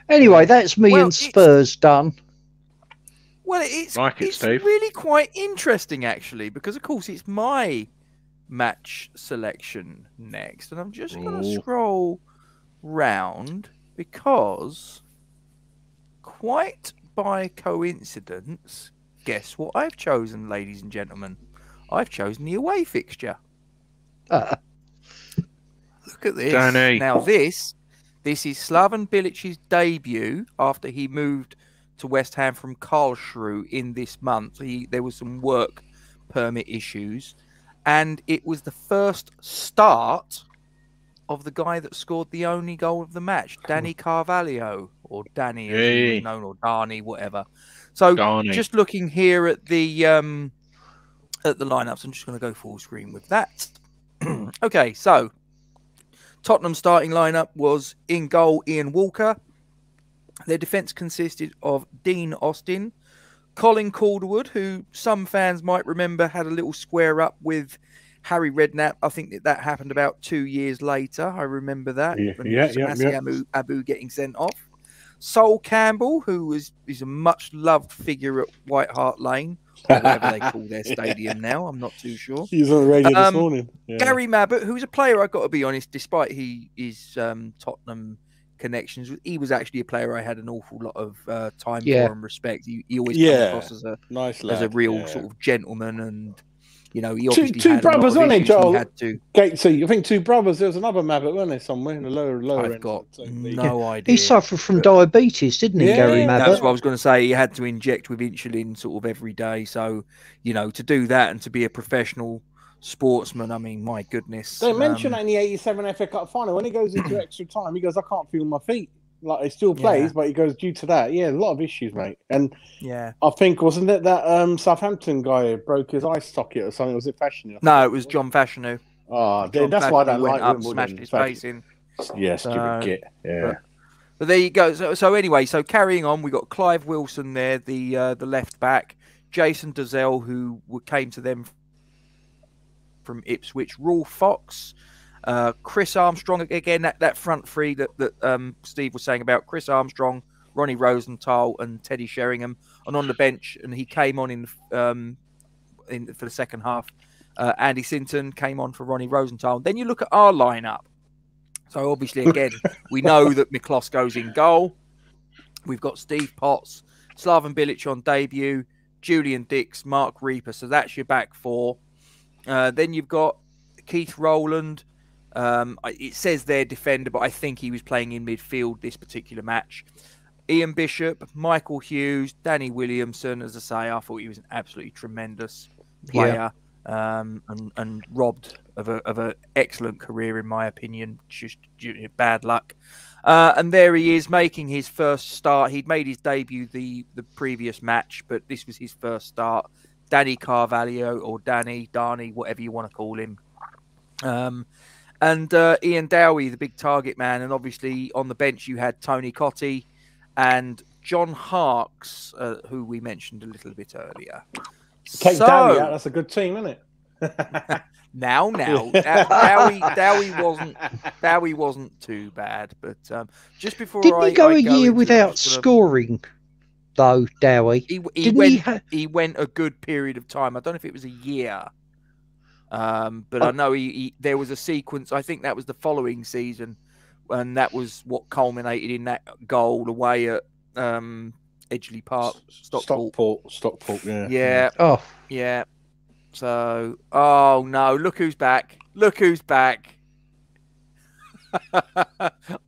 Anyway, that's me and Spurs done. Well, it's really quite interesting, actually, because, of course, it's my match selection next. And I'm just going to scroll round because quite by coincidence, guess what I've chosen, ladies and gentlemen? I've chosen the away fixture. Look at this. Danny. Now this is Slaven Bilic's debut after he moved to West Ham from Karlsruhe in this month. There was some work permit issues, and it was the first start of the guy that scored the only goal of the match, Danny Carvalho, or Danny as he was known, or Darnie, whatever. So just looking here at the lineups, I'm just going to go full screen with that. Okay, so Tottenham's starting lineup was in goal Ian Walker. Their defence consisted of Dean Austin, Colin Calderwood, who some fans might remember had a little square up with Harry Redknapp. I think that happened about 2 years later. I remember that. Abu getting sent off. Sol Campbell, who is a much-loved figure at White Hart Lane, or whatever they call their stadium now. I'm not too sure. He was on the radio this morning. Yeah. Gary Mabbott, who's a player, I've got to be honest, despite his Tottenham connections, he was actually a player I had an awful lot of time for and respect. He always came across as a nice lad, as a real sort of gentleman, and he obviously two had brothers, a lot weren't of they, issues Joel? he had to. Gatesy, I think two brothers. There was another Mabbott, weren't there, somewhere in the lower I've end. got no idea. He suffered from diabetes, didn't he, Gary Mabbott? That's what I was going to say. He had to inject with insulin sort of every day. So, to do that and to be a professional sportsman, I mean, my goodness. They mentioned that in the '87 FA Cup final. When he goes into extra time, he goes, "I can't feel my feet." Like, he still plays, but he goes, due to that, a lot of issues, mate. And I think, wasn't it that Southampton guy broke his eye socket or something? Was it Fashanu? No, it was John Fashanu. Oh, that's why I don't like Wimbledon. Smashed his face in. Yes, stupid git. Yeah. But there you go. So anyway, carrying on, we got Clive Wilson there, the left back, Jason Dozzell, who came to them from Ipswich, Rolf Fox, Chris Armstrong, again, that front three that Steve was saying about, Chris Armstrong, Ronnie Rosenthal and Teddy Sheringham. And on the bench, and he came on for the second half, Andy Sinton came on for Ronnie Rosenthal. Then you look at our lineup. So obviously, again, we know that Miklosko's in goal. We've got Steve Potts, Slaven Bilic on debut, Julian Dix, Mark Reaper. So that's your back four. Then you've got Keith Rowland. It says they're defender, but I think he was playing in midfield this particular match. Ian Bishop, Michael Hughes, Danny Williamson. As I say, I thought he was an absolutely tremendous player, and robbed of an excellent career, in my opinion. Just bad luck. And there he is, making his first start. He'd made his debut the previous match, but this was his first start. Danny Carvalho, or Darnie, whatever you want to call him. And Ian Dowie, the big target man. And obviously on the bench you had Tony Cottee and John Harkes, who we mentioned a little bit earlier. Take Dowie out, that's a good team, isn't it? Now, Dowie wasn't too bad, but just before didn't he go a year without scoring, though, Dowie? He went a good period of time. I don't know if it was a year. But I know there was a sequence. I think that was the following season, and that was what culminated in that goal away at Edgeley Park, Stockport. Yeah. Oh, yeah. So, oh no! Look who's back! Look who's back!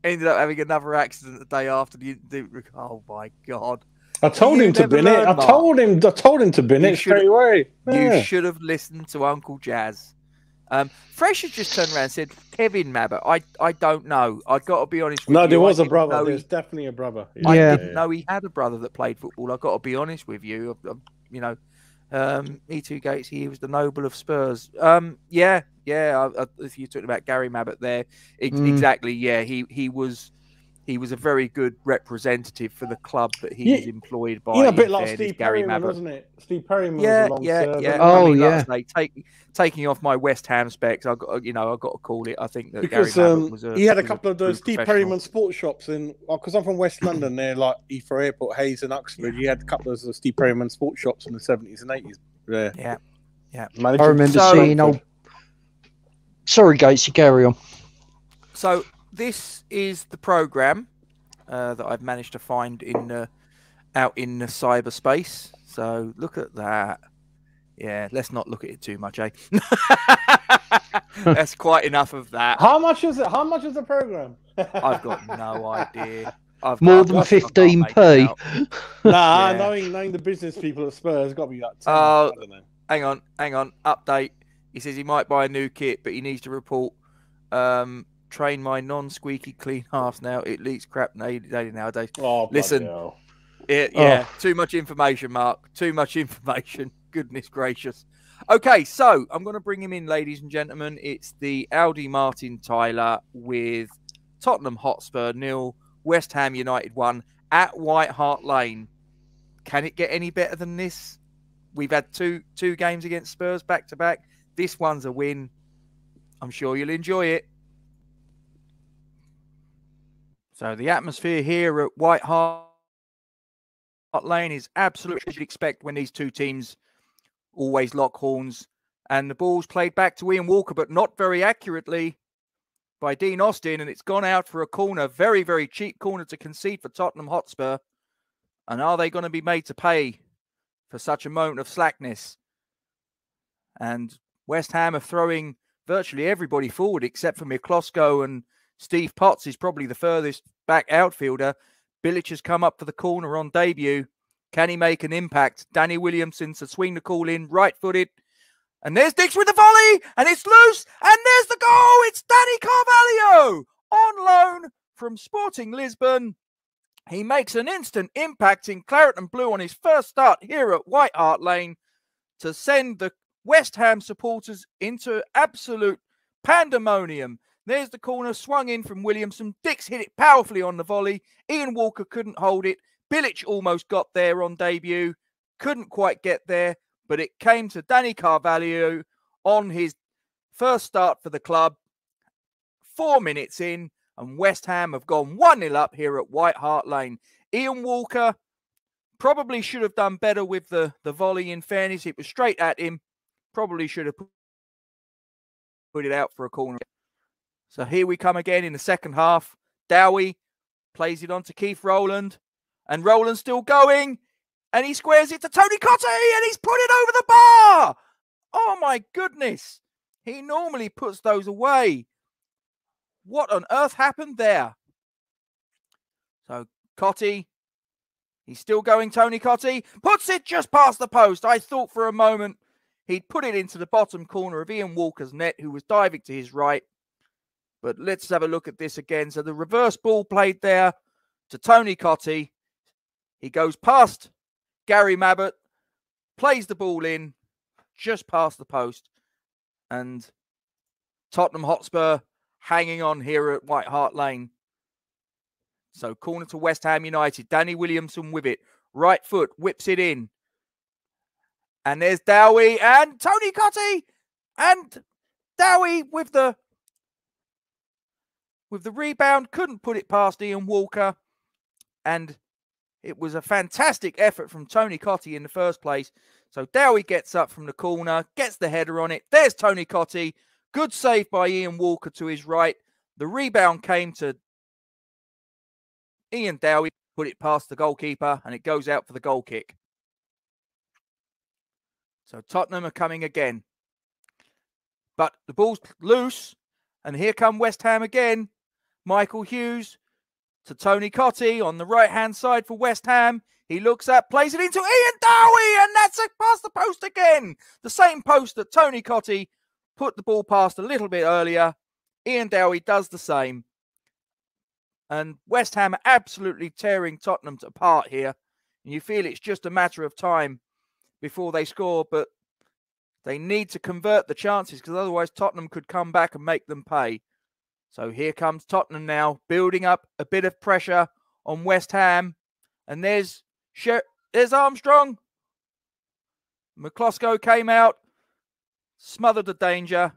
Ended up having another accident the day after the. Oh my God! I told him to bin it. I told him to bin it straight away. You should have listened to Uncle Jazz. Fresh has just turned around and said, Kevin Mabbott. I don't know. I've got to be honest with you. No, there was a brother. There's definitely a brother. I didn't know he had a brother that played football. I've got to be honest with you. E2 Gates, he was the noble of Spurs. If you're talking about Gary Mabbott there, exactly. Yeah, he was a very good representative for the club that he was employed by. A bit like Steve Perryman, wasn't it? Steve Perryman was a long servant. Oh, taking off my West Ham specs, I've got to call it. I think that because Gary Mabbott was he had a couple of those Steve Perryman sports shops because I'm from West London, there like Heathrow Airport, Hayes and Uxbridge. He had a couple of Steve Perryman sports shops in the 70s and 80s. Yeah. I remember seeing old. Sorry, Gatesy, carry on. So this is the program that I've managed to find in out in the cyberspace. So look at that. Yeah, let's not look at it too much, eh? That's quite enough of that. How much is it? How much is the program? I've got no idea. More than 15p. Nah, Yeah. knowing the business people at Spurs, it's got to be like 10. I don't know. Hang on. Update. He says he might buy a new kit, but he needs to report. Train my non-squeaky clean halves now. It leaks crap daily nowadays. Oh, listen. hell. Yeah. Too much information, Mark. Too much information. Goodness gracious. Okay, so I'm going to bring him in, ladies and gentlemen. It's the Audi Martin Tyler with Tottenham Hotspur 0, West Ham United 1 at White Hart Lane. Can it get any better than this? We've had two games against Spurs back to back. This one's a win. I'm sure you'll enjoy it. So the atmosphere here at White Hart Lane is absolutely what you'd expect when these two teams always lock horns. And the ball's played back to Ian Walker, but not very accurately by Dean Austin. And it's gone out for a corner. Very, very cheap corner to concede for Tottenham Hotspur. And are they going to be made to pay for such a moment of slackness? And West Ham are throwing virtually everybody forward except for Miklosko, and Steve Potts is probably the furthest back outfielder. Bilic has come up for the corner on debut. Can he make an impact? Danny Williamson to swing the call in, right-footed. And there's Dix with the volley, and it's loose, and there's the goal! It's Danny Carvalho on loan from Sporting Lisbon. He makes an instant impact in claret and blue on his first start here at White Hart Lane to send the West Ham supporters into absolute pandemonium. There's the corner swung in from Williamson. Dix hit it powerfully on the volley. Ian Walker couldn't hold it. Bilic almost got there on debut. Couldn't quite get there, but it came to Danny Carvalho on his first start for the club. 4 minutes in, and West Ham have gone 1-0 up here at White Hart Lane. Ian Walker probably should have done better with the volley, in fairness. It was straight at him. Probably should have put it out for a corner. So here we come again in the second half. Dowie plays it on to Keith Rowland. And Rowland's still going. And he squares it to Tony Cottee. And he's put it over the bar. Oh, my goodness. He normally puts those away. What on earth happened there? So Cottee, he's still going, Tony Cottee. Puts it just past the post. I thought for a moment he'd put it into the bottom corner of Ian Walker's net, who was diving to his right. But let's have a look at this again. So the reverse ball played there to Tony Cottee. He goes past Gary Mabbott, plays the ball in just past the post. And Tottenham Hotspur hanging on here at White Hart Lane. So corner to West Ham United. Danny Williamson with it. Right foot, whips it in. And there's Dowie and Tony Cottee. And Dowie with the rebound. Couldn't put it past Ian Walker. And it was a fantastic effort from Tony Cottee in the first place. So Dowie gets up from the corner, gets the header on it. There's Tony Cottee. Good save by Ian Walker to his right. The rebound came to Ian Dowie, put it past the goalkeeper, and it goes out for the goal kick. So Tottenham are coming again. But the ball's loose, and here come West Ham again. Michael Hughes to Tony Cottee on the right-hand side for West Ham. He looks up, plays it into Ian Dowie, and that's it past the post again. The same post that Tony Cottee put the ball past a little bit earlier. Ian Dowie does the same. And West Ham are absolutely tearing Tottenham apart here. And you feel it's just a matter of time before they score, but they need to convert the chances because otherwise Tottenham could come back and make them pay. So here comes Tottenham now, building up a bit of pressure on West Ham. And there's Armstrong. McCloskey came out, smothered the danger,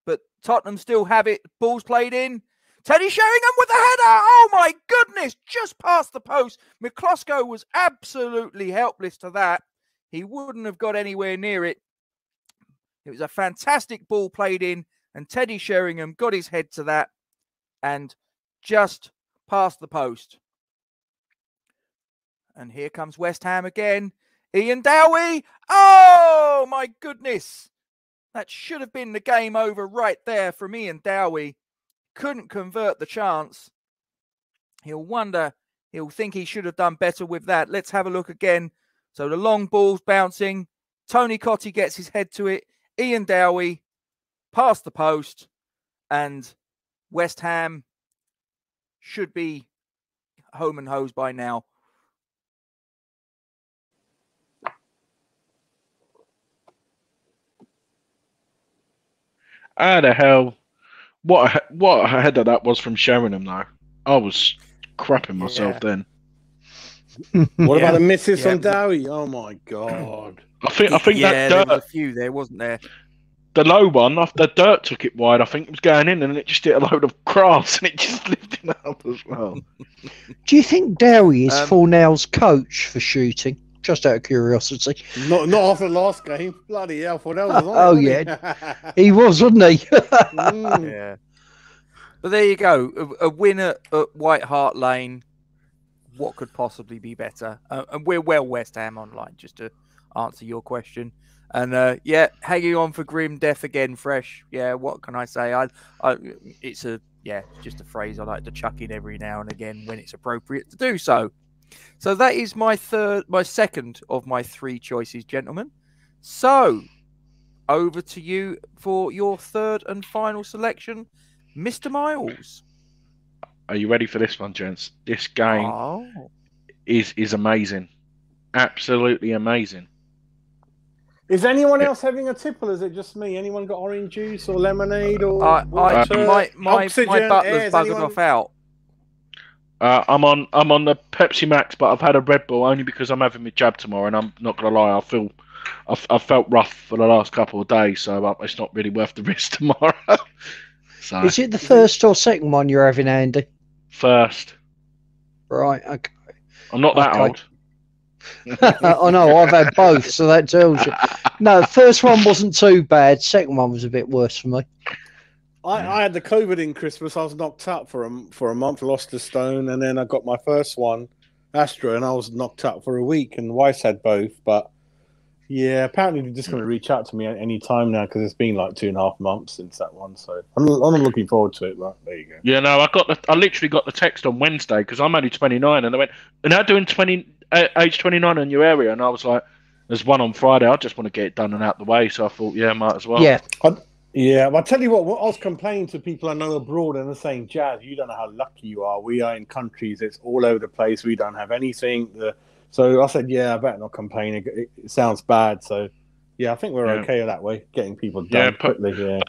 but Tottenham still have it. Ball's played in. Teddy Sheringham with the header. Oh, my goodness. Just past the post. McCloskey was absolutely helpless to that. He wouldn't have got anywhere near it. It was a fantastic ball played in, and Teddy Sheringham got his head to that and just past the post. And here comes West Ham again. Ian Dowie. Oh, my goodness. That should have been the game over right there from Ian Dowie. Couldn't convert the chance. He'll think he should have done better with that. Let's have a look again. So the long ball's bouncing. Tony Cottee gets his head to it. Ian Dowie past the post. And West Ham should be home and hosed by now. How the hell? What a header that was from Sheringham, though. I was crapping myself then. What about the misses from Dowie? Oh my god! I think that there was a few there, wasn't there? The low one, the dirt took it wide. I think it was going in, and it just hit a load of grass, and it just lifted up as well. Do you think Dowie is Fornell's coach for shooting? Just out of curiosity. Not after the last game. Bloody hell, Fornell was on. Oh yeah, he was, wasn't he? Yeah. But there you go, a winner at White Hart Lane. What could possibly be better? And we're well West Ham online, just to answer your question. And hanging on for grim death again, fresh. Yeah, what can I say? It's just a phrase I like to chuck in every now and again when it's appropriate to do so. So that is my second of my three choices, gentlemen. So over to you for your third and final selection, Mr. Miles. Are you ready for this one, gents? This game is amazing. Absolutely amazing. Is anyone else having a tipple? Is it just me? Anyone got orange juice or lemonade or my butler's buggered off out. I'm on the Pepsi Max, but I've had a Red Bull only because I'm having my jab tomorrow, and I'm not gonna lie, I felt rough for the last couple of days, so it's not really worth the risk tomorrow. So, is it the first or second one you're having, Andy? First. Right. Okay. I'm not that old. I know, I've had both, so that tells you. No, the first one wasn't too bad. Second one was a bit worse for me. I had the COVID in Christmas. I was knocked out for a month, lost a stone, and then I got my first one, Astra, and I was knocked out for a week. And Weiss had both, but yeah, apparently they're just going to reach out to me at any time now because it's been like 2.5 months since that one. So I'm looking forward to it. But there you go. Yeah, no, I literally got the text on Wednesday because I'm only 29, and they went, "They're now doing age 29 in your area," and I was like, "There's one on Friday. I just want to get it done and out the way." So I thought, yeah, might as well. Yeah. Yeah, but I tell you what I was complaining to people I know abroad, and they're saying, Jazz, you don't know how lucky you are. We are in countries, it's all over the place. We don't have anything. So I said, yeah, I better not complain. It sounds bad. So, yeah, I think we're okay that way, getting people done quickly. Yeah.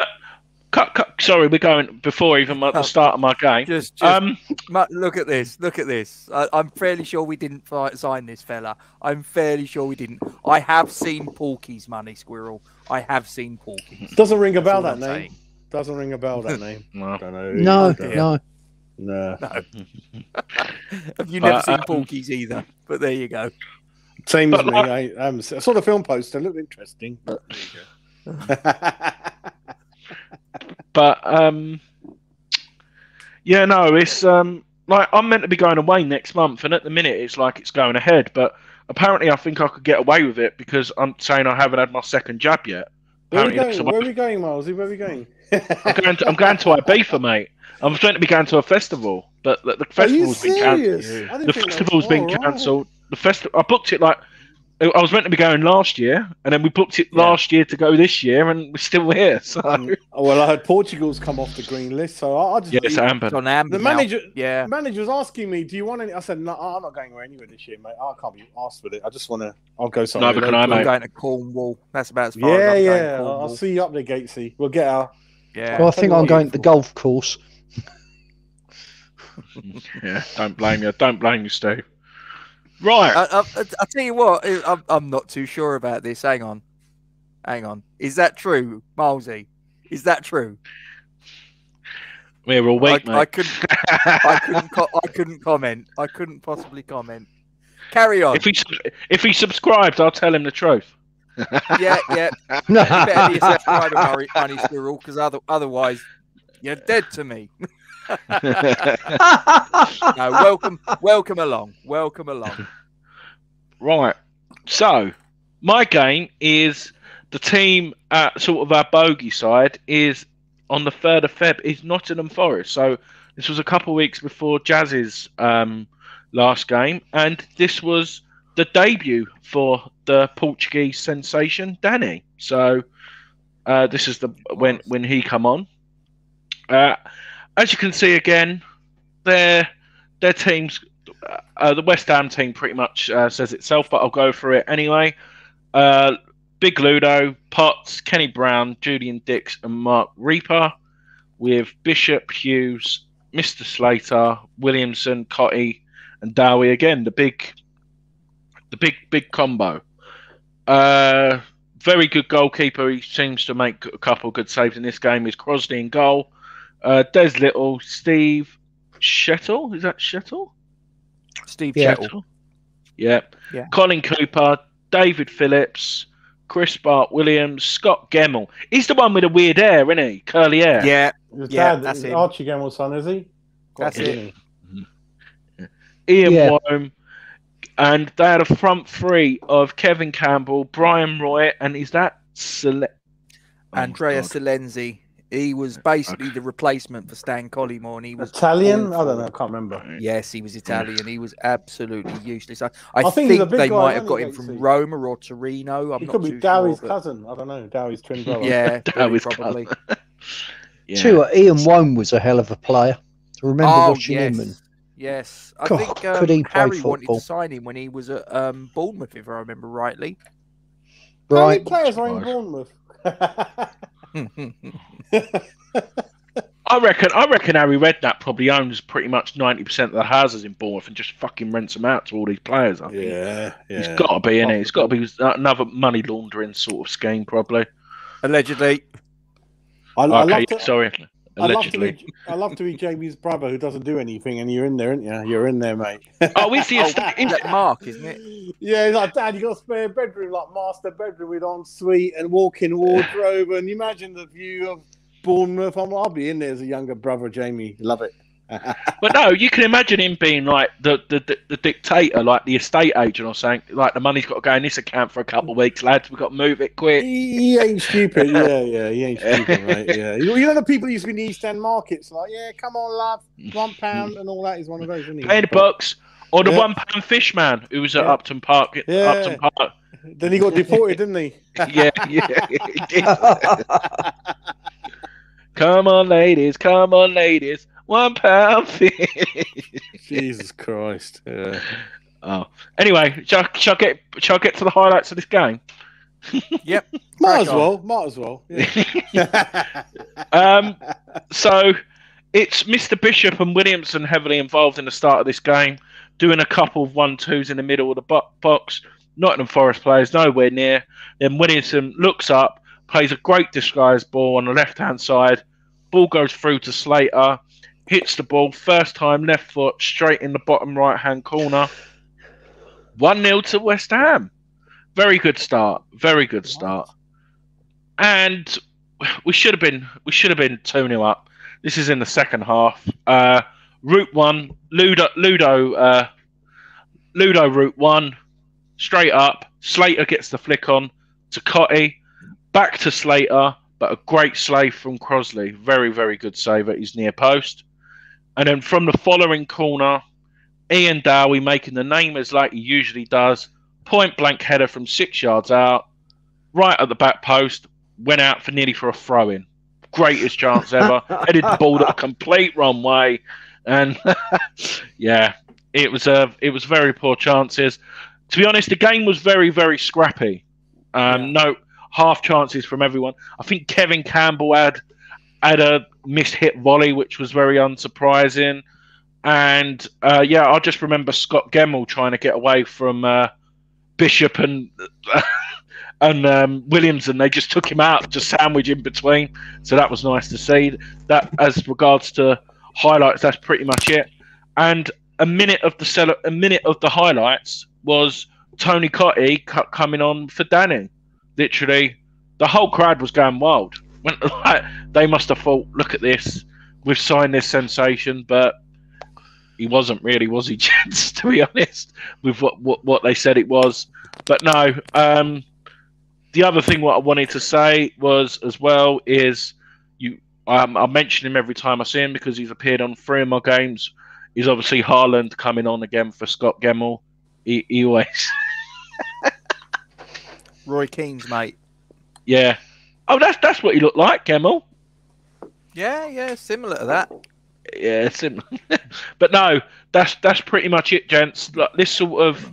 Cut. Sorry, we're going before even at the start of my game. Just look at this. Look at this. I'm fairly sure we didn't sign this fella. I'm fairly sure we didn't. I have seen Porky's money, Squirrel. I have seen Porky's. Doesn't ring a bell, that name. Doesn't ring a bell, that name. No. Don't know. No. Have you never seen Porky's either? But there you go. Same as me. I saw the film poster. It looked interesting. But there you go. But yeah, no, it's like I'm meant to be going away next month, and at the minute it's like it's going ahead. But apparently, I think I could get away with it because I'm saying I haven't had my second jab yet. Where are we going, Milesy? Where are we going? I'm going to Ibiza, mate. I'm meant to be going to a festival, but the festival's been cancelled. The festival's been cancelled. The festival, I booked it like I was meant to be going last year, and then we booked it last year to go this year, and we're still here. So, well, I heard Portugal's come off the green list, so I just it's amber. It's on amber. The manager was asking me, "Do you want any?" I said, "No, I'm not going anywhere this year, mate. I can't be asked with it. I just want to. I'll go somewhere." No, but can I, mate? I'm going to Cornwall. That's about as far as I'm going. I'll see you up there, Gatesy. We'll get our. Yeah. Well, I think I'm going to the golf course. Yeah, don't blame you. Don't blame you, Steve. Right. I'll tell you what, I'm not too sure about this. Hang on. Is that true, Milesy? Is that true? We're all weak, mate. I couldn't comment. I couldn't possibly comment. Carry on. If he subscribes, I'll tell him the truth. Yeah. You better be a subscriber, money squirrel, because otherwise you're dead to me. No, welcome along. Right. So, my game is the team at sort of our bogey side is on the 3rd of Feb is Nottingham Forest. So, this was a couple of weeks before Jazz's last game, and this was the debut for the Portuguese sensation, Danny. So, this is the when he come on. As you can see again, their teams, the West Ham team pretty much says itself, but I'll go through it anyway. Big Ludo, Potts, Kenny Brown, Julian Dix, and Mark Reaper, with Bishop, Hughes, Mr. Slater, Williamson, Cotty, and Dowie again. The big combo. Very good goalkeeper. He seems to make a couple of good saves in this game. Is Crosley in goal. Des Little, Steve Shettle. Is that Shettle? Steve Shettle. Yeah. Colin Cooper, David Phillips, Chris Bart Williams, Scott Gemmell. He's the one with the weird hair, isn't he? Curly hair. Yeah. That's him. Archie Gemmell's son, is he? That's it. Ian Worm. And they had a front three of Kevin Campbell, Brian Roy, and is that Andrea Silenzi. He was basically the replacement for Stan Collymore, and he was Italian. I don't know. I can't remember. Yes, he was Italian. He was absolutely useless. I think they might have got him from Roma or Torino. He could be Dowie's cousin. I don't know. Dowie's twin brother. Yeah, Dowie's probably. Ian Wone was a hell of a player. I remember watching him. And... Yes, I think Harry wanted to sign him when he was at Bournemouth, if I remember rightly. How many players are in Bournemouth? I reckon Harry Redknapp probably owns pretty much 90% of the houses in Bournemouth and just fucking rents them out to all these players. I think. Yeah. It's got to be, innit? It's got to be another money laundering sort of scheme, probably. Allegedly. Sorry. Allegedly. I love to be Jamie's brother who doesn't do anything, and you're in there, aren't you? You're in there, mate. Oh, is he a Mark, isn't it? Yeah, he's like, Dad, you got a spare bedroom, like master bedroom with ensuite and walk-in wardrobe, and you imagine the view of Bournemouth. I'll be in there as a younger brother, Jamie. Love it. But no, you can imagine him being like the dictator, like the estate agent or something. Like the money's got to go in this account for a couple of weeks, lads. We've got to move it quick. He ain't stupid. Yeah, he ain't stupid, mate. Yeah, you know the people used to be in the East End markets, like, yeah, come on, love, £1 and all that. Is one of those, isn't he? Pay the bucks. Or the £1 fish man who was at Upton Park. Upton Park. Then he got deported, didn't he? Yeah, he did. Come on, ladies. £1 fish. Jesus Christ. Yeah. Oh. Anyway, shall I get to the highlights of this game? Yep. Might as well. Yeah. So it's Mr. Bishop and Williamson heavily involved in the start of this game, doing a couple of 1-2s in the middle of the box. Nottingham Forest players nowhere near. Then Williamson looks up, plays a great disguised ball on the left-hand side. Ball goes through to Slater. Hits the ball, first time, left foot, straight in the bottom right-hand corner. 1-0 to West Ham. Very good start. And we should have been 2-0 up. This is in the second half. Route 1, Ludo Route 1, straight up. Slater gets the flick on to Cotty. Back to Slater, but a great save from Crosley. Very, very good save at his near post. And then from the following corner, Ian Dowie making the namers like he usually does. Point blank header from 6 yards out. Right at the back post. Went out for a throw-in. Greatest chance ever. Headed the ball a complete wrong way. And yeah, it was very poor chances. To be honest, the game was very, very scrappy. No half chances from everyone. I think Kevin Campbell had a mishit volley, which was very unsurprising. And I just remember Scott Gemmell trying to get away from Bishop and Williamson. They just took him out, just sandwich in between. So that was nice to see. That, as regards to highlights, that's pretty much it. And a minute of the highlights was Tony Cotty coming on for Danny. Literally, the whole crowd was going wild. They must have thought, look at this, we've signed this sensation. But he wasn't really, was he, gents? To be honest, with what they said it was. But no. The other thing what I wanted to say was as well is I mention him every time I see him because he's appeared on 3 of my games. Is obviously Haaland coming on again for Scott Gemmell. He always Roy Keane's mate. Yeah. Oh, that's what he looked like, Gemmell. Yeah, similar to that. Yeah, similar. But no, that's pretty much it, gents. Like this sort of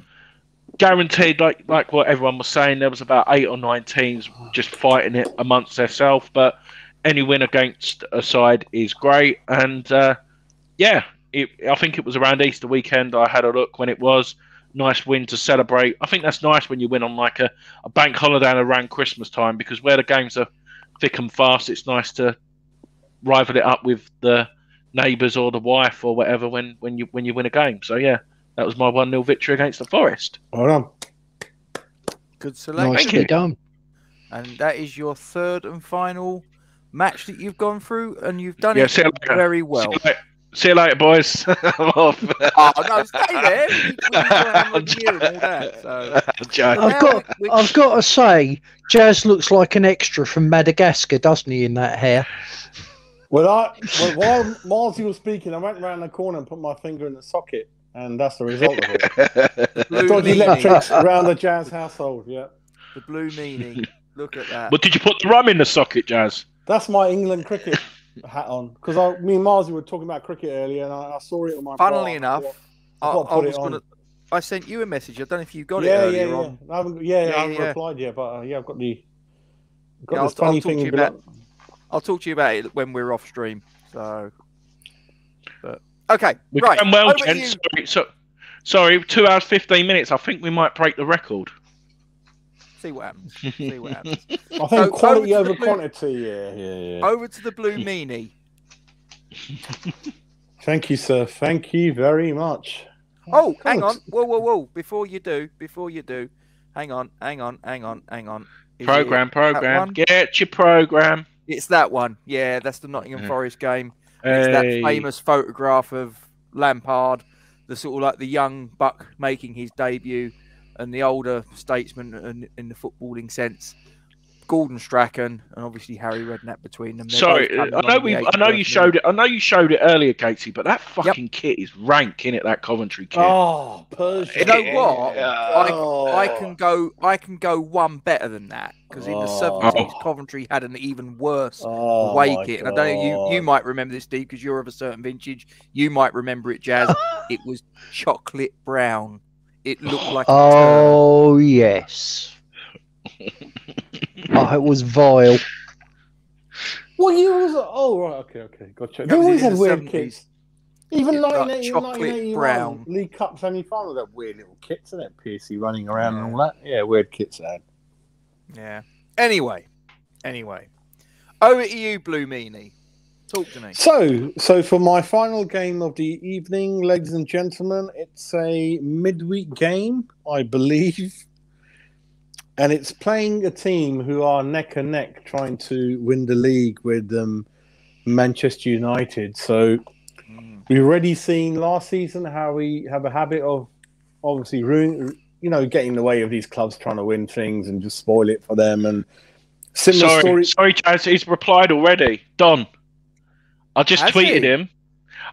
guaranteed, like what everyone was saying, there was about 8 or 9 teams just fighting it amongst themselves. But any win against a side is great, and yeah, I think it was around Easter weekend. I had a look when it was. Nice win to celebrate. I think that's nice when you win on like a bank holiday and around Christmas time, because where the games are thick and fast, it's nice to rival it up with the neighbours or the wife or whatever when you win a game. So yeah, that was my 1-0 victory against the Forest. Well done. Good selection. Nicely done. And that is your 3rd and final match that you've gone through, and you've done Yeah, it very well. See you later, boys. I'm off. Oh no, stay there. I've got to say, Jazz looks like an extra from Madagascar, doesn't he, in that hair? Well, while Marzi was speaking, I went round the corner and put my finger in the socket, and that's the result of it. Dodgy electrics around the Jazz household, yeah. The blue meaning. Look at that. But did you put the rum in the socket, Jazz? That's my England cricket hat on, because me and Marzi were talking about cricket earlier, and I saw it on my. Funnily enough, I sent you a message. I don't know if you got it earlier on. I haven't replied yet, but I've got the. This I'll funny talk to thing you about. I'll talk to you about it when we're off stream. So, but okay, We've right. done well, gents. Sorry, 2 hours 15 minutes. I think we might break the record. See what happens. See what happens. I think quality over quantity. Yeah. Over to the blue meanie. Thank you, sir. Thank you very much. Oh, hang on. Whoa. Before you do. Hang on. Program. Get your program. It's that one. Yeah, that's the Nottingham Forest game. It's that famous photograph of Lampard, the sort of like the young buck making his debut, and the older statesman in the footballing sense, Gordon Strachan, and obviously Harry Redknapp between them. Sorry, I know you showed it. I know you showed it earlier, Gatesy, but that fucking kit is rank, innit? That Coventry kit. Oh, Persian. You know what? I can go one better than that, because in the 70s, Coventry had an even worse away kit. And I don't know, you might remember this, Steve, because you're of a certain vintage. You might remember it, Jazz. It was chocolate brown. It looked like a turd. Yes. Oh, it was vile. What year was it? Oh, right, okay, gotcha. They always had weird kits. Even 1981 brown League Cup semi-final, that weird little kits, isn't it? Piercy running around and all that. Yeah, weird kits they had. Yeah. Anyway. Over to you, Blue Meanie. Talk to me. So for my final game of the evening, ladies and gentlemen, it's a midweek game, I believe. And it's playing a team who are neck and neck trying to win the league with Manchester United. So we've already seen last season how we have a habit of obviously getting in the way of these clubs trying to win things and just spoil it for them. And similar story. Sorry, Chaz, he's replied already. Don, I just tweeted him.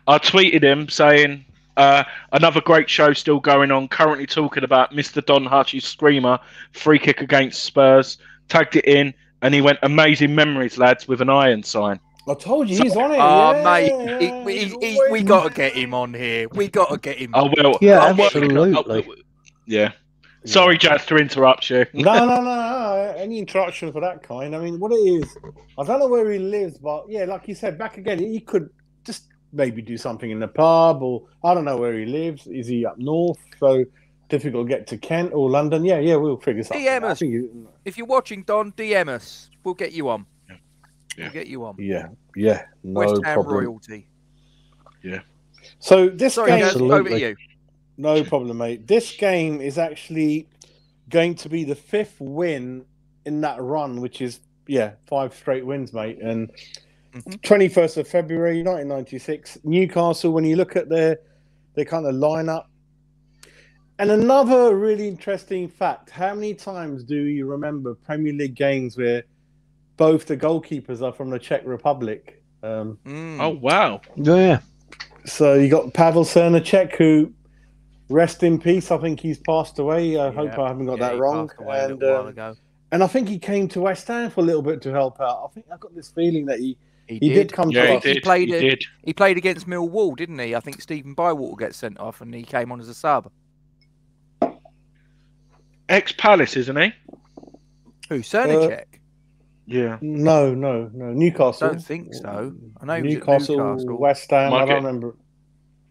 I tweeted him saying, another great show still going on. Currently talking about Mr. Don Hutch's screamer, free kick against Spurs. Tagged it in, and he went, amazing memories, lads, with an iron sign. I told you, he's on it. Mate, we got to get him on here. We got to get him on. Oh, well. Yeah, absolutely. Yeah. Sorry, Jazz, to interrupt you. No. Any interruption for that kind. I mean, what it is, I don't know where he lives, but yeah, like you said, back again, he could just maybe do something in the pub, or I don't know where he lives. Is he up north? So difficult to get to Kent or London. Yeah, we'll figure something out. DM us. If you're watching, Don, DM us. We'll get you on. We'll get you on. Yeah. No West Ham problem. royalty. Yeah. So this game, over to you. No problem, mate. This game is actually going to be the 5th win in that run, which is 5 straight wins, mate. And 21st of February 1996, Newcastle. When you look at their They kind of line up. And another really interesting fact, how many times do you remember Premier League games where both the goalkeepers are from the Czech Republic? Oh, wow. Yeah. So you got Pavel Cernacek, who, rest in peace, I think he's passed away. I hope I haven't got that wrong. Passed away a little while ago. And I think he came to West Ham for a little bit to help out. I think I've got this feeling that he did come to us. He played against Millwall, didn't he? I think Stephen Bywater gets sent off and he came on as a sub. Ex-Palace, isn't he? Who, Cernacek? Yeah. No. Newcastle. I don't think so. I know he was at Newcastle, West Ham. I don't remember.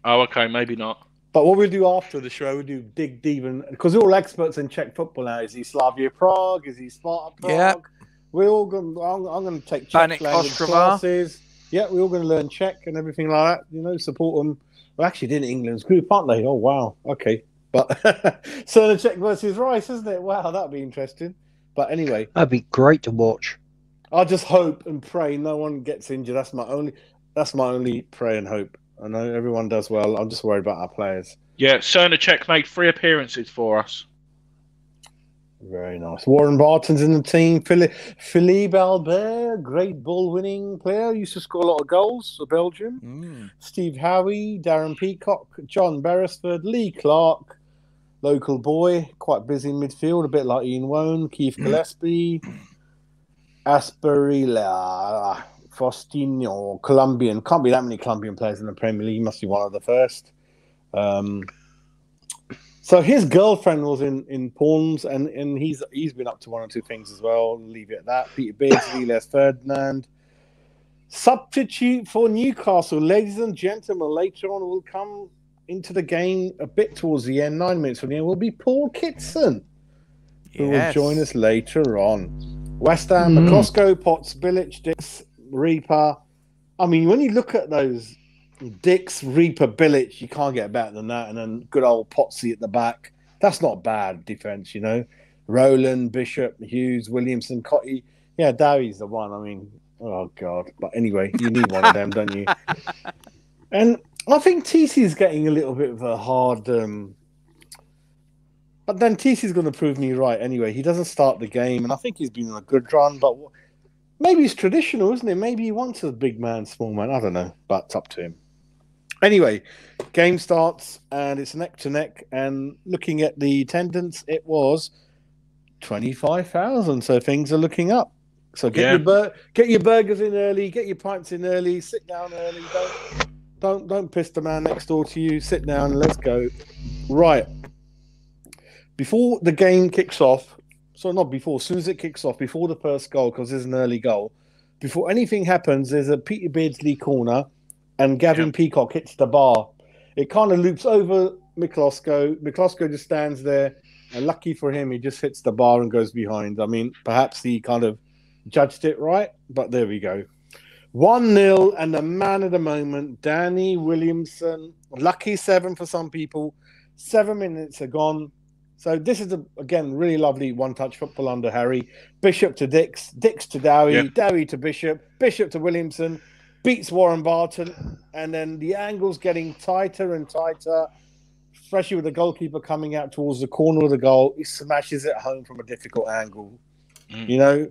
Oh, okay, maybe not. But what we'll do after the show, we'll do dig deep, because we're all experts in Czech football now. Is he Slavia Prague? Is he Sparta Prague? Yeah. We're all going. I'm going to take Czech language classes. Yeah, we're all going to learn Czech and everything like that. You know, support them. Well, actually, in England's group, aren't they? Oh wow. Okay, but Cernacek versus Rice, isn't it? Wow, that'd be interesting. But anyway, that'd be great to watch. I just hope and pray no one gets injured. That's my only prayer and hope. I know everyone does well. I'm just worried about our players. Yeah, Cernacek made 3 appearances for us. Very nice. Warren Barton's in the team. Philippe Albert, great ball-winning player. Used to score a lot of goals for Belgium. Steve Howie, Darren Peacock, John Beresford, Lee Clark, local boy, quite busy in midfield, a bit like Ian Wone, Keith Gillespie, Asperilla, Faustino, Colombian. Can't be that many Colombian players in the Premier League. He must be one of the first. So his girlfriend was in Palms, and he's been up to 1 or 2 things as well. I'll leave it at that. Peter Beardsley, Les Ferdinand. Substitute for Newcastle, ladies and gentlemen. Later on, will come into the game a bit towards the end. 9 minutes from the end will be Paul Kitson, who will join us later on. West Ham, McCloskey, Potts, Bilic, Dix, Reaper. I mean, when you look at those, Dix, Reaper, Bilic, you can't get better than that. And then good old Potsy at the back. That's not bad defence, you know. Rowland, Bishop, Hughes, Williamson, Cotty. Yeah, Dowie's the one. I mean, oh, God. But anyway, you need one of them, don't you? And I think TC's getting a little bit of a hard... But then TC's going to prove me right anyway. He doesn't start the game, and I think he's been on a good run, but maybe it's traditional, isn't it? Maybe he wants a big man, small man. I don't know, but it's up to him. Anyway, game starts, and it's neck to neck, and looking at the attendance, it was 25,000, so things are looking up. So get your burgers in early, get your pints in early, sit down early. Don't piss the man next door to you. Sit down and let's go. Right. Before the game kicks off, so not before, as soon as it kicks off, before the first goal, because there's an early goal, before anything happens, there's a Peter Beardsley corner, and Gavin Peacock hits the bar. It kind of loops over McCloskey. McCloskey just stands there, and lucky for him, he just hits the bar and goes behind. I mean, perhaps he kind of judged it right, but there we go. 1-0, and the man of the moment, Danny Williamson. Lucky 7 for some people. 7 minutes are gone. So this is, again, really lovely one-touch football under Harry. Bishop to Dix, Dix to Dowie, Dowie to Bishop, Bishop to Williamson, beats Warren Barton, and then the angle's getting tighter and tighter, especially with the goalkeeper coming out towards the corner of the goal. He smashes it home from a difficult angle, you know?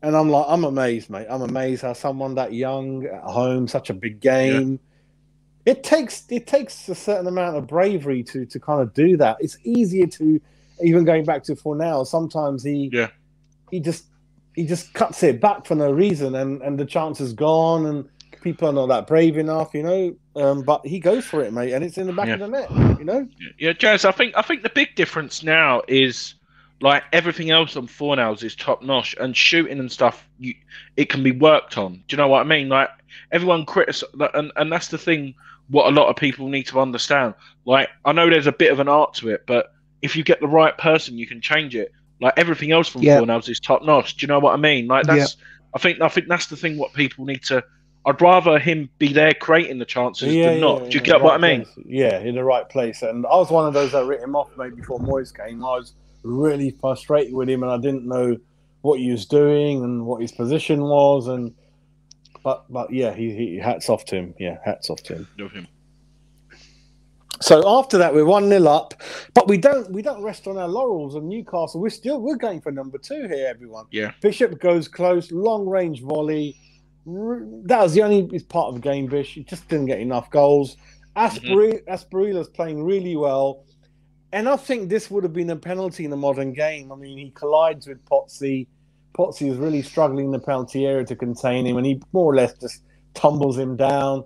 And I'm amazed, mate. I'm amazed how someone that young at home, such a big game. It takes a certain amount of bravery to kind of do that. It's easier to, even going back to Fornell, sometimes he just cuts it back for no reason, and the chance is gone, and people are not that brave enough, you know. But he goes for it, mate, and it's in the back of the net, you know. Yeah, Jazz. I think the big difference now is, like, everything else on Fornell's is top notch, and shooting and stuff, it can be worked on. Do you know what I mean? Like, everyone and that's the thing. What a lot of people need to understand. Like, I know there's a bit of an art to it, but if you get the right person, you can change it. Like, everything else from Fornell's is top notch. Do you know what I mean? Like, that's I think that's the thing. What people need to. I'd rather him be there creating the chances than not. Do you get what I mean? Yeah, in the right place. And I was one of those that writ him off maybe before Moyes came. I was really frustrated with him, and I didn't know what he was doing and what his position was, and but yeah, he hats off to him. Yeah, hats off to him. So after that, we're 1-0 up, but we don't rest on our laurels. And Newcastle, we're going for number 2 here, everyone. Yeah. Bishop goes close, long range volley. That was the only part of the game. Bish, he just didn't get enough goals. Aspirilla's playing really well, and I think this would have been a penalty in a modern game. I mean, he collides with Pozzi. Pozzi is really struggling in the penalty area to contain him, and he more or less just tumbles him down.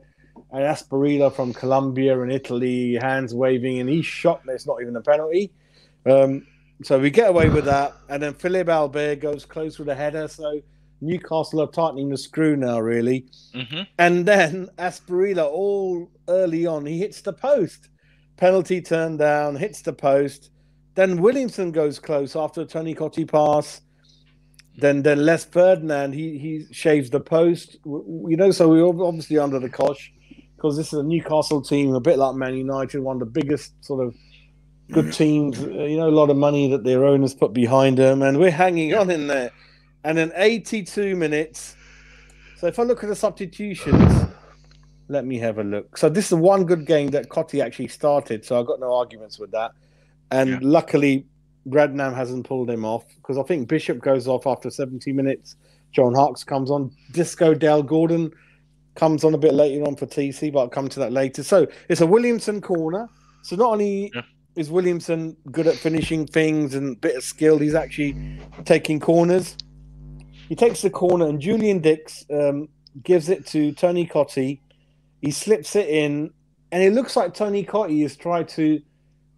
And Asperilla from Colombia and Italy, hands waving, and he's shot. It's not even a penalty. So we get away with that. And then Philippe Albert goes close with a header. So Newcastle are tightening the screw now, really. And then Asperilla, all early on, he hits the post. Penalty turned down, hits the post. Then Williamson goes close after a Tony Cottee pass. Then Les Ferdinand, he shaves the post. So we're obviously under the cosh, because this is a Newcastle team, a bit like Man United, one of the biggest sort of good teams, a lot of money that their owners put behind them, and we're hanging on in there. And then 82 minutes. So if I look at the substitutions, let me have a look. So this is the one good game that Cottee actually started, so I've got no arguments with that. And luckily, Gradnam hasn't pulled him off, because I think Bishop goes off after 70 minutes. John Harkes comes on. Disco Dale Gordon comes on a bit later on for TC, but I'll come to that later. So it's a Williamson corner. So not only is Williamson good at finishing things and a bit of skill, he's actually taking corners. He takes the corner, and Julian Dix gives it to Tony Cottee. He slips it in, and it looks like Tony Cottee has tried to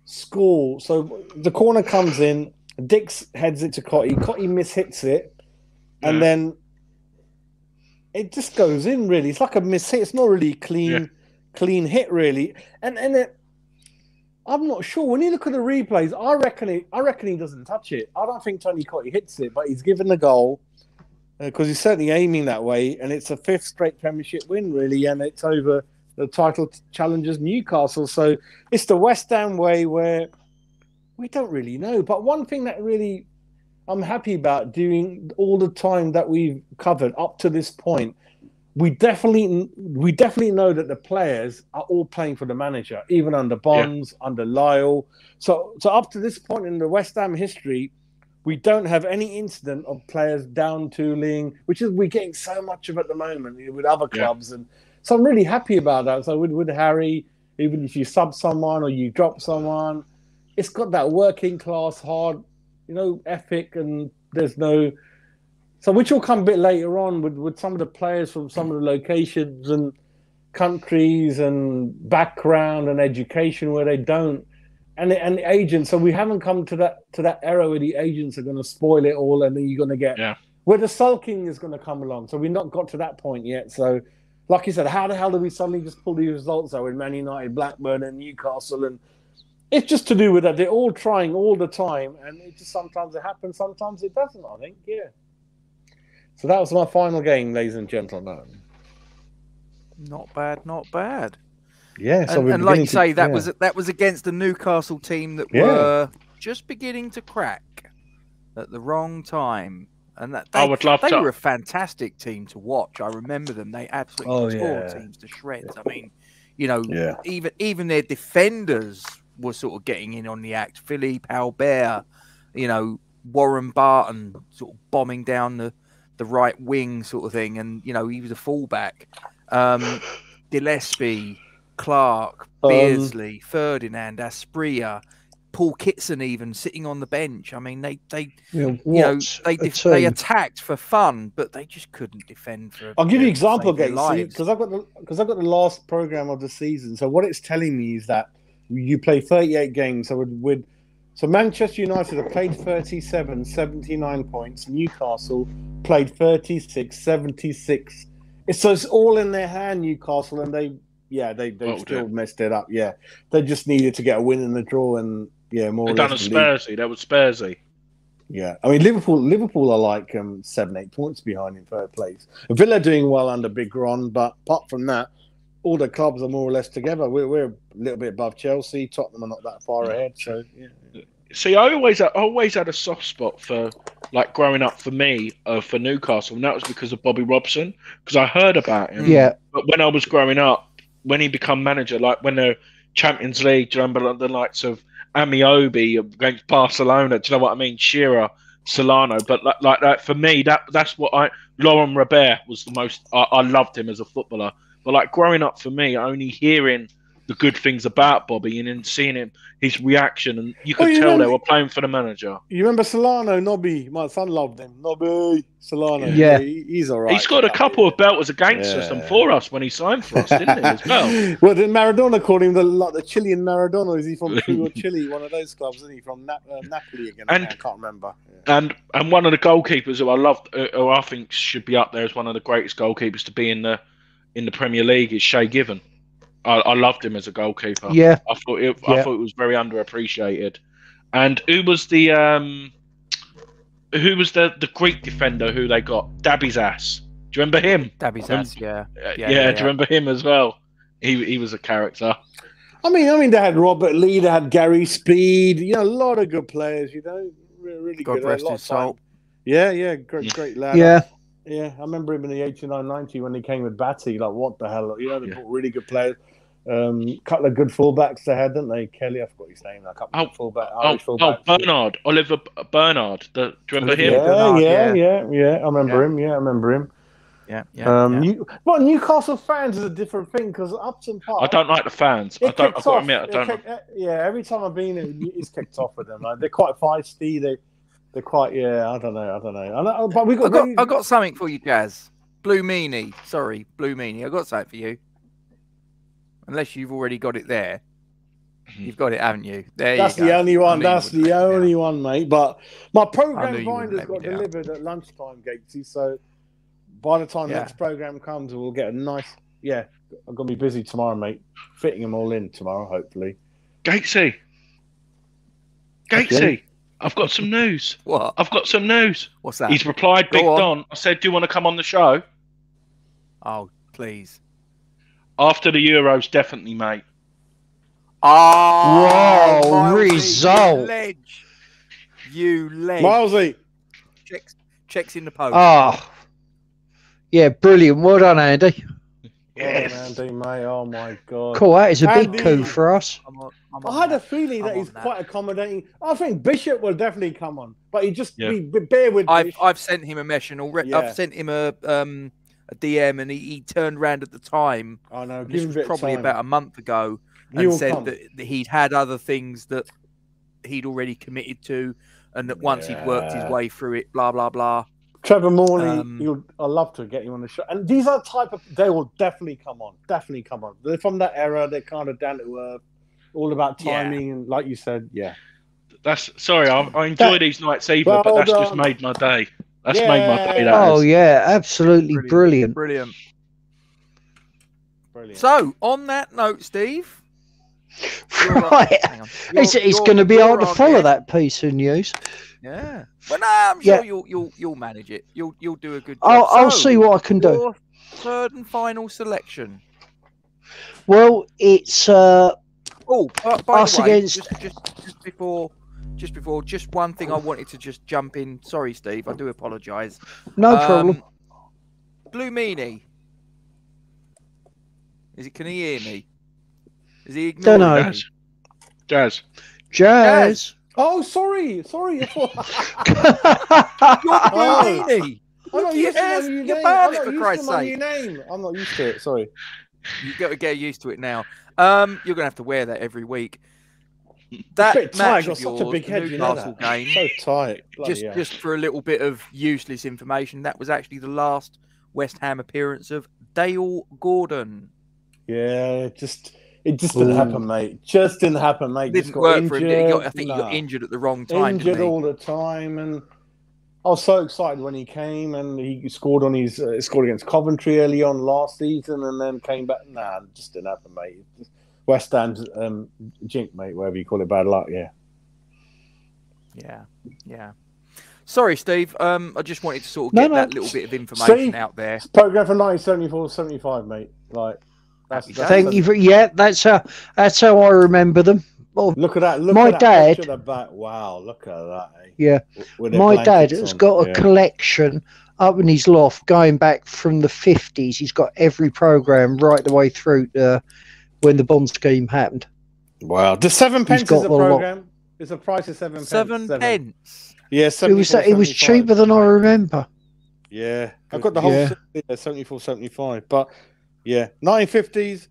score. So the corner comes in, Dix heads it to Cottee. Cottee mishits it, and then it just goes in, really. It's like a mishit. It's not really clean hit, really. And I'm not sure. When you look at the replays, I reckon he doesn't touch it. I don't think Tony Cottee hits it, but he's given the goal because he's certainly aiming that way. And it's a 5th straight Premiership win, really, and it's over the title challengers Newcastle. So it's the West Ham way, where we don't really know. But one thing that really I'm happy about doing all the time that we've covered up to this point, we definitely know that the players are all playing for the manager, even under Bonds, under Lyle. So up to this point in the West Ham history, we don't have any incident of players down tooling, which is we're getting so much of at the moment with other clubs, and so I'm really happy about that. So with Harry, even if you sub someone or you drop someone, it's got that working class hard, ethic, and there's no. So which will come a bit later on with some of the players from some of the locations and countries and background and education where they don't, and the agents. So we haven't come to that era where the agents are going to spoil it all, and then you're going to get where the sulking is going to come along. So we've not got to that point yet. So, like you said, how the hell do we suddenly just pull these results out with Man United, Blackburn, and Newcastle? And it's just to do with that they're all trying all the time, and it just sometimes it happens, sometimes it doesn't. I think, So that was my final game, ladies and gentlemen. Not bad, not bad. Yeah, so and like you say, that was against the Newcastle team that were just beginning to crack at the wrong time, and that they were a fantastic team to watch. I remember them; they absolutely tore teams to shreds. I mean, even their defenders were sort of getting in on the act. Philippe Albert, Warren Barton, sort of bombing down the right wing, sort of thing, and he was a fullback. Gillespie, Clark, Beardsley, Ferdinand, Asprilla, Paul Kitson, even sitting on the bench. I mean, they attacked for fun, but they just couldn't defend for. I'll give you an example, Gatesy, because I've got the last program of the season. So what it's telling me is that you play 38 games. So Manchester United have played 37, 79 points. Newcastle played 36, 76. It's all in their hand, Newcastle, and they still messed it up. Yeah, they just needed to get a win in the draw, and more. They done a Spursy. That was Spursy. Yeah, I mean Liverpool are like 7-8 points behind in third place. Villa doing well under Big Ron, but apart from that, all the clubs are more or less together. We're a little bit above Chelsea. Tottenham are not that far ahead. So See, I always had a soft spot for, like, growing up for me, for Newcastle, and that was because of Bobby Robson, because I heard about him. Yeah. But when I was growing up, when he became manager, like when Champions League. Do you remember the likes of Amiobi against Barcelona? Do you know what I mean? Shearer, Solano. But like that for me, that's what Laurent Robert was the most. I loved him as a footballer. But like growing up for me, only hearing the good things about Bobby and then seeing his reaction, and you could tell they were playing for the manager. You remember Solano, Nobby? My son loved him. Nobby, Solano. Yeah. He's all right. He's got a couple of belters against us and for us when he signed for us, didn't he, as well? Well, did Maradona call him the Chilean Maradona? Is he from Chile, one of those clubs, isn't he? From Napoli again? I can't remember. Yeah. And one of the goalkeepers who I loved, who I think should be up there as one of the greatest goalkeepers to be in the Premier League is Shay Given. I loved him as a goalkeeper. Yeah, I thought it was very underappreciated. And who was the Greek defender who they got? Dabizas. Do you remember him? Dabizas, yeah. Do you remember him as well? He was a character. I mean, they had Robert Lee, they had Gary Speed. You know, a lot of good players. You know, really God good. rest his soul. Yeah, great lad. yeah. Yeah, I remember him in the 89-90 when he came with Batty. Like, what the hell? You know, they brought really good players. Couple of good fullbacks they had, didn't they? Kelly, I forgot his name. A couple of fullbacks. Bernard, Oliver Bernard. Do you remember him? Yeah. I remember him. Yeah, I remember him. Yeah. Newcastle fans is a different thing because Upton Park. I don't like the fans. I've got to admit, I don't. Every time I've been there, it's kicked off with them. Like, they're quite feisty. They're quite. Yeah, I don't know. But I got something for you, Jazz. Blue Meanie. Sorry, Blue Meanie. I got something for you. Unless you've already got it there. You've got it, haven't you? That's the only one. That's the only one, mate. But my program binders got delivered at lunchtime, Gatesy. So by the time next program comes, we'll get a nice. Yeah, I'm gonna be busy tomorrow, mate. Fitting them all in tomorrow, hopefully. Gatesy, okay. I've got some news. What? I've got some news. What's that? He's replied, Big Don. I said, do you want to come on the show? Oh, please. After the Euros, definitely, mate. Oh, whoa, result. You ledge. Milesy. Checks in the post. Oh, yeah, brilliant. Well done, Andy. Yes. Well done, Andy, mate. Oh, my God. Cool, that is a big coup for us. I had a feeling that he's quite accommodating. I think Bishop will definitely come on, but he just bear with. I've sent him a message already. Yeah. I've sent him a DM, and he turned around at the time. I know. This was probably about a month ago, and said that he'd had other things that he'd already committed to, and that once he'd worked his way through it, blah blah blah. Trevor Morley, I'd love to get you on the show. And these are they will definitely come on. Definitely come on. They're from that era. They're kind of down to earth. All about timing, and like you said, I enjoy these nights either, but that's just made my day. That's made my day. Yeah, absolutely brilliant. So, on that note, Steve, right, it's going to be hard to follow that piece of news. Yeah, well, no, I'm sure you'll manage it. You'll do a good job. I'll see what I can do. Your third and final selection. Well, it's by us the way, against. Just before, just one thing I wanted to just jump in. Sorry, Steve, I do apologise. No problem. Blue Meanie. Can he hear me? Is he ignoring me? Jazz. Oh, sorry. I thought... You're Blue Meanie. I'm not used to my new name. I'm not used to it. Sorry. You got to get used to it now. You're gonna have to wear that every week. That match of yours, such a big head, Newcastle game, so tight. Just for a little bit of useless information, that was actually the last West Ham appearance of Dale Gordon. Yeah, it just didn't happen, mate. Just didn't happen, mate. Didn't work for him. I think he got injured at the wrong time. Injured all the time, and I was so excited when he came, and he scored on his scored against Coventry early on last season, and then came back. Nah, it just didn't happen, mate. West Ham's jink, mate, whatever you call it, bad luck. Yeah. Sorry, Steve. I just wanted to sort of get that little bit of information out there. It's program for 1974-75, mate. Like, thank you for that's how I remember them. Oh, look at that! My dad. Wow, look at that! Eh? Yeah, my dad has got a collection up in his loft going back from the 50s. He's got every program right the way through to when the Bond scheme happened. Wow. The 7 He's pence is got a the lot. program. It's a price of 7 pence. 7 pence. Yeah, It was 74.75. cheaper than I remember. Yeah, I've Good got the whole Yeah. set there, 74.75. But yeah, 1950s.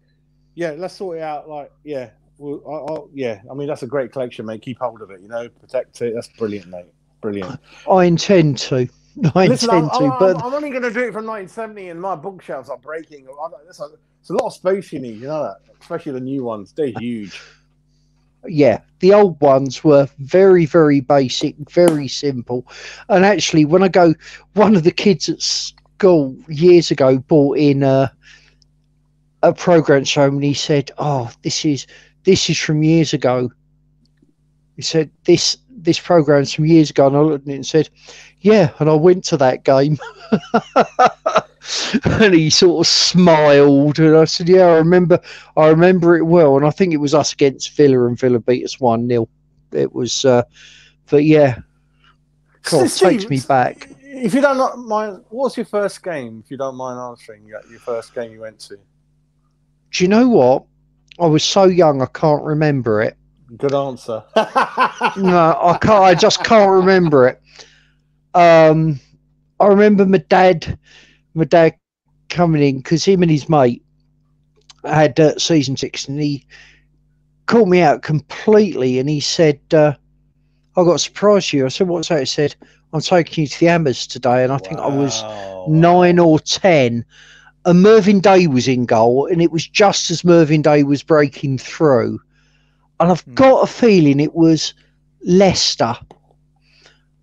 Yeah, let's sort it out. Like, yeah, yeah. I mean, that's a great collection, mate. Keep hold of it. You know, protect it. That's brilliant, mate. Brilliant. I intend to. Listen, I'm But only going to do it from 1970, and my bookshelves are breaking. It's a lot of space you need. You know that, especially the new ones. They're huge. yeah, the old ones were very, very basic, very simple. And actually, when I go, one of the kids at school years ago bought in a program show, and he said, "Oh, this is from years ago." He said, "This program's from years ago," and I looked at it and said, "Yeah," and I went to that game. And he sort of smiled, and I said, "Yeah, I remember it well." And I think it was us against Villa, and Villa beat us 1-0. It was, but yeah, God, takes me back. If you don't mind, what's your first game? If you don't mind answering, your first game you went to. Do you know what? I was so young, I can't remember it. Good answer. No, I can't. I just can't remember it. I remember my dad coming in because him and his mate had season tickets, and he called me out completely, and he said, "I got a surprise for you." I said, "What's that?" He said, "I'm taking you to the Hammers today," and I think I was 9 or 10. And Mervyn Day was in goal, and it was just as Mervyn Day was breaking through. And I've got a feeling it was Leicester.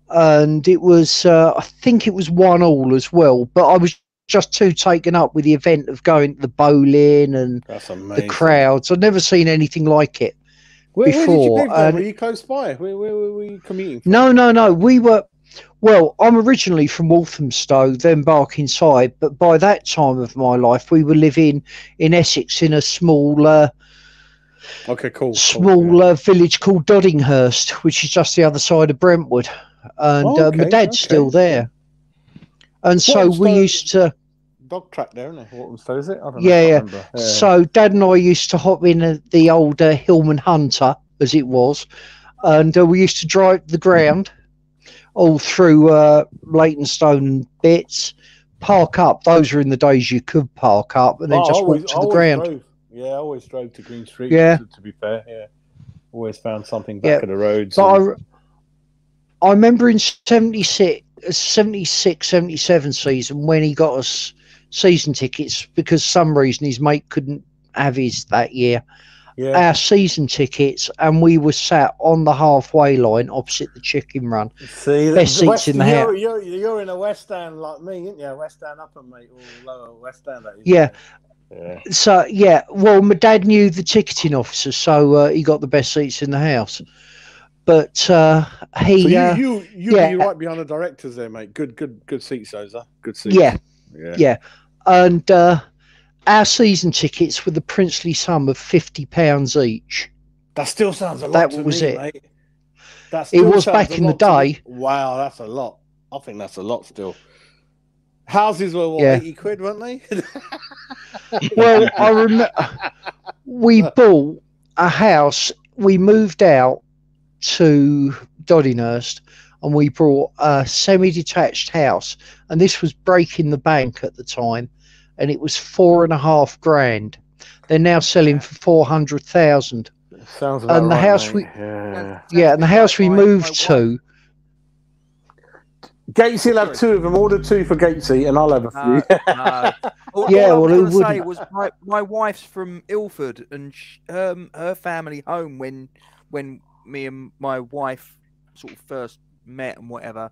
And it was, I think it was 1-1 as well. But I was just too taken up with the event of going to the bowling and the crowds. I'd never seen anything like it before. Where did you live then? And were you close by? Where were you commuting from? No. We were... Well, I'm originally from Walthamstow, then Barkingside, but by that time of my life, we were living in Essex in a small village called Doddinghurst, which is just the other side of Brentwood. And my dad's still there. And so we used to... Dog track there, isn't it? Walthamstow, is it? I don't know. Yeah. So Dad and I used to hop in the old Hillman Hunter, as it was, and we used to drive the ground all through Leytonstone and bits, park up. Those were in the days you could park up and then just walk to the ground. I always drove to Green Street, yeah. To be fair. Yeah. Always found something back of the roads. But I remember in 76, 77 season when he got us season tickets because some reason his mate couldn't have his that year. Yeah. Our season tickets, and we were sat on the halfway line opposite the chicken run. See, best seats in the house. You're in a West End like me, aren't you? West End upper, mate, or lower West End. Yeah. So yeah, well, my dad knew the ticketing officer, so he got the best seats in the house. But he, so you'd be right behind the directors there, mate. Good seats, those are good seats. Yeah. And our season tickets were the princely sum of £50 each. That still sounds a lot to me, mate. It was back in the day. Wow, that's a lot. I think that's a lot still. Houses were what, 80 quid, weren't they? Well, I remember we bought a house. We moved out to Doddinghurst and we bought a semi-detached house. And this was breaking the bank at the time. And it was $4,500. They're now selling for 400,000. Sounds about and the right, house mate. and the house we moved to. Gatesy will have two of them. Order two for Gatesy, and I'll have a few. All I was going to say was my wife's from Ilford, and her family home when me and my wife sort of first met and whatever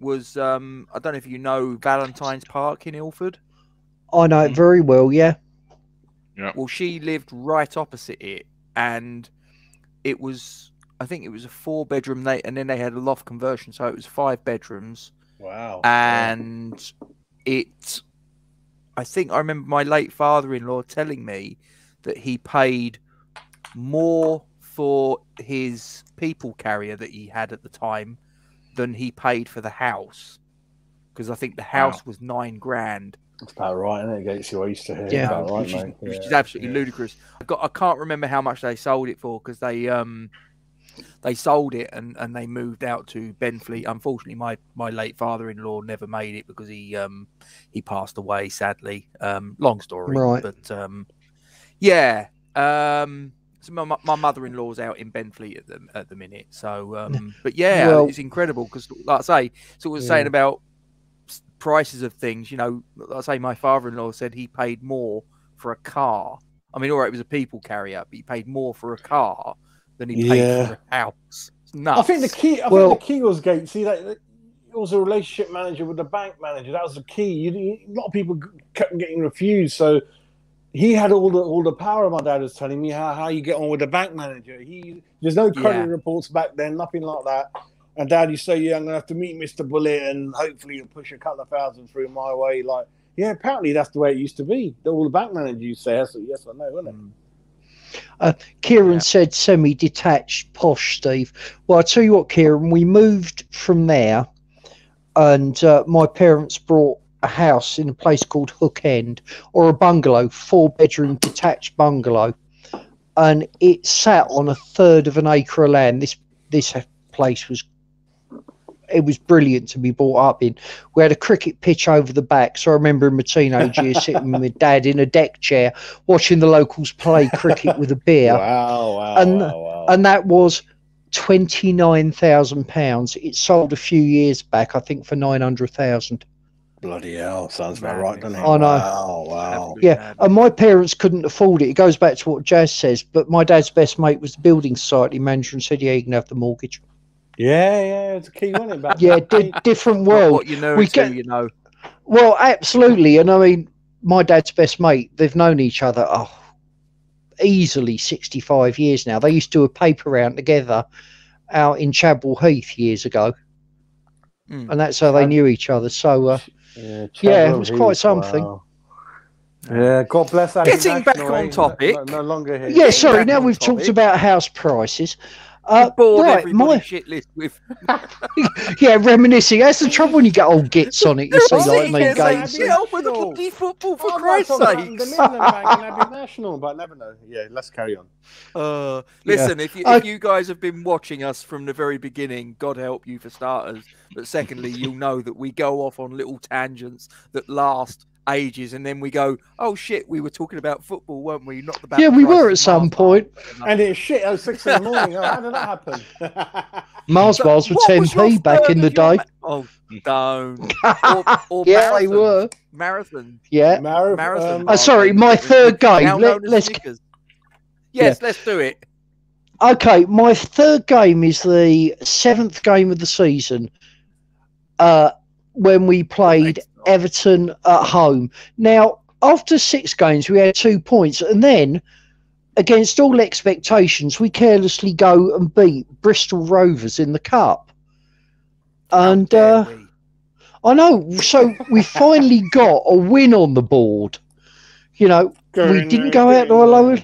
was I don't know if you know Valentine's Park in Ilford. I know it very well, yeah. Well, she lived right opposite it, and it was, I think it was a 4-bedroom, and then they had a loft conversion, so it was 5 bedrooms. Wow. And I think I remember my late father-in-law telling me that he paid more for his people carrier that he had at the time than he paid for the house. because I think the house was $9,000. That's about right, isn't it? Gatesy, I used to hear. Yeah. About right, Which is absolutely ludicrous. I can't remember how much they sold it for, because they sold it and they moved out to Benfleet. Unfortunately, my late father-in-law never made it because he passed away, sadly. Long story, Right. but yeah. So my mother-in-law's out in Benfleet at the minute. So, but yeah, Well, it's incredible because, like I say, so what was saying about prices of things. You know, like I say, my father-in-law said he paid more for a car. I mean, all right, it was a people carrier, but he paid more for a car than he paid for a house. It's nuts. I think the key was Gatesy. It was a relationship manager with the bank manager. That was the key. A lot of people kept getting refused, so he had all the power. My dad was telling me how you get on with the bank manager. There's no credit reports back then, nothing like that. And Dad, you say, I'm gonna have to meet Mr. Bullet, and hopefully you'll push a couple of thousand through my way. Like, yeah, apparently that's the way it used to be. All the bank managers used to say, yes or no, wasn't it? Kieran said semi-detached posh, Steve. Well, I tell you what, Kieran, we moved from there, and my parents brought a house in a place called Hook End, or a bungalow, 4-bedroom detached bungalow, and it sat on a third of an acre of land. This place was brilliant to be brought up in. We had a cricket pitch over the back, so I remember in my teenage years sitting with my dad in a deck chair watching the locals play cricket with a beer. And that was £29,000. It sold a few years back, I think, for 900,000. Bloody hell, sounds about right, doesn't it? I know. Wow. Yeah, and my parents couldn't afford it. It goes back to what Jazz says, but my dad's best mate was the building society manager and said, yeah, you can have the mortgage. Yeah, it's a key, wasn't it? Yeah, different world. What you know, you know. Well, absolutely. And I mean, my dad's best mate, they've known each other easily 65 years now. They used to do a paper round together out in Chadwell Heath years ago. And that's how they knew each other. So, it was quite something. Wow. Yeah, God bless that. Getting back on topic. No longer here. Yeah, sorry, now we've talked about house prices. Bored everybody shit list with. Yeah, reminiscing. That's the trouble when you get old gits on it. You see, like me, games. Get on with the bloody football, for Christ's sake. The Midland Bank and that'd be national, but never know. Yeah, let's carry on. Listen, if you guys have been watching us from the very beginning, God help you for starters. But secondly, you'll know that we go off on little tangents that last ages, and then we go, oh shit, we were talking about football, weren't we? Not the we were at some point. And it's shit at 6 in the morning. How did that happen? Mars bars were 10p back in the day. Oh, don't. Or yeah, they were. Marathon. Yeah. Marathon. Sorry, my third game. Let's do it. Okay, my third game is the 7th game of the season. When we played Everton at home. Now, after 6 games, we had 2 points, and then, against all expectations, we carelessly go and beat Bristol Rovers in the Cup. And I know, so we finally got a win on the board. You know, we didn't go out to a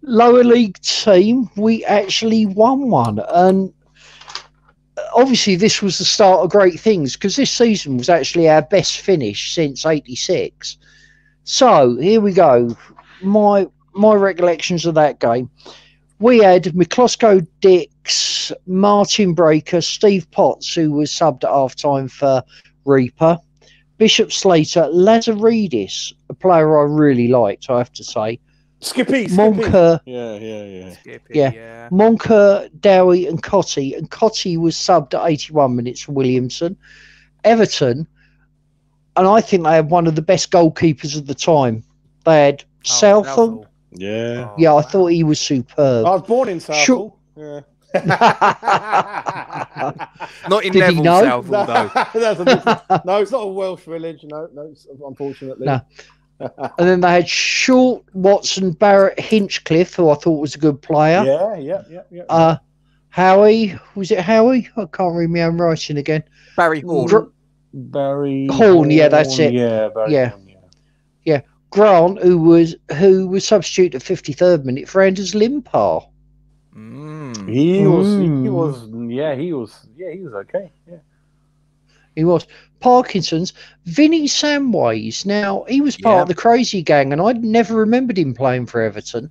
lower league team. We actually won one, and obviously this was the start of great things, because this season was actually our best finish since '86. So here we go. My recollections of that game. We had Miklosko Dix, Martin Breaker, Steve Potts, who was subbed at half-time for Reaper, Bishop Slater, Lazaridis, a player I really liked, I have to say. Skippy. Monker. Yeah. Skippy, yeah. Monker, Dowie and Cotty was subbed at 81 minutes for Williamson. Everton, and I think they had one of the best goalkeepers of the time. They had Southall. Yeah. I thought he was superb. I was born in Southall. Yeah. Not in Neville, Southall, though. No, it's not a Welsh village. No, unfortunately. No. And then they had Short, Watson, Barrett, Hinchcliffe, who I thought was a good player. Yeah. Howie, was it Howie? I can't read my own writing again. Barry Horn. Barry Horn, yeah, that's it. Yeah, Barry Horn, yeah. Grant, who was substitute at 53rd minute for Anders Limpar. He was okay. He was. Parkinson's. Vinnie Samways. Now, he was part of the Crazy Gang, and I'd never remembered him playing for Everton.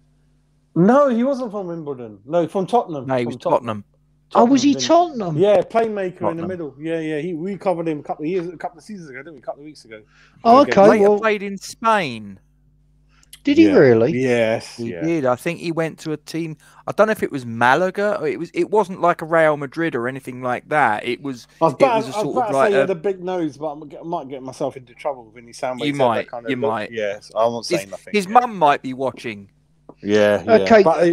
No, he wasn't from Wimbledon. No, from Tottenham. No, he was Tottenham. Oh, was he Tottenham? Yeah, playmaker in the middle. Yeah. We covered him a couple of seasons ago, didn't we? A couple of weeks ago. Oh, okay. Later played in Spain. Did he really? Yes, he did. I think he went to a team. I don't know if it was Malaga. Or it wasn't like a Real Madrid or anything like that. It was. I was about a to sort say of like he had a big nose, but I might get myself into trouble with Vinny Samways. You might. You look. might. Yes, I won't say nothing. His mum might be watching. Yeah. Okay. But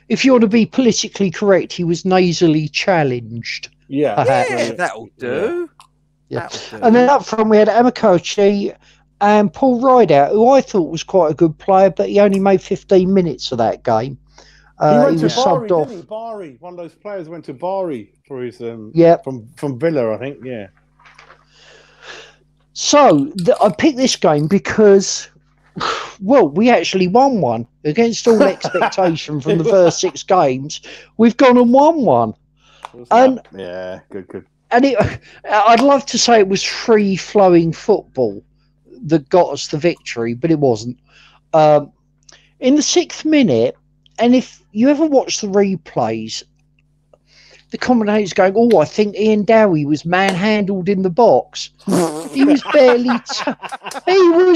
if you want to be politically correct, he was nasally challenged. Yeah. Perhaps. That'll do. Yeah. And then up front we had Amakochi and Paul Rideout, who I thought was quite a good player, but he only made 15 minutes of that game. He went to was Bari, subbed off. didn't he? Bari. One of those players went to Bari for his from Villa, I think. Yeah. So I picked this game because, well, we actually won one against all expectation from the first 6 games. We've gone and won one. And yeah, good. And I'd love to say it was free-flowing football that got us the victory, but it wasn't. In the 6th minute, and if you ever watch the replays, the commentator's going, "Oh, I think Ian Dowie was manhandled in the box." He was barely, touched. It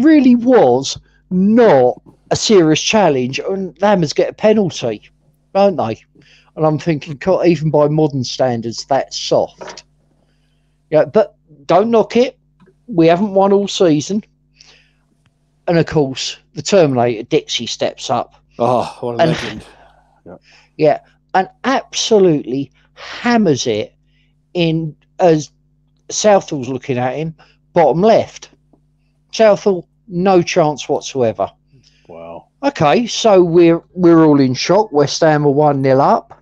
really was not a serious challenge, and the Hammers get a penalty, don't they? And I'm thinking, God, even by modern standards, that's soft. Yeah, but don't knock it. We haven't won all season. And of course, the Terminator, Dixie, steps up. Oh, what a legend. Yeah, and absolutely hammers it in as Southall's looking at him, bottom left. Southall, no chance whatsoever. Wow. Okay, so we're all in shock. West Ham are 1-0 up.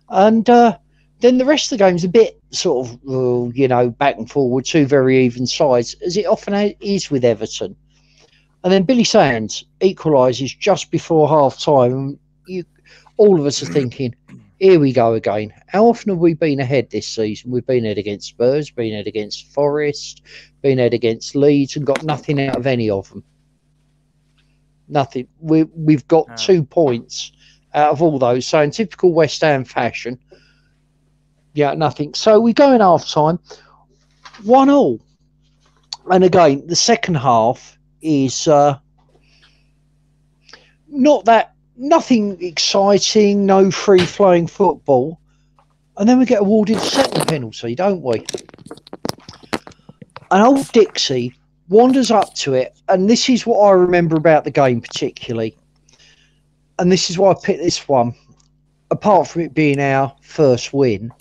And then the rest of the game's a bit sort of, back and forward, 2 very even sides, as it often is with Everton. And then Billy Sands equalises just before half-time. All of us are thinking, here we go again. How often have we been ahead this season? We've been ahead against Spurs, been ahead against Forest, been ahead against Leeds, and got nothing out of any of them. Nothing. We've got 2 points out of all those. So in typical West Ham fashion, nothing. So we go in half-time, 1-1. And again, the second half is nothing exciting, no free-flowing football. And then we get awarded a second penalty, don't we? And old Dixie wanders up to it, and this is what I remember about the game particularly. And this is why I picked this one. Apart from it being our first win,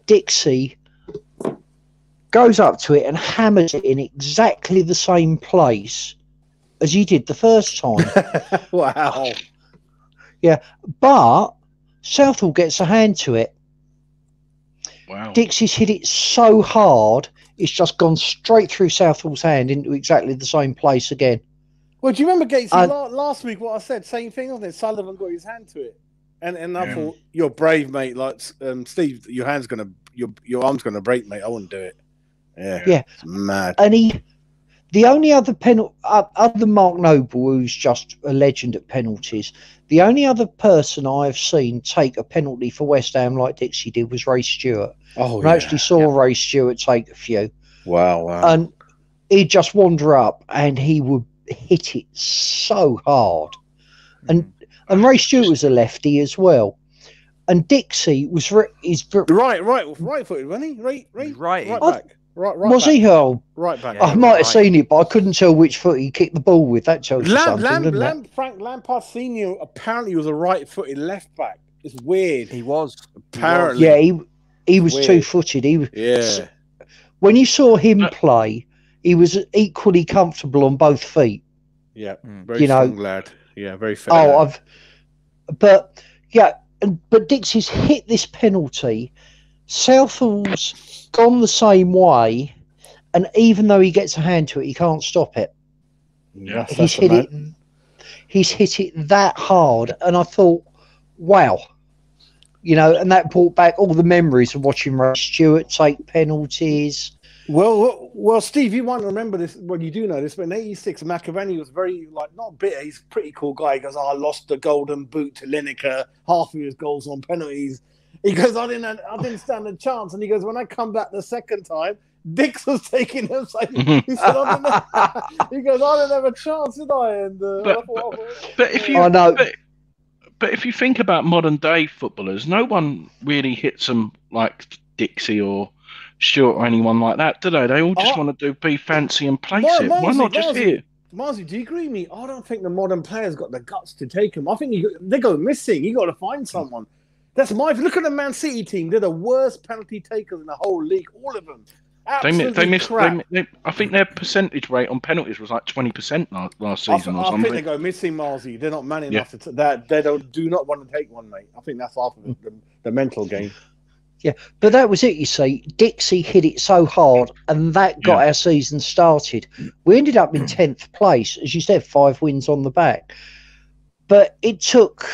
Dixie goes up to it and hammers it in exactly the same place as he did the first time. Wow. Yeah, but Southall gets a hand to it. Wow. Dixie's hit it so hard, it's just gone straight through Southall's hand into exactly the same place again. Well, do you remember, Gatesy, last week what I said? Same thing, wasn't it? Sullivan got his hand to it. And I thought, you're brave, mate. Like, Steve, your arm's going to break, mate. I wouldn't do it. Yeah. It's mad. And the only other penalty, other than Mark Noble, who's just a legend at penalties, the only other person I've seen take a penalty for West Ham like Dixie did was Ray Stewart. Oh, I actually saw Ray Stewart take a few. Wow. And he'd just wander up and he would hit it so hard. And Ray Stewart was a lefty as well. And Dixie was right footed, wasn't he? Right back. Right was back. he? Oh, right back. I might have seen it, but I couldn't tell which foot he kicked the ball with. That tells you something, Frank Lampard Senior apparently was a right-footed left back. It's weird. He was. Apparently. Yeah, he was 2-footed. Yeah. When you saw him play, he was equally comfortable on both feet. Yeah, very strong lad. Yeah, very fair. Oh, but Dixie's hit this penalty. Southall's gone the same way, and even though he gets a hand to it, he can't stop it. Yeah, He's hit it that hard, and I thought, wow, and that brought back all the memories of watching Ray Stewart take penalties. Well, Steve, you might remember this. Well, you do know this, but in '86, McAvaney was very, not bitter. He's a pretty cool guy. He goes, I lost the golden boot to Lineker, half of his goals on penalties. He goes, I didn't stand a chance. And he goes, when I come back the second time, Dix was taking him. So he said, he goes, I didn't have a chance, did I? And but if you think about modern day footballers, no one really hits them like Dixie or Stewart or anyone like that, do they? They all just want to be fancy and place it. Why not just here? Marzi, do you agree with me? I don't think the modern players got the guts to take him. I think they go missing. You got to find someone. That's look at the Man City team. They're the worst penalty takers in the whole league. All of them. They missed. I think their percentage rate on penalties was like 20% last season or something. I think they go missing, Marzi. They're not man enough to that. They do not want to take one, mate. I think that's half of the mental game. Yeah, but that was it, you see. Dixie hit it so hard, and that got our season started. We ended up in 10th place, as you said, 5 wins on the back. But it took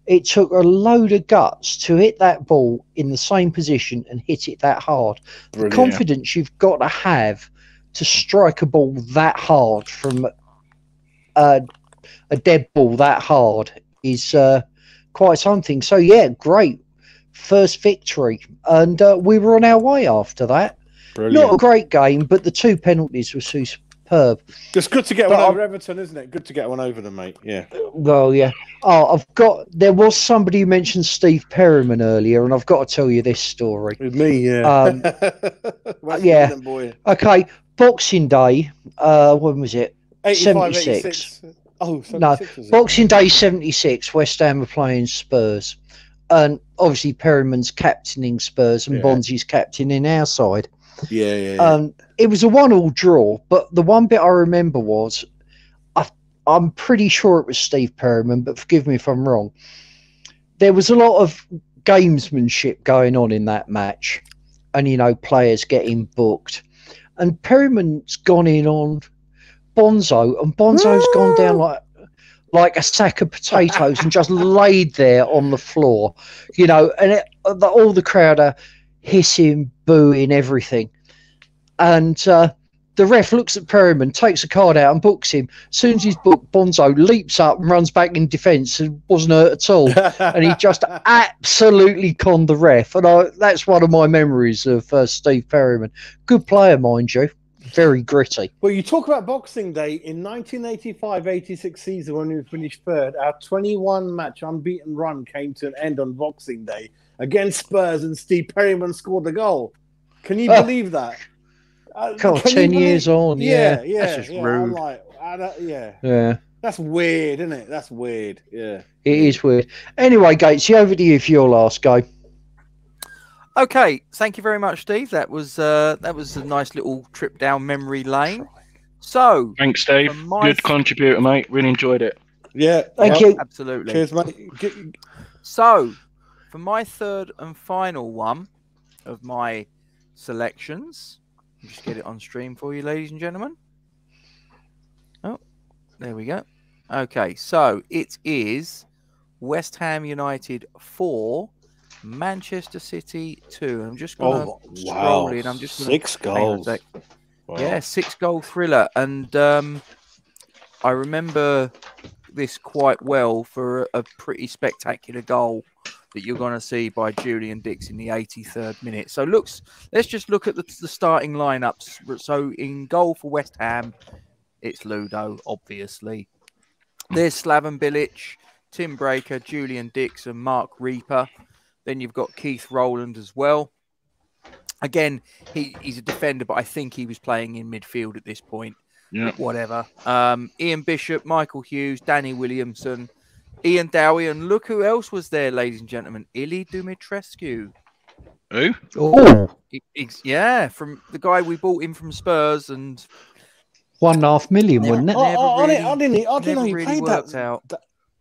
a load of guts to hit that ball in the same position and hit it that hard. Brilliant. The confidence you've got to have to strike a ball that hard from a dead ball that hard is quite something. So, yeah, great. First victory, and we were on our way after that. Brilliant. Not a great game, but the 2 penalties were superb. It's good to get one over Everton, isn't it? Good to get one over them, mate. Yeah. Well, yeah. Oh, there was somebody who mentioned Steve Perryman earlier, and I've got to tell you this story. With me, yeah. Yeah. Boy. Okay. Boxing Day. When was it? 76. Oh, 76, no. Boxing Day 76. West Ham were playing Spurs. And obviously Perryman's captaining Spurs and Bonzi's captaining our side. Yeah. It was a 1-1 draw, but the one bit I remember was, I'm pretty sure it was Steve Perryman, but forgive me if I'm wrong. There was a lot of gamesmanship going on in that match, and players getting booked. And Perryman's gone in on Bonzo, and Bonzo's gone down like a sack of potatoes and just laid there on the floor, and all the crowd are hissing, booing, everything. And the ref looks at Perryman, takes a card out and books him. As soon as he's booked, Bonzo leaps up and runs back in defence and wasn't hurt at all. And he just absolutely conned the ref. And that's one of my memories of Steve Perryman. Good player, mind you. Very gritty. Well, you talk about Boxing Day in 1985-86 season when we finished third. Our 21-match unbeaten run came to an end on Boxing Day against Spurs, and Steve Perryman scored the goal. Can you believe that? 10 years on. Yeah. That's just rude. I'm like, That's weird, isn't it? That's weird. Yeah, it is weird. Anyway, Gatesy, over to you for your last go. Okay, thank you very much, Steve. That was a nice little trip down memory lane. So, thanks, Steve. Good contributor, mate. Really enjoyed it. Yeah, thank you. Absolutely. Cheers, mate. So, for my third and final one of my selections, I'll just get it on stream for you, ladies and gentlemen. Oh, there we go. Okay, so it is West Ham United 4. Manchester City 2. I'm just going to scroll in. I'm just 6 goals. Wow. Yeah, 6-goal thriller. And I remember this quite well for a pretty spectacular goal that you're going to see by Julian Dix in the 83rd minute. So let's just look at the starting lineups. So in goal for West Ham, it's Ludo, obviously. There's Slaven Bilic, Tim Breaker, Julian Dix, and Mark Reaper. Then you've got Keith Rowland as well. Again, he's a defender, but I think he was playing in midfield at this point. Yeah. Whatever. Ian Bishop, Michael Hughes, Danny Williamson, Ian Dowie, and look who else was there, ladies and gentlemen. Ili Dumitrescu. Who? Oh. Yeah, from the guy we bought in from Spurs and $1.5 million, wasn't it? I didn't know he really played worked out.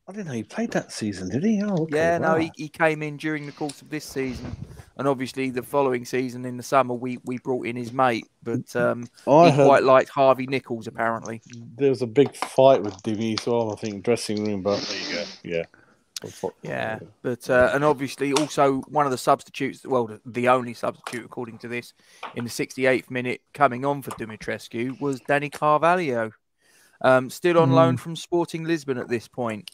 I didn't know he played that season, did he? Oh, okay, yeah, wow. no, he came in during the course of this season, and obviously the following season in the summer we brought in his mate, but he quite liked Harvey Nichols apparently. There was a big fight with Dimi as well, I think, dressing room, but there you go. Yeah. Yeah, but and obviously also one of the substitutes, well, the only substitute according to this, in the 68th minute coming on for Dumitrescu was Danny Carvalho, still on loan from Sporting Lisbon at this point.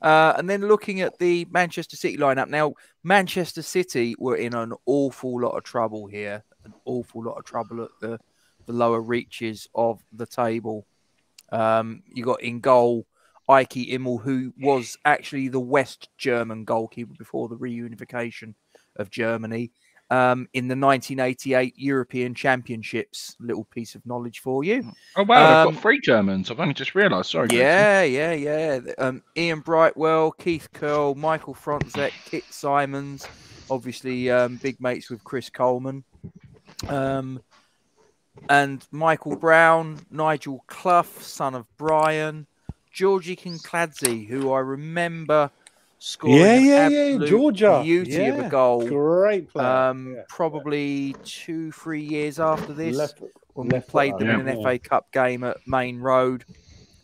And then looking at the Manchester City lineup, now Manchester City were in an awful lot of trouble here, an awful lot of trouble at the lower reaches of the table. You got in goal Ike Immel, who was actually the West German goalkeeper before the reunification of Germany in the 1988 European Championships. Little piece of knowledge for you. Oh, wow, they've got 3 Germans. I've only just realised. Sorry, yeah. Ian Brightwell, Keith Curl, Michael Frontzek, Kit Simons, obviously big mates with Chris Coleman. And Michael Brown, Nigel Clough, son of Brian, Georgie Kinkladze, who I remember scoring Georgia, beauty of a goal. Great player. Probably 2-3 years after this, when we played them in an FA Cup game at Main Road.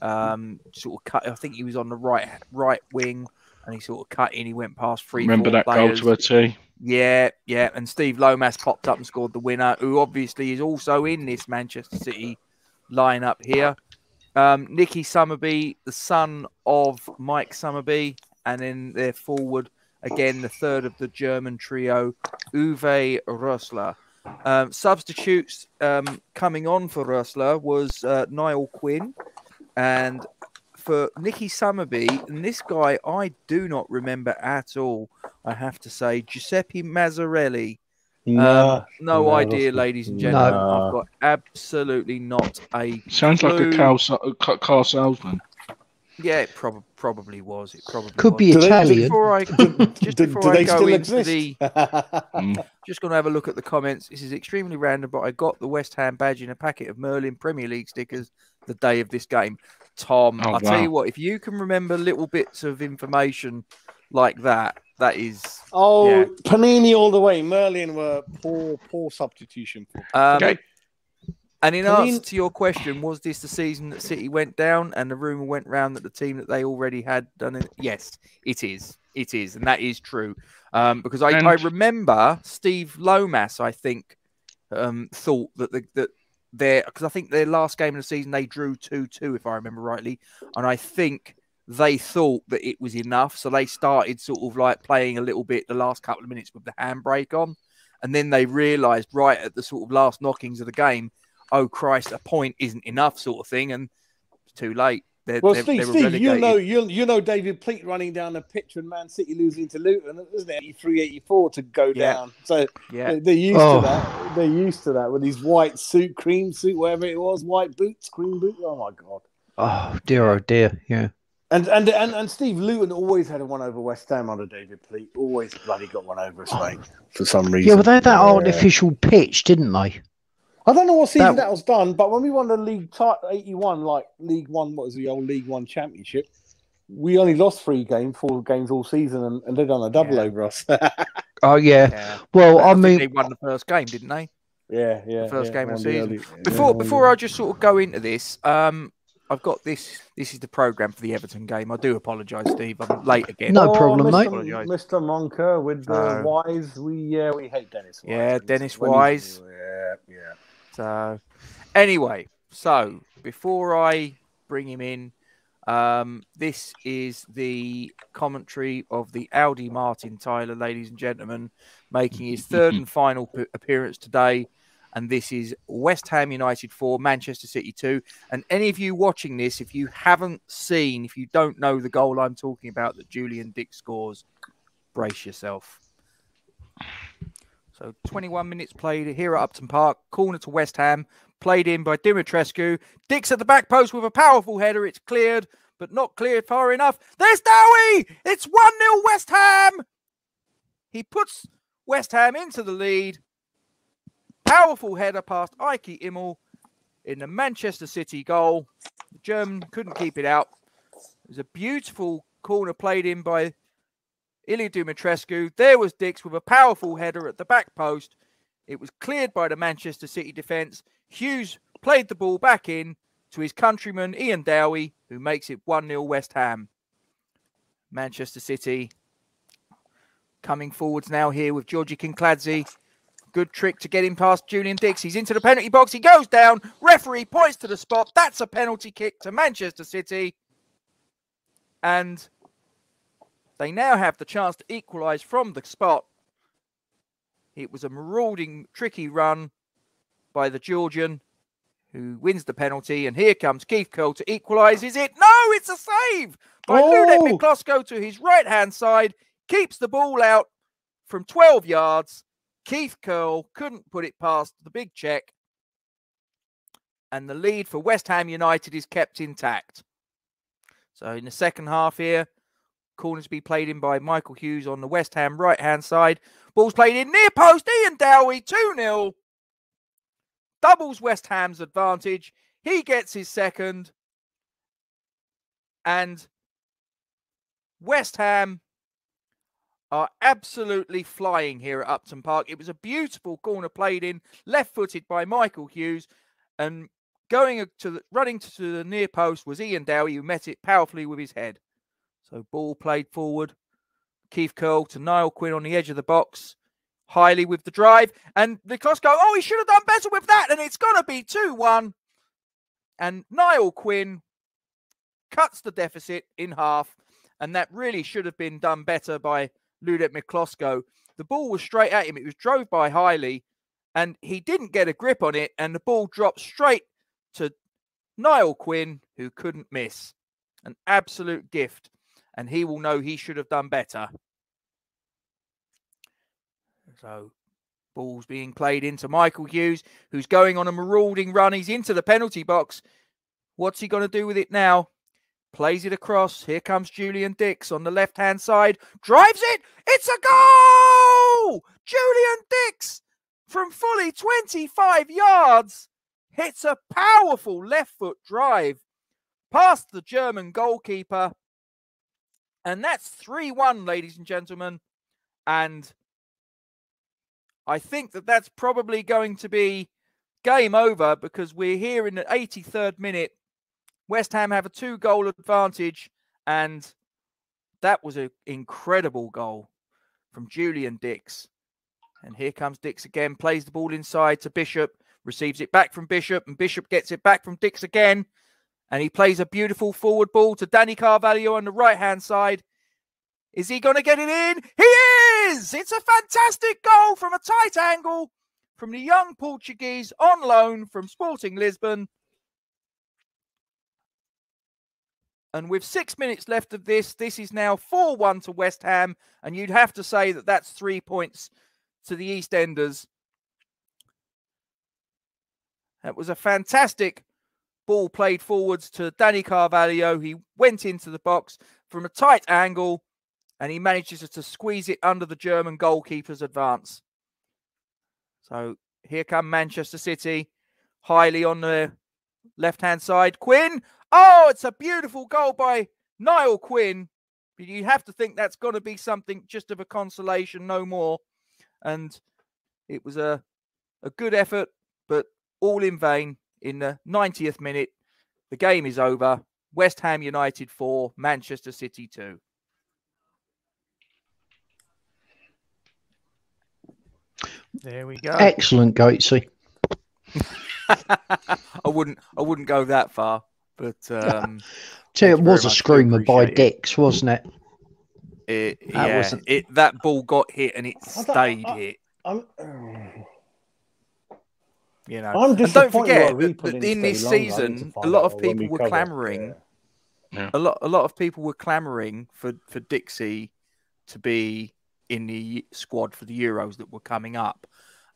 Sort of cut. I think he was on the right wing, and he sort of cut in. He went past 3-4 Remember that players. goal to a T? Yeah. And Steve Lomas popped up and scored the winner, who obviously is also in this Manchester City lineup here. Nicky Summerby, the son of Mike Summerby, and then their forward, again, the third of the German trio, Uwe Rösler. Substitutes coming on for Rösler was Niall Quinn, and for Nicky Summerby, and this guy I do not remember at all, I have to say, Giuseppe Mazzarelli. No idea, ladies and gentlemen. I've got absolutely not a Sounds clue. like a car salesman. Yeah, it probably was. It probably could be Italian. Just before I go into the, exist? just going to have a look at the comments. This is extremely random, but I got the West Ham badge in a packet of Merlin Premier League stickers the day of this game. Tom, I'll tell you what, if you can remember little bits of information like that, that is... Panini all the way. Merlin were poor substitution. Okay. And in answer to your question, was this the season that City went down and the rumour went round that the team that they already had done it? Yes, it is. It is. And that is true. Because I remember Steve Lomas, I think, thought that because I think their last game of the season, they drew 2-2, if I remember rightly. And I think they thought that it was enough. So they started sort of like playing a little bit the last couple of minutes with the handbrake on. And then they realised right at the sort of last knockings of the game, oh Christ, a point isn't enough, sort of thing, and it's too late. Steve, you know David Pleat running down the pitch when Man City losing to Luton, isn't it? 83-84 to go down. So they're used to that. They're used to that with his white suit, cream suit, whatever it was, white boots, cream boots. Oh my God. Oh dear, yeah. And Steve, Luton always had a one over West Ham under David Pleat. Always bloody got one over us, mate, for some reason. Yeah, well, they had that artificial pitch, didn't they? I don't know what season that was done, but when we won the League 81, like League One, what was the old League One Championship, we only lost 4 games all season, and they done a double over us. Oh yeah. Well, I mean, they won the first game, didn't they? Yeah. The first game of the season. Before I just sort of go into this, I've got this. This is the program for the Everton game. I do apologise, Steve. I'm late again. No problem, mate. Mr. Monker with the Wise. We hate Dennis Wise. Yeah, Dennis Wise. Yeah. So, anyway, before I bring him in, this is the commentary of the Audi Martin Tyler, ladies and gentlemen, making his third and final appearance today. And this is West Ham United 4, Manchester City 2. And any of you watching this, if you don't know the goal I'm talking about that Julian Dick scores, brace yourself. So 21 minutes played here at Upton Park. Corner to West Ham. Played in by Dumitrescu. Dick's at the back post with a powerful header. It's cleared, but not cleared far enough. There's Dowie! It's 1-0 West Ham! He puts West Ham into the lead. Powerful header past Ike Immel in the Manchester City goal. The German couldn't keep it out. It was a beautiful corner played in by Ilya Dumitrescu. There was Dix with a powerful header at the back post. It was cleared by the Manchester City defence. Hughes played the ball back in to his countryman Ian Dowie, who makes it 1-0 West Ham. Manchester City coming forwards now here with Georgie Kinkladze. Good trick to get him past Julian Dix. He's into the penalty box. He goes down. Referee points to the spot. That's a penalty kick to Manchester City. And they now have the chance to equalise from the spot. It was a marauding, tricky run by the Georgian, who wins the penalty. And here comes Keith Curl to equalise. Is it? No, it's a save by Ludek Miklosko to his right-hand side. Keeps the ball out from 12 yards. Keith Curl couldn't put it past the big check. And the lead for West Ham United is kept intact. So in the second half here, corners be played in by Michael Hughes on the West Ham right-hand side. Ball's played in near post. Ian Dowie, 2-0. Doubles West Ham's advantage. He gets his second. And West Ham are absolutely flying here at Upton Park. It was a beautiful corner played in, left-footed by Michael Hughes. And running to the near post was Ian Dowie, who met it powerfully with his head. So ball played forward. Keith Curl to Niall Quinn on the edge of the box. Hiley with the drive. And Miklosko, he should have done better with that. And it's going to be 2-1. And Niall Quinn cuts the deficit in half. And that really should have been done better by Ludek Miklosko. The ball was straight at him. It was drove by Hiley. And he didn't get a grip on it. And the ball dropped straight to Niall Quinn, who couldn't miss. An absolute gift. And he will know he should have done better. So, ball's being played into Michael Hughes, who's going on a marauding run. He's into the penalty box. What's he going to do with it now? Plays it across. Here comes Julian Dix on the left-hand side. Drives it. It's a goal! Julian Dix from fully 25 yards hits a powerful left-foot drive past the German goalkeeper. And that's 3-1, ladies and gentlemen. And I think that that's probably going to be game over because we're here in the 83rd minute. West Ham have a 2-goal advantage. And that was an incredible goal from Julian Dix. And here comes Dix again, plays the ball inside to Bishop, receives it back from Bishop, and Bishop gets it back from Dix again. And he plays a beautiful forward ball to Danny Carvalho on the right-hand side. Is he going to get it in? He is! It's a fantastic goal from a tight angle from the young Portuguese on loan from Sporting Lisbon. And with 6 minutes left of this is now 4-1 to West Ham. And you'd have to say that that's 3 points to the EastEnders. That was a fantastic ball played forwards to Danny Carvalho. He went into the box from a tight angle. And he manages to squeeze it under the German goalkeeper's advance. So here come Manchester City. Hiley on the left-hand side. Quinn. Oh, it's a beautiful goal by Niall Quinn. But you have to think that's got to be something just of a consolation, no more. And it was a good effort, but all in vain. In the 90th minute, the game is over. West Ham United 4, Manchester City 2. There we go. Excellent, Gatesy. I wouldn't go that far, but it was a screamer by Dix, wasn't it? That ball got hit and it stayed hit. You know, and don't forget that in this season, a lot of people were clamouring. Yeah. A lot of people were clamouring for Dixie to be in the squad for the Euros that were coming up,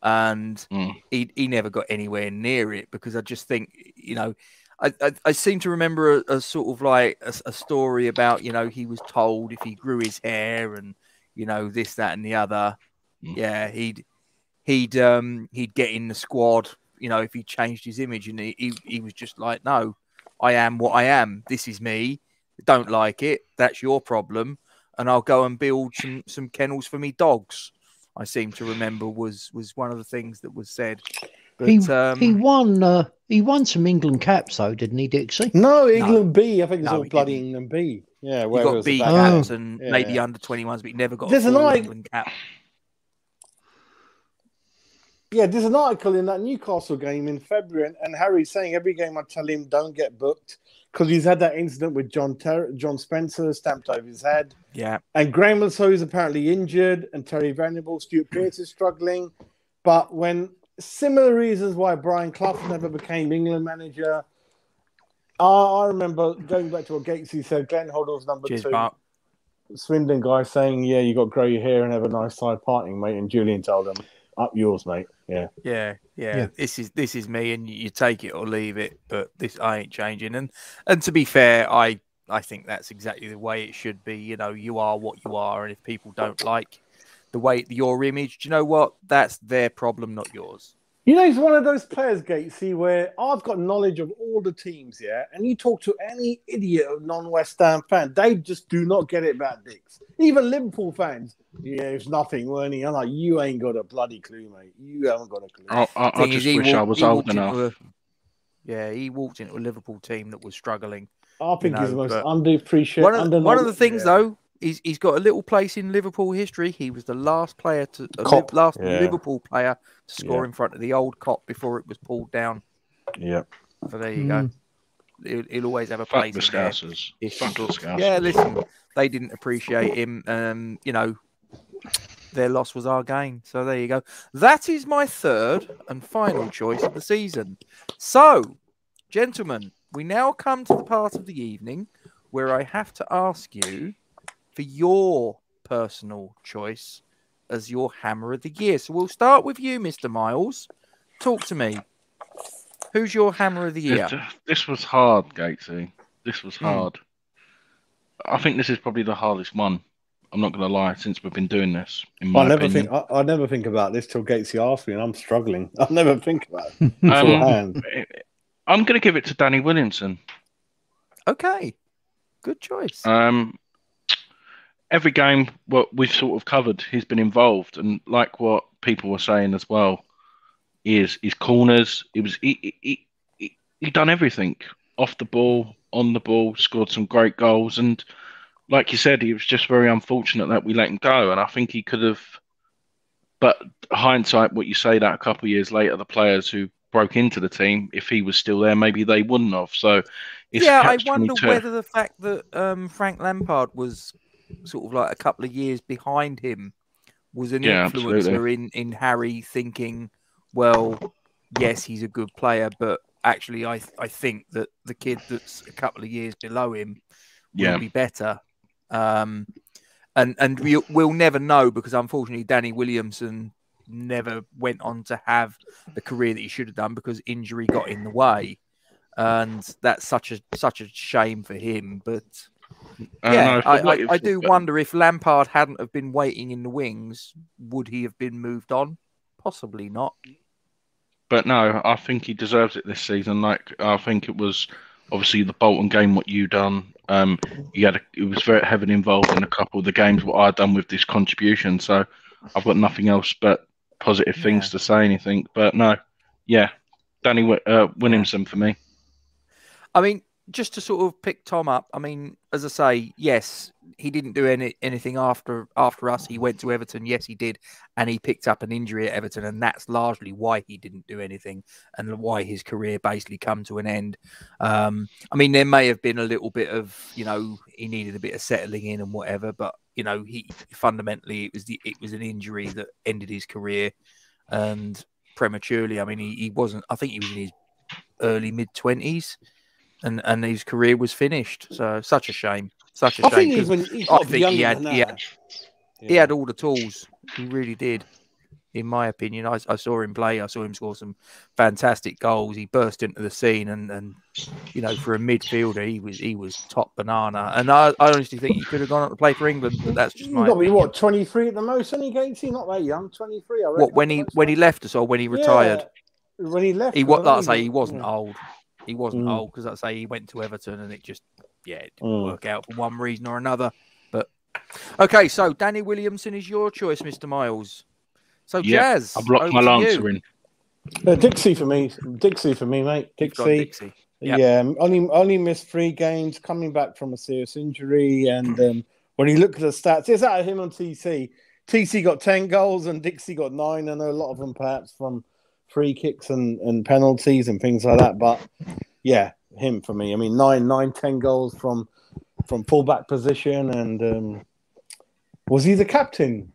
and he never got anywhere near it because I just think, you know, I seem to remember a sort of like a story about, you know, he was told if he grew his hair and, you know, this, that, and the other, he'd get in the squad, you know, if he changed his image, and he was just like, no, I am what I am. This is me. Don't like it. That's your problem. And I'll go and build some kennels for me dogs. I seem to remember was one of the things that was said. But, he won some England caps though, didn't he, Dixie? No, England B. I think it's all bloody England B. Yeah, He where it got was B about- caps and Yeah. maybe under 21s, but he never got There's a an full eye- England cap. Yeah, there's an article in that Newcastle game in February, and Harry's saying every game I tell him don't get booked because he's had that incident with John Spencer stamped over his head. Yeah. And Graham Lasso is apparently injured, and Terry Venables, Stuart Pearce is struggling. But when similar reasons why Brian Clough never became England manager, I remember going back to what Gatesy said, Glenn Hoddle's number Cheers, 2. Mark. Swindon guy saying, yeah, you got to grow your hair and have a nice side parting, mate. And Julian told him, up yours, mate. Yeah. Yeah. This is me, and you take it or leave it. But I ain't changing. And to be fair, I think that's exactly the way it should be. You know, you are what you are, and if people don't like the way your image, do you know what? That's their problem, not yours. You know, he's one of those players, Gatesy, where I've got knowledge of all the teams, yeah? And you talk to any idiot of non-West Ham fan, they just do not get it about Dix. Even Liverpool fans, yeah, it's nothing, weren't he? I'm like, you ain't got a bloody clue, mate. You haven't got a clue. I just wish I was old enough. He walked into a Liverpool team that was struggling. I think he's the most underappreciated. One of the things, though, he's got a little place in Liverpool history. He was the last Liverpool player to score in front of the old Cop before it was pulled down. Yeah. So there you go. He'll always have a place. Fuck the Scousers. Yeah, listen, they didn't appreciate him. You know, their loss was our gain. So there you go. That is my third and final choice of the season. So, gentlemen, we now come to the part of the evening where I have to ask you for your personal choice as your Hammer of the Year. So we'll start with you, Mr. Miles. Talk to me. Who's your Hammer of the Year? This was hard, Gatesy. This was hard. I think this is probably the hardest one. I'm not going to lie, since we've been doing this. In my opinion. I never think about this till Gatesy asks me, and I'm struggling. I never think about it. I'm going to give it to Danny Williamson. Okay, good choice. Every game what we've sort of covered, he's been involved, and like what people were saying as well, is his corners. He done everything off the ball, on the ball, scored some great goals, and like you said, he was just very unfortunate that we let him go. And I think he could have. But hindsight, what you say that a couple of years later, the players who broke into the team, if he was still there, maybe they wouldn't have. So it's I wonder whether the fact that Frank Lampard was sort of like a couple of years behind him was an influencer in Harry thinking, well, yes, he's a good player, but actually I think that the kid that's a couple of years below him will be better. And we'll never know, because unfortunately Danny Williamson never went on to have the career that he should have done because injury got in the way, and that's such a shame for him. But I do wonder if Lampard hadn't have been waiting in the wings, would he have been moved on? Possibly not. But no, I think he deserves it this season. Like, I think it was obviously the Bolton game, what you done. He was very heavily involved in a couple of the games what I'd done with this contribution. So I've got nothing else but positive things to say anything. But no, Danny Williamson for me. I mean, just to sort of pick Tom up, I mean, as I say, yes, he didn't do anything after us. He went to Everton. Yes, he did. And he picked up an injury at Everton. And that's largely why he didn't do anything and why his career basically come to an end. I mean, there may have been a little bit of, he needed a bit of settling in and whatever. But, he fundamentally, it was an injury that ended his career and prematurely. I mean, he wasn't, I think he was in his early mid-20s. And his career was finished. So such a shame. Such a shame. I think he had all the tools. He really did. In my opinion, I saw him play. I saw him score some fantastic goals. He burst into the scene, and for a midfielder, he was top banana. And I honestly think he could have gone on to play for England. But that's just my. Got me 23 at the most? Any Gatesy? Not that young. 23. I reckon. What when he left us or when he retired? When he left, he wasn't old. He wasn't old because, like I say, he went to Everton and it just, it didn't work out for one reason or another. But okay, so Danny Williamson is your choice, Mr. Miles. So Jazz, I've locked my answer in. Dixie for me, mate. Dixie. Yep. Yeah, only missed 3 games, coming back from a serious injury. And when you look at the stats, it's out of him on TC. TC got 10 goals and Dixie got 9. I know a lot of them perhaps from free kicks and penalties and things like that. But yeah, him for me. I mean, 10 goals from fullback position. And was he the captain?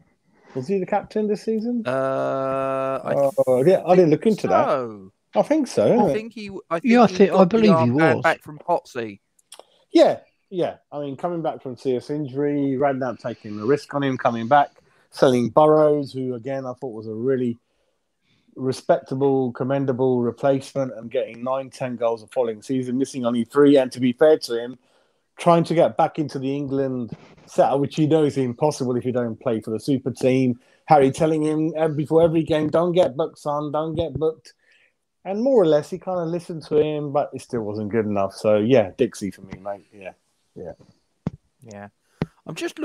Was he the captain this season? Yeah, I didn't look into that. I think so. I think he. I believe he was back from Potsy. Yeah. I mean, coming back from serious injury, Radnab taking the risk on him, coming back, selling Burrows, who again I thought was a really respectable, commendable replacement, and getting 9-10 goals the following season, missing only 3. And to be fair to him, trying to get back into the England setup, which you know is impossible if you don't play for the super team. Harry telling him before every game, don't get booked, son, don't get booked. And more or less, he kind of listened to him, but it still wasn't good enough. So yeah, Dixie for me, mate. Yeah. I'm just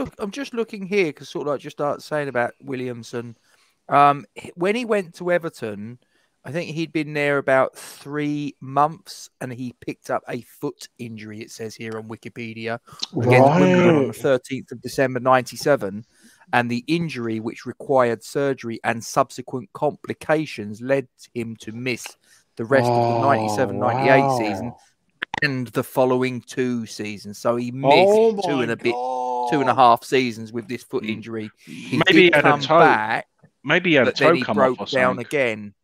looking here because sort of like just start saying about Williamson. When he went to Everton, I think he'd been there about 3 months, and he picked up a foot injury. It says here on Wikipedia against Wimbledon on the 13th of December '97. And the injury, which required surgery and subsequent complications, led him to miss the rest of the 97-98 season and the following 2 seasons. So he missed 2.5 seasons with this foot injury. Maybe he had a toe. Back, maybe he had a toe he come broke off or down something. again.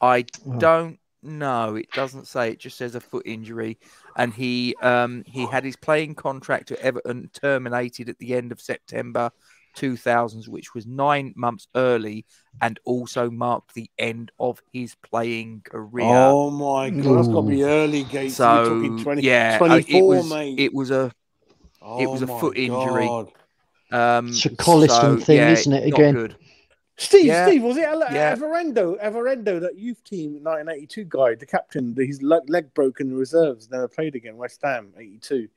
I don't know. It doesn't say. It just says a foot injury. And he had his playing contract at Everton terminated at the end of September 2000s, which was 9 months early, and also marked the end of his playing career. Oh my God, that's got to be early, Gatesy. So you're talking 24, mate. It was a foot injury. It's a Colliston thing, isn't it? Again, good. Steve, was it Everendo, that youth team 1982 guy, the captain? His leg broken in reserves, never played again. West Ham '82.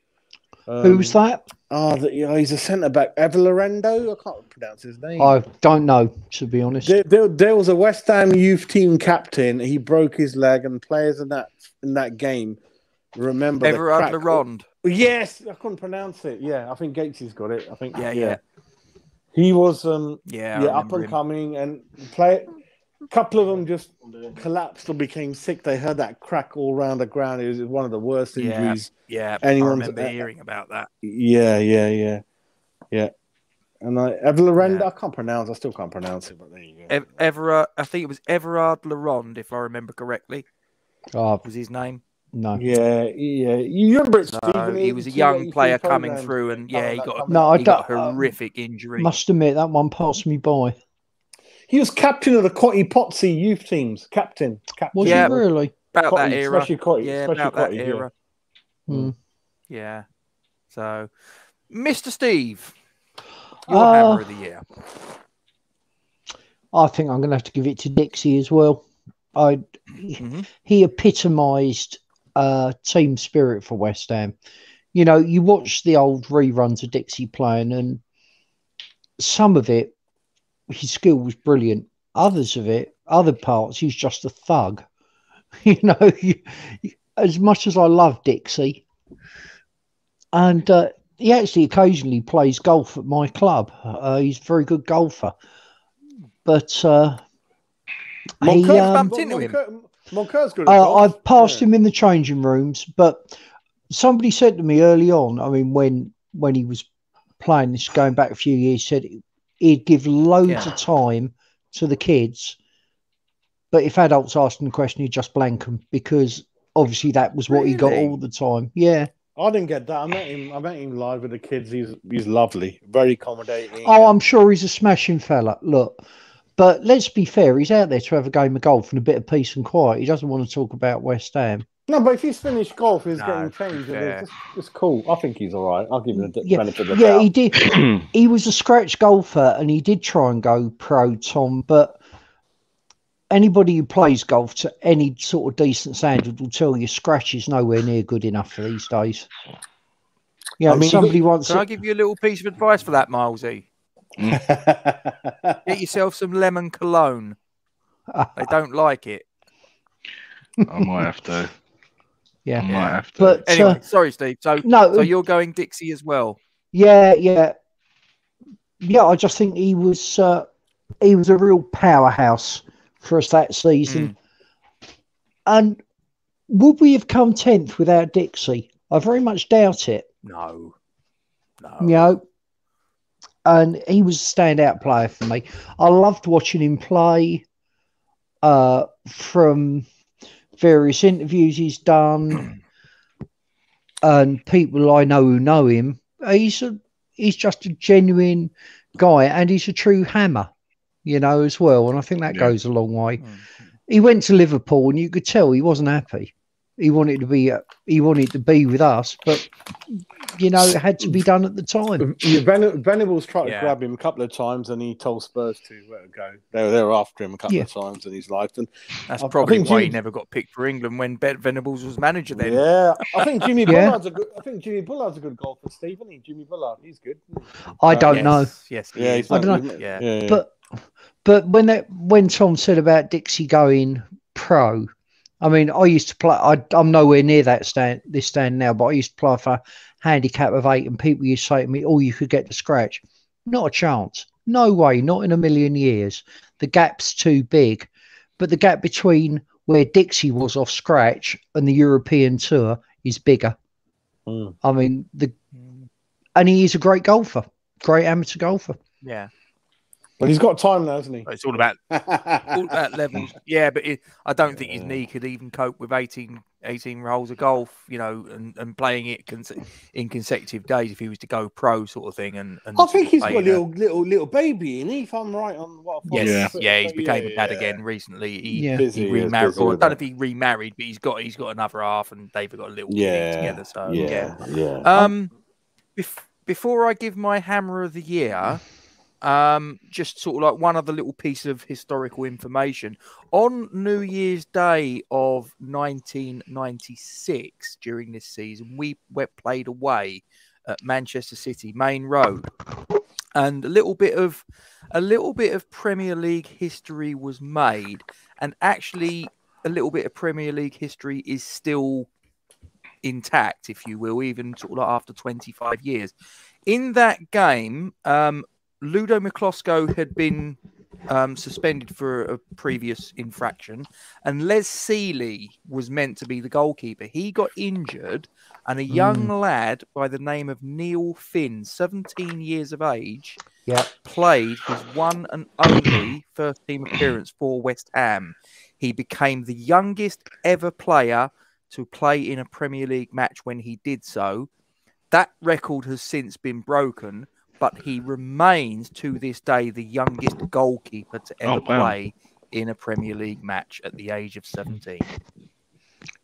Who was that? He's a centre back. Everendo, I can't pronounce his name. I don't know, to be honest. There was a West Ham youth team captain. He broke his leg, and players in that game remember Everard Larond. Yes, I couldn't pronounce it. Yeah, I think Gatesy's got it. I think yeah. He was up and him. coming, and a couple of them just collapsed or became sick. They heard that crack all around the ground. It was one of the worst injuries. Yeah, I remember hearing about that. Yeah. And Everard, I can't pronounce. I still can't pronounce it, but there you go. I think it was Everard Larond, if I remember correctly. Was his name? No. Yeah. You remember it, Stephen? He was a young player coming through, and he got a horrific injury. Must admit that one passed me by. He was captain of the Potsy youth teams. Captain. Was he really? About that era. About that era. Yeah. So, Mr. Steve, your hammer of the year. I think I'm going to have to give it to Dixie as well. He epitomised team spirit for West Ham. You know, you watch the old reruns of Dixie playing, and some of it, his skill was brilliant. Other parts, he's just a thug. You know, as much as I love Dixie, and he actually occasionally plays golf at my club. He's a very good golfer, but bumped into him. Monker's good at golf. I've passed him in the changing rooms, but somebody said to me early on, I mean, when he was playing this, going back a few years, said he'd give loads of time to the kids, but if adults asked him the question, he'd just blank them, because obviously that was what he got all the time. Yeah. I didn't get that. I met him live with the kids. He's lovely, very accommodating. Oh, I'm sure he's a smashing fella. Look, but let's be fair, he's out there to have a game of golf and a bit of peace and quiet. He doesn't want to talk about West Ham. No, but if he's finished golf, he's getting changed. It's cool. I think he's all right. I'll give him the benefit of the doubt. He did. He was a scratch golfer, and he did try and go pro, Tom, but anybody who plays golf to any sort of decent standard will tell you scratch is nowhere near good enough for these days. Yeah, somebody wants. Can I give you a little piece of advice for that, Milesy? Get yourself some lemon cologne. They don't like it. I might have to. Yeah. I might have to. But Anyway, sorry, Steve. So no, you're going Dixie as well. yeah. I just think he was a real powerhouse for us that season. And would we have come 10th without Dixie? I very much doubt it. No. You know, and he was a standout player for me. I loved watching him play. From various interviews he's done, and people I know who know him, he's just a genuine guy, and he's a true hammer, you know, as well. And I think that goes a long way. He went to Liverpool, and you could tell he wasn't happy. He wanted to be with us, but you know, it had to be done at the time. Venables tried to grab him a couple of times, and he told Spurs to let it go. They were after him a couple of times in his life, and that's probably why he never got picked for England when Venables was manager. Then, I think Jimmy Bullard's a good golfer, Steve, isn't he? Jimmy Bullard, he's good. I don't know. Yes, I don't know. But when Tom said about Dixie going pro, I mean, I used to play. I'm nowhere near this stand now, but I used to play for handicap of 8, and people used to say to me, "Oh, you could get to scratch." Not a chance. No way. Not in a million years. The gap's too big. But the gap between where Dixie was off scratch and the European tour is bigger. I mean, and he is a great golfer, great amateur golfer. Yeah. But he's got time now, hasn't he? It's all about levels. Yeah, but I don't think his knee could even cope with 18 holes of golf, you know, and playing it in consecutive days if he was to go pro sort of thing. And I think he's got a little baby in, if I'm right on what. Yes, he's became a dad again recently. He remarried, or I don't know if he remarried, but he's got another half, and they've got a little thing together. So before I give my hammer of the year. Just sort of like one other little piece of historical information. On New Year's Day of 1996, during this season, we played away at Manchester City Main Road, and a little bit of Premier League history was made, and actually a little bit of Premier League history is still intact, if you will, even sort of like after 25 years. In that game, Ludo Miklosko had been suspended for a previous infraction, and Les Seeley was meant to be the goalkeeper. He got injured, and a young lad by the name of Neil Finn, 17 years of age, played his one and only first-team appearance for West Ham. He became the youngest ever player to play in a Premier League match when he did so. That record has since been broken, but he remains to this day the youngest goalkeeper to ever play in a Premier League match at the age of 17.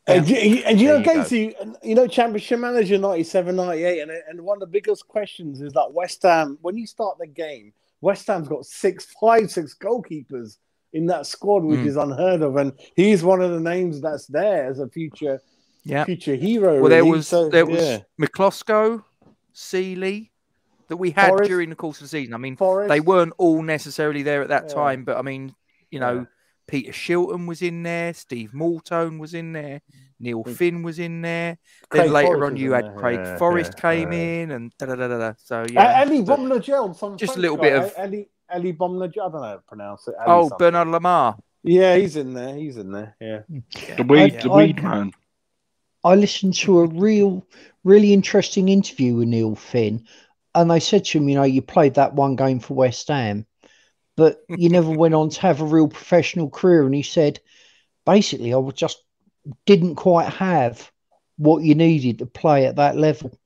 And you know, Gatesy, you know, Championship Manager 97, 98, and one of the biggest questions is that West Ham, when you start the game, West Ham's got 6 goalkeepers in that squad, which is unheard of, and he's one of the names that's there as a future hero. Well, there was Miklosko, Seeley, that we had during the course of the season. I mean, they weren't all necessarily there at that time, but I mean, you know, Peter Shilton was in there, Steve Mortone was in there, Neil Finn was in there. Then later on, you had Craig Forrest came in, and So Ali Bomler-Gerald, just a little bit of Ali Bomler-Gerald. I don't know how to pronounce it. Bernard Lamar. Yeah, he's in there. Yeah. The weed man. I listened to a really interesting interview with Neil Finn. And they said to him, you know, you played that one game for West Ham, but you never went on to have a real professional career. And he said, basically, I just didn't quite have what you needed to play at that level.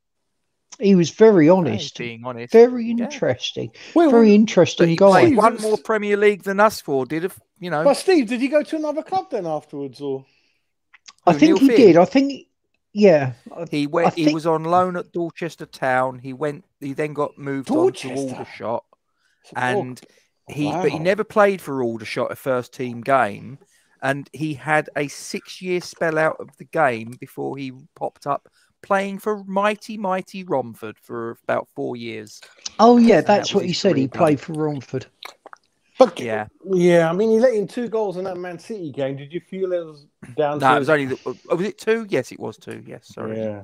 He was very honest. Being honest. Very interesting. Very interesting guy. He won more Premier League than us four did, you know. But Steve, did he go to another club then afterwards? Or I think he did. I think... Yeah, he went. He was on loan at Dorchester Town. He then got moved on to Aldershot, and but he never played for Aldershot a first team game, and he had a 6-year spell out of the game before he popped up playing for mighty Romford for about 4 years. Oh yeah, that's what he said. He played for Romford. But Yeah. yeah, I mean, he let in 2 goals in that Man City game. Did you feel it was down No, to? it was only. Was it 2? Yes, it was 2. Yes, sorry. Yeah.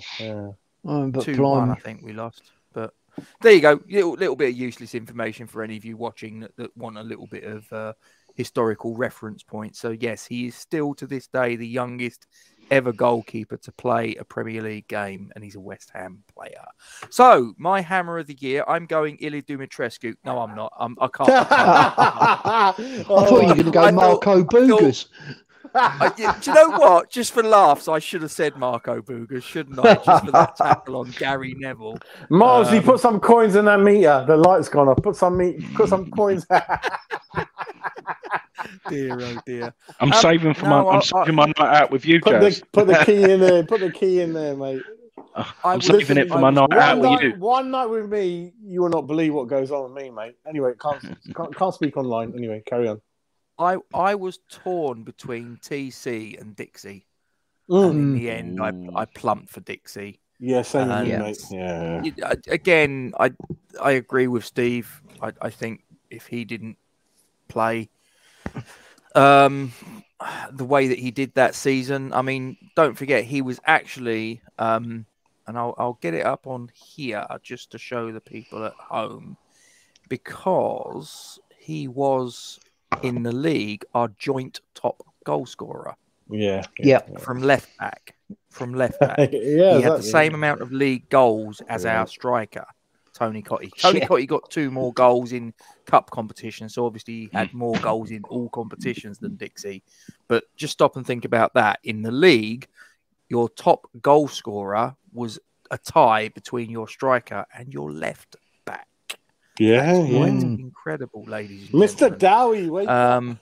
But 2-1, I think we lost. But there you go. Little bit of useless information for any of you watching that want a little bit of historical reference point. So yes, he is still to this day the youngest ever goalkeeper to play a Premier League game, and he's a West Ham player. So my hammer of the year, I'm going Ilya Dumitrescu. No, I'm not. I can't. I thought you were going to go Marco Boogers. Do you know what? Just for laughs, I should have said Marco Boogers, shouldn't I? Just for that tackle on Gary Neville. Marzi, put some coins in that meter. The light's gone off. Put some coins. Dear, oh dear. I'm saving for I'm saving my night out with you, Jazz. Put the key in there. Put the key in there, mate. I'm saving it for my night out with you. One night with me, you will not believe what goes on with me, mate. Anyway, can't speak online. Anyway, carry on. I was torn between TC and Dixie. And in the end, I plumped for Dixie. Yeah, same with me, mate. Yeah. Again, I agree with Steve. I think if he didn't play the way that he did that season, I mean, don't forget he was actually, and I'll get it up on here just to show the people at home, because he was in the league our joint top goal scorer. Yeah. From left back. Yeah, he had the same amount of league goals as our striker, Tony Cottee. Tony Cottee got 2 more goals in cup competition, so obviously he had more goals in all competitions than Dixie. But just stop and think about that. In the league, your top goal scorer was a tie between your striker and your left back. Yeah, incredible, ladies and Mr. gentlemen. Dowie,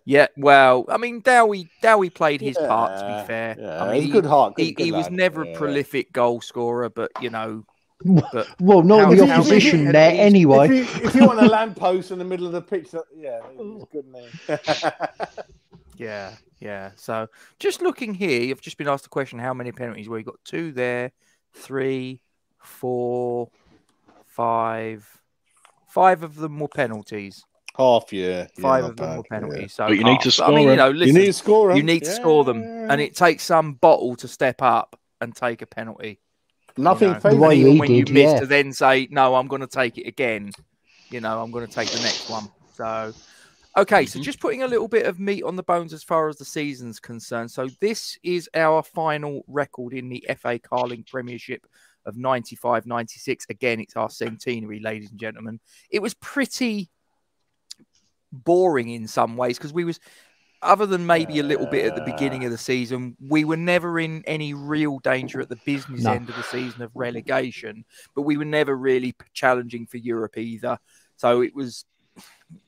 yeah, well, I mean, Dowie played his part, to be fair. Yeah, I mean, he's good heart. He was never a prolific goal scorer, but you know. But well, not in the opposition net anyway. If you want a lamppost in the middle of the pitch, yeah, it's good name. Yeah. So just looking here, you've just been asked the question: how many penalties? Well, you got 2 there, 3, 4, 5. 5 of them were penalties. Half, yeah. 5 of them were penalties. Yeah. So but you need to score. I mean, you know, listen, you need to score them. You need to score them, and it takes some bottle to step up and take a penalty. Nothing even when you miss to then say, no, I'm going to take it again. You know, I'm going to take the next one. So, okay, so just putting a little bit of meat on the bones as far as the season's concerned. So this is our final record in the FA Carling Premiership of 95-96. Again, it's our centenary, ladies and gentlemen. It was pretty boring in some ways because we was, other than maybe a little bit at the beginning of the season, we were never in any real danger at the business end of the season of relegation, but we were never really challenging for Europe either. So it was,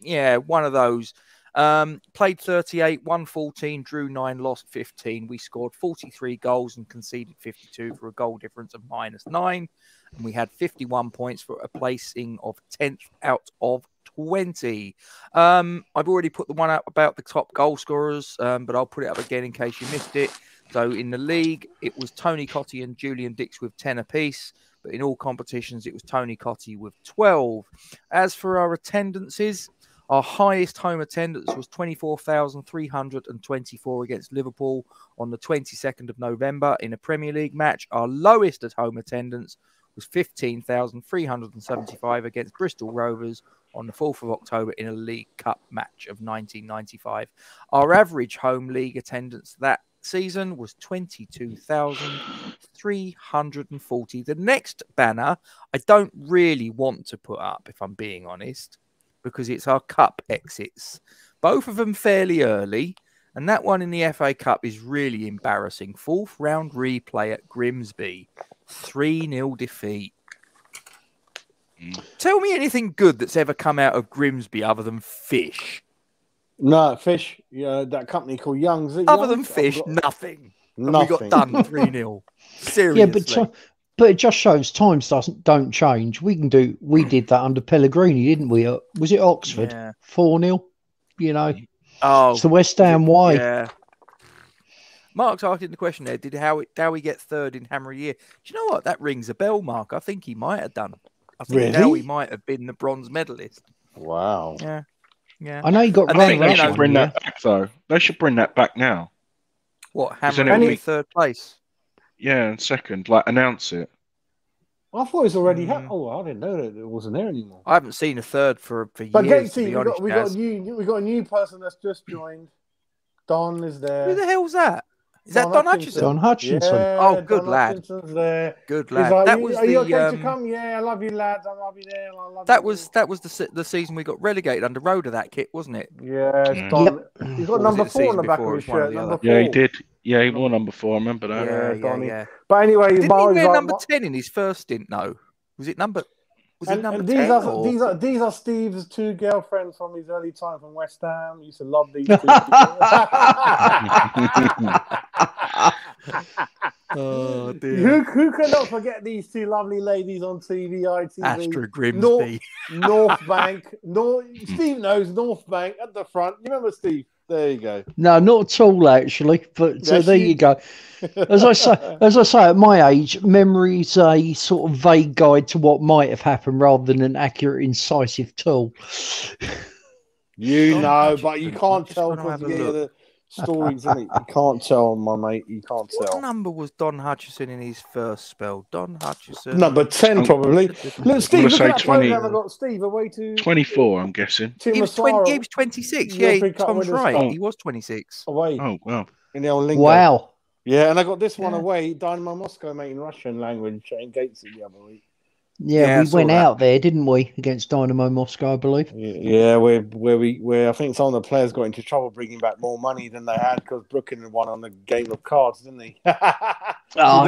one of those. Played 38, won 14, drew 9, lost 15. We scored 43 goals and conceded 52 for a goal difference of -9. And we had 51 points for a placing of 10th out of 20. I've already put the one out about the top goal scorers, but I'll put it up again in case you missed it. So in the league, it was Tony Cottee and Julian Dix with 10 apiece. But in all competitions, it was Tony Cottee with 12. As for our attendances, our highest home attendance was 24,324 against Liverpool on the 22nd of November in a Premier League match. Our lowest at home attendance was 15,375 against Bristol Rovers on the 4th of October in a League Cup match of 1995. Our average home league attendance that season was 22,340. The next banner, I don't really want to put up, if I'm being honest, because it's our cup exits. Both of them fairly early, and that one in the FA Cup is really embarrassing. 4th round replay at Grimsby. 3-0 defeat. Tell me anything good that's ever come out of Grimsby other than fish. No, fish. Yeah, that company called Young's. Other than fish, nothing. And we got done 3-0. Seriously. Yeah, but it just shows times don't change. We did that under Pellegrini, didn't we? Was it Oxford? 4-0. You know. Oh, it's the West Ham way. Yeah. Mark's asking the question there. Did Dowie get 3rd in Hammer of the Year? Do you know what? That rings a bell, Mark. I think he might have done. I think Dowie might have been the bronze medalist. Wow. Yeah, yeah. I know you got And I then, think they you know, should bring that back, though. They should bring that back now. What, Isn't Hammer it in week- third place? Yeah, and second, like announce it. I thought it was already. Mm. Oh, I didn't know that it wasn't there anymore. I haven't seen a third for But years, to Gatesy, be honest. we got a new person that's just joined. Don is Who there. the hell's that? Is that Don Hutchison? Don Hutchinson. Yeah, Oh, good Don lad. Hutchinson's there. Good He's lad. like, That was are you the okay to come? Yeah, I love you, lads. I love you there. I love that you. was the season we got relegated under Road of that kit, wasn't it? Yeah, it's Yeah. Don. He's got Or was number it the 4 on season the back before? of his It was one or shirt. the Number other. 4. Yeah, he did. Yeah, he wore number 4. I remember that. Yeah, Yeah, Donny. yeah. But anyway, Didn't he Barry's wear like, number 10 in his first stint? No, was it number? Was it number and 10? these are Steve's 2 girlfriends from his early time from West Ham. He used to love these 2. Oh dear. Who cannot forget these 2 lovely ladies on TV, ITV? Astra Grimsby. North Bank. Steve knows North Bank at the front. You remember Steve? There you go. No, not at all, actually. But Yes, there you go. As I say, at my age, memory's a sort of vague guide to what might have happened rather than an accurate, incisive tool. You Don know, Hutchinson. but you I'm can't just tell gonna because have a you hear look. the stories, innit? You can't tell, my mate. You can't What tell. number was Don Hutchison in his first spell? Don Hutchison. Number 10, probably. Look, Steve, look say at that 20. program I got. Steve, away to 24, I'm guessing. Tim He was Massaro. he was 26. You'll Yeah, pick up Tom's with us. right. Oh. He was 26. Away Oh, wow. in the old lingo. Wow. Yeah, and I got this one Yeah. away, Dynamo Moscow, mate, in Russian language, in Gatesy the other week. Yeah, Yeah, I we saw went that. out there, didn't we, against Dynamo Moscow, I believe. Yeah, where I think some of the players got into trouble bringing back more money than they had because Brooklyn had won on the game of cards, didn't he? I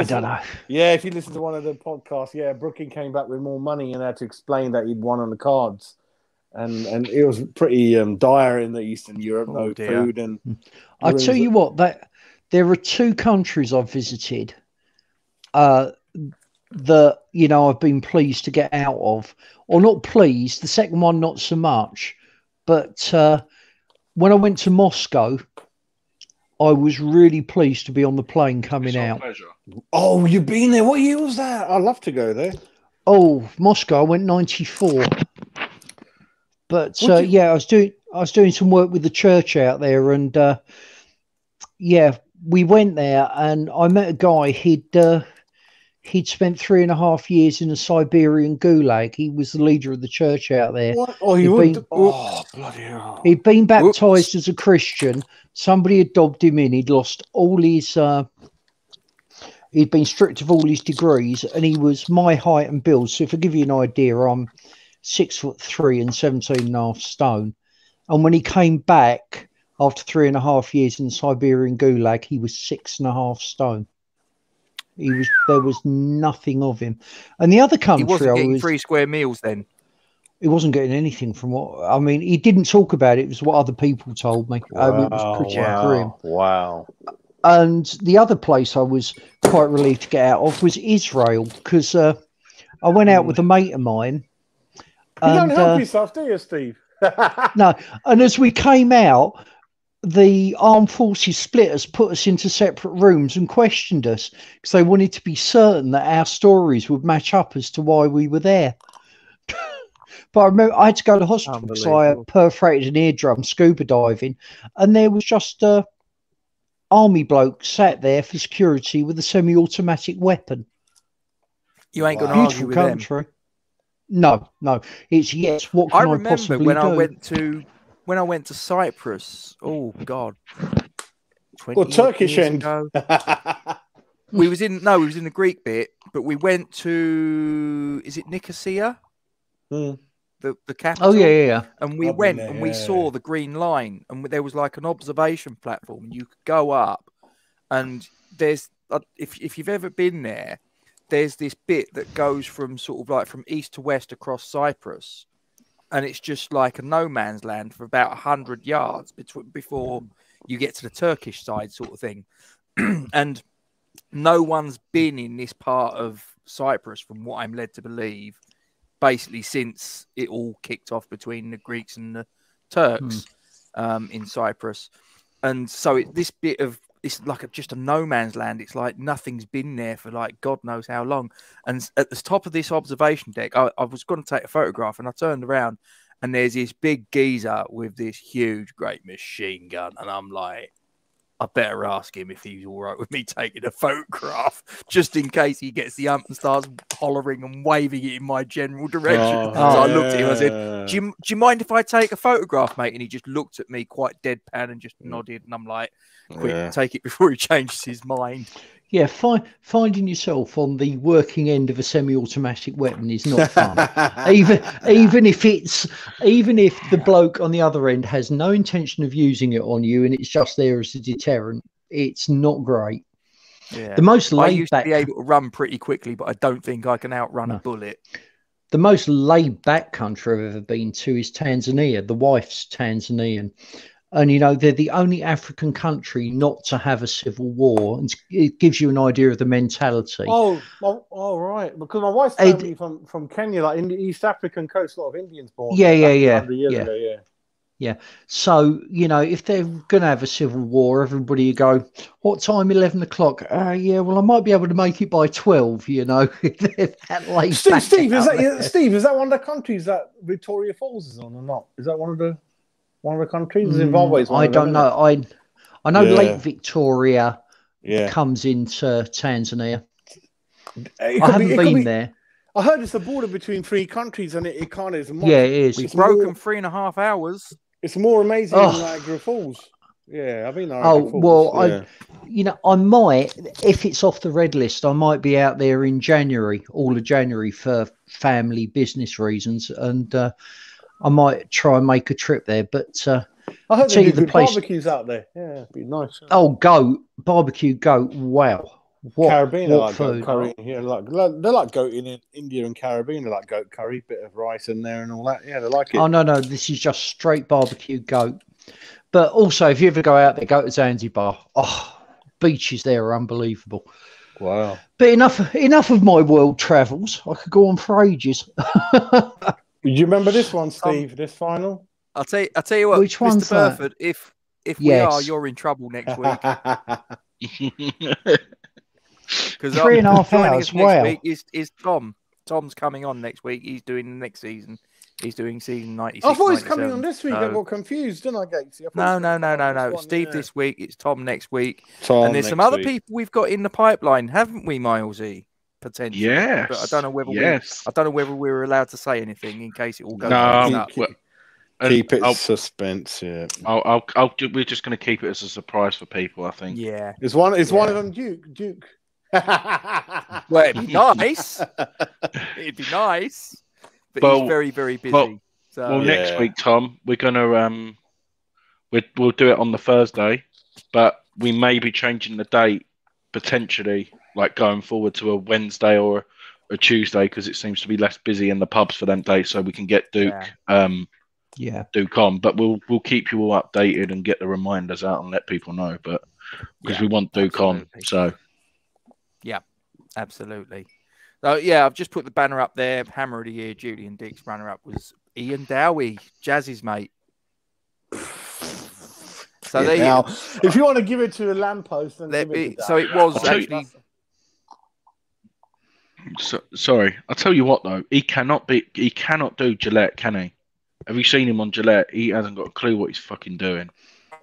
don't know. Yeah, if you listen to one of the podcasts, yeah, Brooklyn came back with more money and had to explain that he'd won on the cards. And it was pretty dire in the Eastern Europe, Oh, no dear. food. And I tell you what, that there are 2 countries I've visited that, you know, I've been pleased to get out of. Or not pleased, the second one not so much. But when I went to Moscow, I was really pleased to be on the plane coming It's our out. pleasure. oh, you've been there? What year was that? I'd love to go there. Oh, Moscow, I went 94. But Would you- yeah, I was doing some work with the church out there, and yeah, we went there, and I met a guy. He'd spent 3.5 years in a Siberian gulag. He was the leader of the church out there. What? Oh, he He'd would. been- Oh, bloody hell. He'd been baptized Whoops. as a Christian. Somebody had dobbed him in. He'd lost all his. He'd been stripped of all his degrees, and he was my height and build. So, if I give you an idea, I'm 6'3" and 17.5 stone. And when he came back after 3.5 years in the Siberian gulag, he was 6.5 stone. There was nothing of him. And the other He country, wasn't getting 3 square meals then. he wasn't getting anything from what I mean. He didn't talk about it. It was what other people told me. It was pretty grim. Wow. And the other place I was quite relieved to get out of was Israel, because I went out with a mate of mine. You don't And, help yourself, do you, Steve? no, and as we came out, the armed forces split us, put us into separate rooms, and questioned us because they wanted to be certain that our stories would match up as to why we were there. But I remember I had to go to the hospital because I Unbelievable. perforated an eardrum scuba diving, and there was just a army bloke sat there for security with a semi-automatic weapon. You ain't Wow. going to argue Beautiful with them. country. No. It's yes. What I can I, remember possibly when do? I went to Cyprus. Oh God, 20 Well, Turkish years end. ago. We was in the Greek bit, but we went to, is it Nicosia, Hmm. the capital? Oh yeah. And we I've been went there, and we yeah. saw the green line, and there was like an observation platform, and you could go up, and there's if you've ever been there, there's this bit that goes from sort of like from east to west across Cyprus, and it's just like a no man's land for about 100 yards before you get to the Turkish side, sort of thing. And no one's been in this part of Cyprus, from what I'm led to believe, basically since it all kicked off between the Greeks and the Turks in Cyprus. And so this bit of, it's like just a no man's land. It's like nothing's been there for like God knows how long. And at the top of this observation deck, I was going to take a photograph, and I turned around, and there's this big geezer with this huge, great machine gun, and I'm like, I better ask him if he's all right with me taking a photograph, just in case he gets the ump and starts hollering and waving it in my general direction. So I looked at him, I said, do you mind if I take a photograph, mate? And he just looked at me quite deadpan and just nodded. And I'm like, quick, take it before he changes his mind. Yeah, finding yourself on the working end of a semi-automatic weapon is not fun. even if the bloke on the other end has no intention of using it on you and it's just there as a deterrent, it's not great. Yeah. The most laid I used back to be able to run pretty quickly, but I don't think I can outrun a bullet. The most laid back country I've ever been to is Tanzania. The wife's Tanzanian. And, you know, they're the only African country not to have a civil war. And it gives you an idea of the mentality. Oh, right. Because my wife's family from Kenya, like in the East African coast, a lot of Indians born. Yeah. So, you know, if they're going to have a civil war, everybody go, what time? 11 o'clock? Yeah, well, I might be able to make it by 12, you know. Steve, is that one of the countries that Victoria Falls is on or not? Is that one of the countries? Zimbabwe's one I of don't them, know. I know Lake Victoria comes into Tanzania. I haven't been there. I heard it's a border between three countries, and it kind of is. It is. We've broken 3.5 hours. It's more amazing than Niagara Falls. Yeah, I've been Niagara Falls. I might, if it's off the red list, I might be out there in January, all of January, for family business reasons, and I might try and make a trip there. But I heard they do good barbecues out there. Yeah, it'd be nice. Oh, barbecue goat! Wow. Caribbean, what like food? Goat curry. Yeah, they're like goat in India and Caribbean. They like goat curry, bit of rice in there and all that. Yeah, they like it. Oh no, this is just straight barbecue goat. But also, if you ever go out there, go to Zanzibar. Oh, beaches there are unbelievable. Wow. But enough of my world travels. I could go on for ages. Do you remember this one, Steve? This final? I'll tell you what. Which one's Mr. Burford, if we are, you're in trouble next week. Because 3.5 hours. Next week is Tom. Tom's coming on next week. He's doing the next season. He's doing season 96. I thought he was coming on this week. I got confused, didn't I, Gatesy? No. Steve this week. It's Tom next week. And there's some other people we've got in the pipeline, haven't we, Milesy? Potentially. Yes. But I don't know whether we're allowed to say anything in case it all goes up. Keep it suspense. Yeah. We're just going to keep it as a surprise for people, I think. Yeah. Is one of them Duke? Well, it'd be nice. It'd be nice. But he's very, very busy. Next week, Tom, we're gonna we'll do it on the Thursday, but we may be changing the date potentially, like going forward to a Wednesday or a Tuesday, because it seems to be less busy in the pubs for them days, so we can get Duke Duke on. But we'll keep you all updated and get the reminders out and let people know. But because we want Duke on, so. Yeah, absolutely. So, I've just put the banner up there. Hammer of the Year, Julian Dick's runner-up was Ian Dowie, Jazz's mate. So if you want to give it to a lamppost, then so it was actually. Sorry, I'll tell you what though. He cannot do Gillette, can he? Have you seen him on Gillette? He hasn't got a clue what he's fucking doing.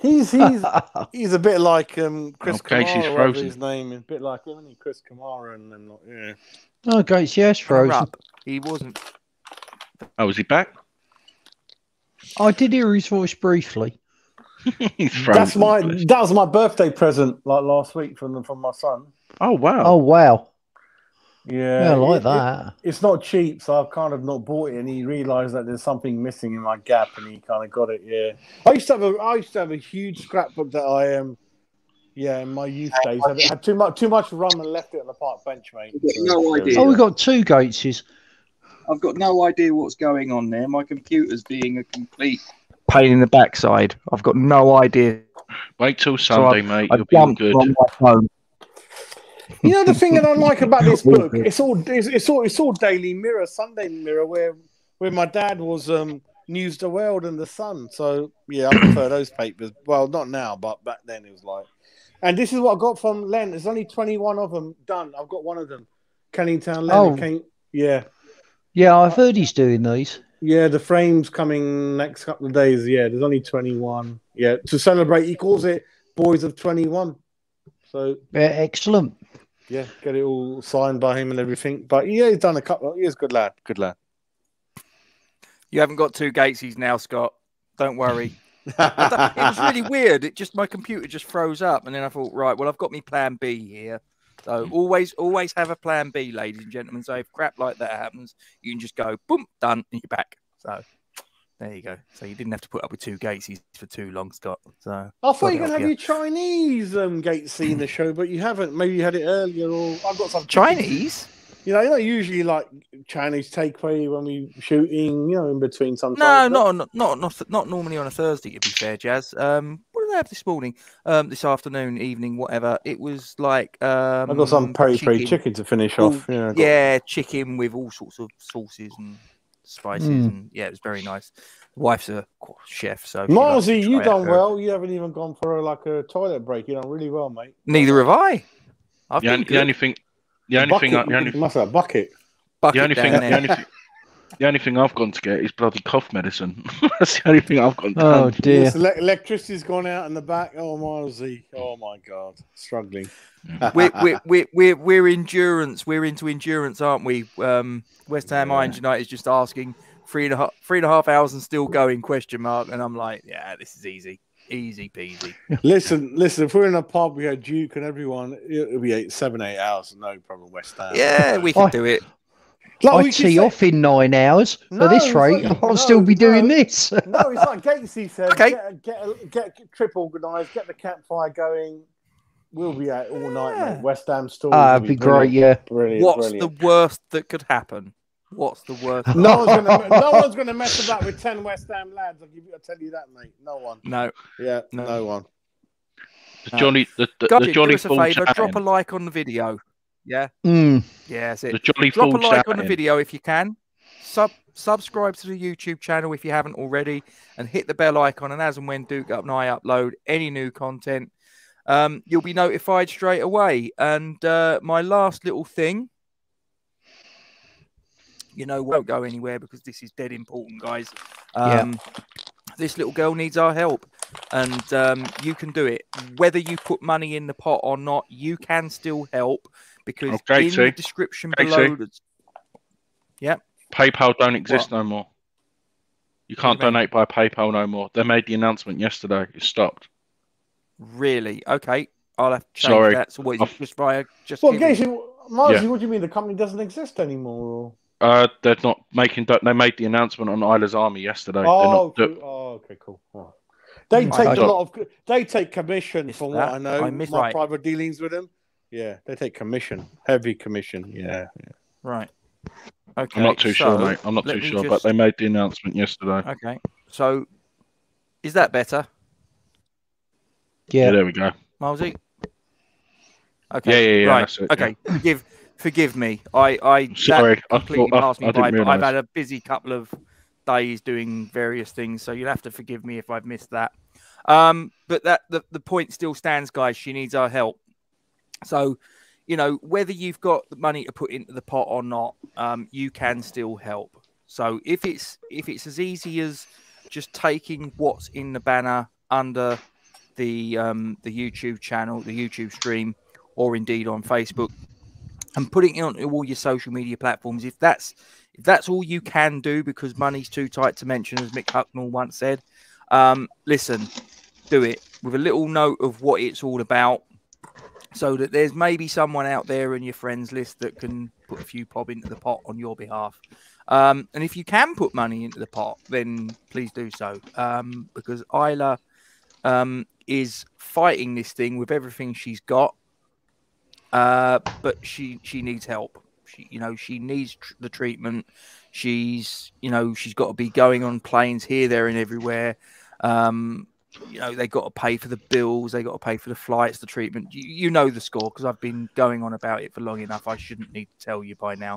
He's a bit like Chris Kamara, whatever his name is. A bit like him, isn't he? Chris Kamara, and then Oh, Gates, yes, frozen. He wasn't. Oh, was he back? I did hear his voice briefly. He's frozen. That was my birthday present, like last week from my son. Oh wow! Oh wow! Yeah, I like that. It's not cheap, so I've kind of not bought it. And he realised that there's something missing in my gap, and he kind of got it. Yeah, I used to have a huge scrapbook that I in my youth days. I had too much rum and left it on the park bench, mate. No idea. Oh, we got two Gateses. I've got no idea what's going on there. My computer's being a complete pain in the backside. I've got no idea. Wait till Sunday, mate. You'll be all good. On my phone. You know the thing that I like about this book? It's all Daily Mirror, Sunday Mirror, where my dad was News the World and the Sun. So I prefer those papers. Well, not now, but back then it was like. And this is what I got from Len. There's only 21 of them done. I've got one of them. Kennington Len. Yeah, I've heard he's doing these. Yeah, the frame's coming next couple of days. Yeah, there's only 21. Yeah, to celebrate, he calls it Boys of 21. So excellent. yeah, get it all signed by him and everything. But yeah, he's done a couple. He's a good lad. Good lad. You haven't got two Gatesy's now, Scott. Don't worry. It was really weird. My computer just froze up, and then I thought, right, well, I've got me plan B here. So always have a plan B, ladies and gentlemen. So if crap like that happens, you can just go, boom, done, and you're back. So there you go. So you didn't have to put up with two Gatesy's for too long, Scott. So I thought you were going to have your Chinese Gatesy in the show, but you haven't. Maybe you had it earlier, or I've got some Chinese. You know, usually like Chinese takeaway when we shooting, in between sometimes. No, not normally on a Thursday, to be fair, Jazz. What did I have this morning? This afternoon, evening, whatever. It was like I got some peri-peri chicken to finish off. Yeah, chicken with all sorts of sauces and spices, and yeah, it was very nice. The wife's a chef, so Milesy, you done well. You haven't even gone for a toilet break. You done really well, mate. Neither have I. The only thing I've gone to get is bloody cough medicine. That's the only thing I've gone to. Oh dear. Yes, electricity's gone out in the back. Oh, Milesy. Oh my God, struggling. We're endurance. We're into endurance, aren't we? West Ham Irons United is just asking 3.5 hours and still going ? And I'm like, yeah, this is easy peasy. Listen. If we're in a pub, we had Duke and everyone. It'll be 7-8 hours, no problem. West Ham. Yeah, we can do it. Like I tee off in 9 hours. At this rate, I'll still be doing this. No, it's like Gatesy said. Okay. Get a trip organised. Get the campfire going. We'll be out all night, mate. West Ham stories. That'd be great. Yeah. Brilliant. What's the worst that could happen? What's the worst? No one's gonna mess about with 10 West Ham lads. I'll tell you that, mate. No one. No. Yeah, no one. The Johnny do us a Full favour, chatting. drop a like on the video. Yeah. Yeah, that's it. The Jolly Drop Full a like on the chatting. video if you can. Subscribe to the YouTube channel if you haven't already, and hit the bell icon. And as and when Duke Up and I upload any new content, you'll be notified straight away. And my last little thing, won't go anywhere because this is dead important, guys. This little girl needs our help, and you can do it. Whether you put money in the pot or not, you can still help, because in the description below... PayPal don't exist no more. You can't donate by PayPal no more. They made the announcement yesterday. It stopped. Really? Okay. I'll have to change that. So what is it, just via... Marcy, what do you mean? The company doesn't exist anymore? They're not making... They made the announcement on Isla's Army yesterday. Okay, cool. Right. They take a lot of... They take commission from what I know. My private dealings with them. Yeah, they take commission. Heavy commission. Yeah. Right. Okay. I'm not too sure, mate. I'm not too sure, but they made the announcement yesterday. Okay. So, is that better? Yeah, there we go. Milesy? Okay. Yeah. Right. That's it, okay. Yeah. Forgive me. I sorry. Completely passed me by. But I've had a busy couple of days doing various things, so you'll have to forgive me if I've missed that. But the point still stands, guys. She needs our help. So, whether you've got the money to put into the pot or not, you can still help. So if it's as easy as just taking what's in the banner under the YouTube channel, the YouTube stream, or indeed on Facebook, and putting it on all your social media platforms, if that's all you can do, because money's too tight to mention, as Mick Hucknall once said, listen, do it with a little note of what it's all about, so that there's maybe someone out there in your friends list that can put a few bob into the pot on your behalf. And if you can put money into the pot, then please do so, because Isla is fighting this thing with everything she's got, but she needs help. She needs the treatment. She's got to be going on planes here, there, and everywhere. They got to pay for the bills. They got to pay for the flights, the treatment. You know the score, because I've been going on about it for long enough. I shouldn't need to tell you by now.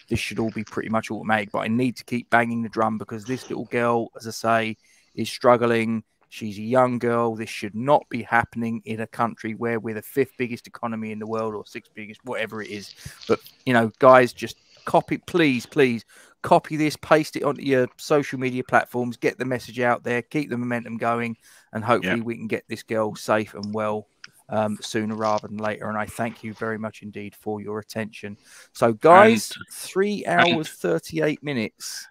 This should all be pretty much automatic, but I need to keep banging the drum, because this little girl, as I say, is struggling. She's a young girl. This should not be happening in a country where we're the 5th biggest economy in the world, or 6th biggest, whatever it is. But, guys, just copy, please, copy this, paste it onto your social media platforms, get the message out there, keep the momentum going, and hopefully we can get this girl safe and well sooner rather than later. And I thank you very much indeed for your attention. So, guys, 3 hours 38 minutes.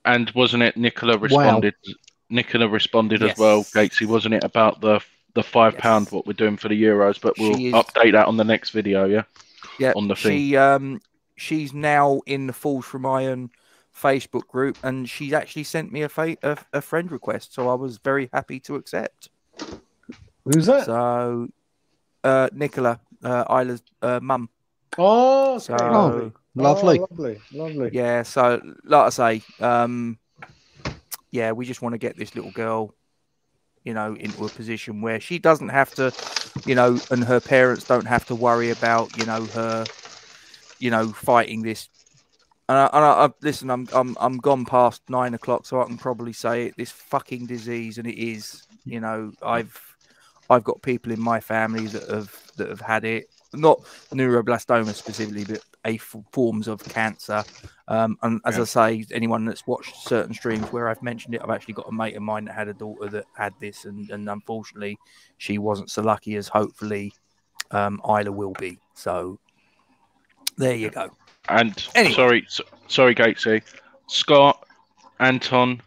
And wasn't it Nicola responded? Wow. Nicola responded as well, Gatesy, wasn't it, about the £5 what we're doing for the Euros? But we'll update that on the next video, yeah, on the thing. She's now in the Falls from Iron Facebook group, and she's actually sent me a friend request, so I was very happy to accept. Who's that? So, Nicola, Isla's mum. Oh, so lovely. Lovely. Yeah, so like I say, yeah, we just want to get this little girl, you know, into a position where she doesn't have to, you know, and her parents don't have to worry about, you know, her, you know, fighting this. And listen, I'm gone past 9 o'clock, so I can probably say it. This fucking disease, and it is, you know, I've got people in my family that have had it, not neuroblastoma specifically, but forms of cancer. And as I say, anyone that's watched certain streams where I've mentioned it, I've actually got a mate of mine that had a daughter that had this, and unfortunately, she wasn't so lucky as hopefully Isla will be. So there you go. And anyway. sorry, Gatesy. Scott, Anton,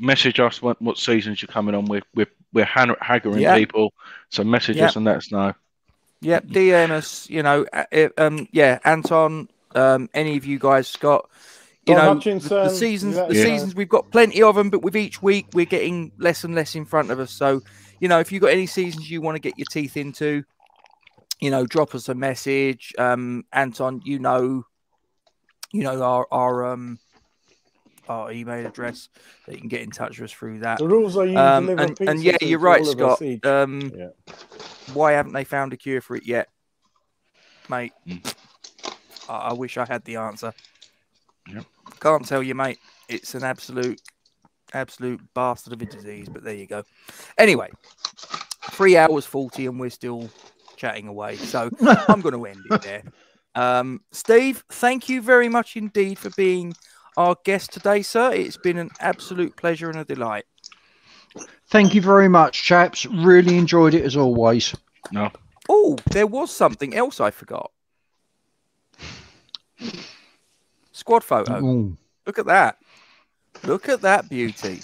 message us what seasons you're coming on with. We're haggering people, so message us and let us know. Yeah, DM us. You know, Anton. Any of you guys, Scott. You know, the seasons we've got plenty of them, but with each week we're getting less and less in front of us. So, you know, if you've got any seasons you want to get your teeth into, you know, drop us a message. Anton, you know our email address that you can get in touch with us through that. The rules are you deliver pizza and yeah, you're right, Scott. Why haven't they found a cure for it yet, mate? I wish I had the answer. Yep. Can't tell you, mate. It's an absolute bastard of a disease, but there you go. Anyway, 3 hours 40 and we're still chatting away. So I'm going to end it there. Steve, thank you very much indeed for being our guest today, sir. It's been an absolute pleasure and a delight. Thank you very much, chaps. Really enjoyed it as always. No. Oh, there was something else I forgot. Squad photo. Ooh. Look at that. Look at that beauty.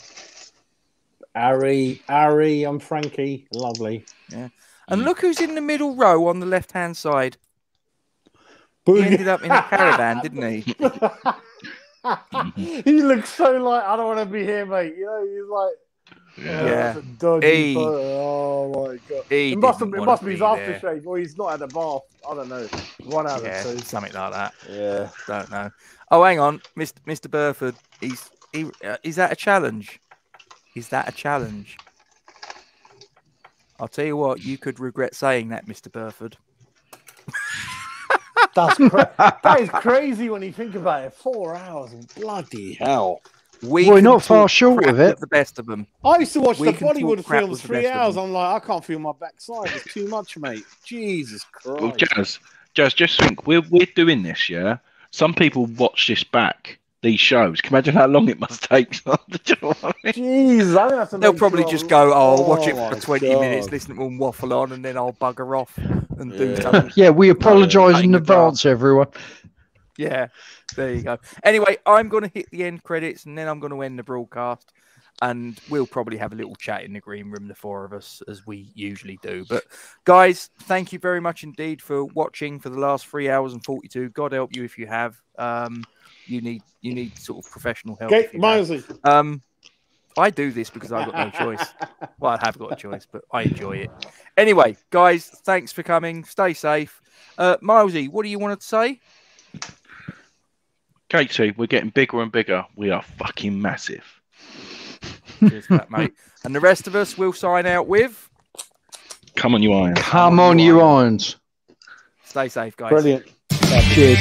Ari, I'm Frankie. Lovely. Yeah. And look who's in the middle row on the left-hand side. He ended up in a caravan, didn't he? He looks so like, I don't want to be here, mate. You know, he's like, dodgy photo. Oh my god! It must be his aftershave, or he's not had a bath. I don't know. One out of two, something like that. Yeah, don't know. Oh, hang on, Mr. Burford. Is that a challenge? Is that a challenge? I'll tell you what. You could regret saying that, Mr. Burford. That is crazy when you think about it. 4 hours, bloody hell. We're not far short of it. The best of them. I used to watch the Bollywood films 3 hours. I'm like, I can't feel my backside. It's too much, mate. Jesus Christ. Well, Jazz, just think, we're doing this, yeah? Some people watch this back, these shows. Can you imagine how long it must take? Do you know what I mean? Jeez, I have to they'll probably just go, I'll watch it for 20 minutes, listen to them waffle on, and then I'll bugger off and do something. Yeah, we apologise in advance, everyone. Yeah, there you go. Anyway, I'm going to hit the end credits, and then I'm going to end the broadcast, and we'll probably have a little chat in the green room, the four of us, as we usually do. But guys, thank you very much indeed for watching for the last 3 hours and 42. God help you if you have. You need sort of professional help. I do this because I've got no choice. Well, I have got a choice, but I enjoy it. Anyway, guys, thanks for coming. Stay safe. Milesy, what do you want to say? Katie, we're getting bigger and bigger. We are fucking massive. Cheers for that, mate. And the rest of us will sign out with... Come on, you irons. Come on, you irons. Stay safe, guys. Brilliant. Cheers.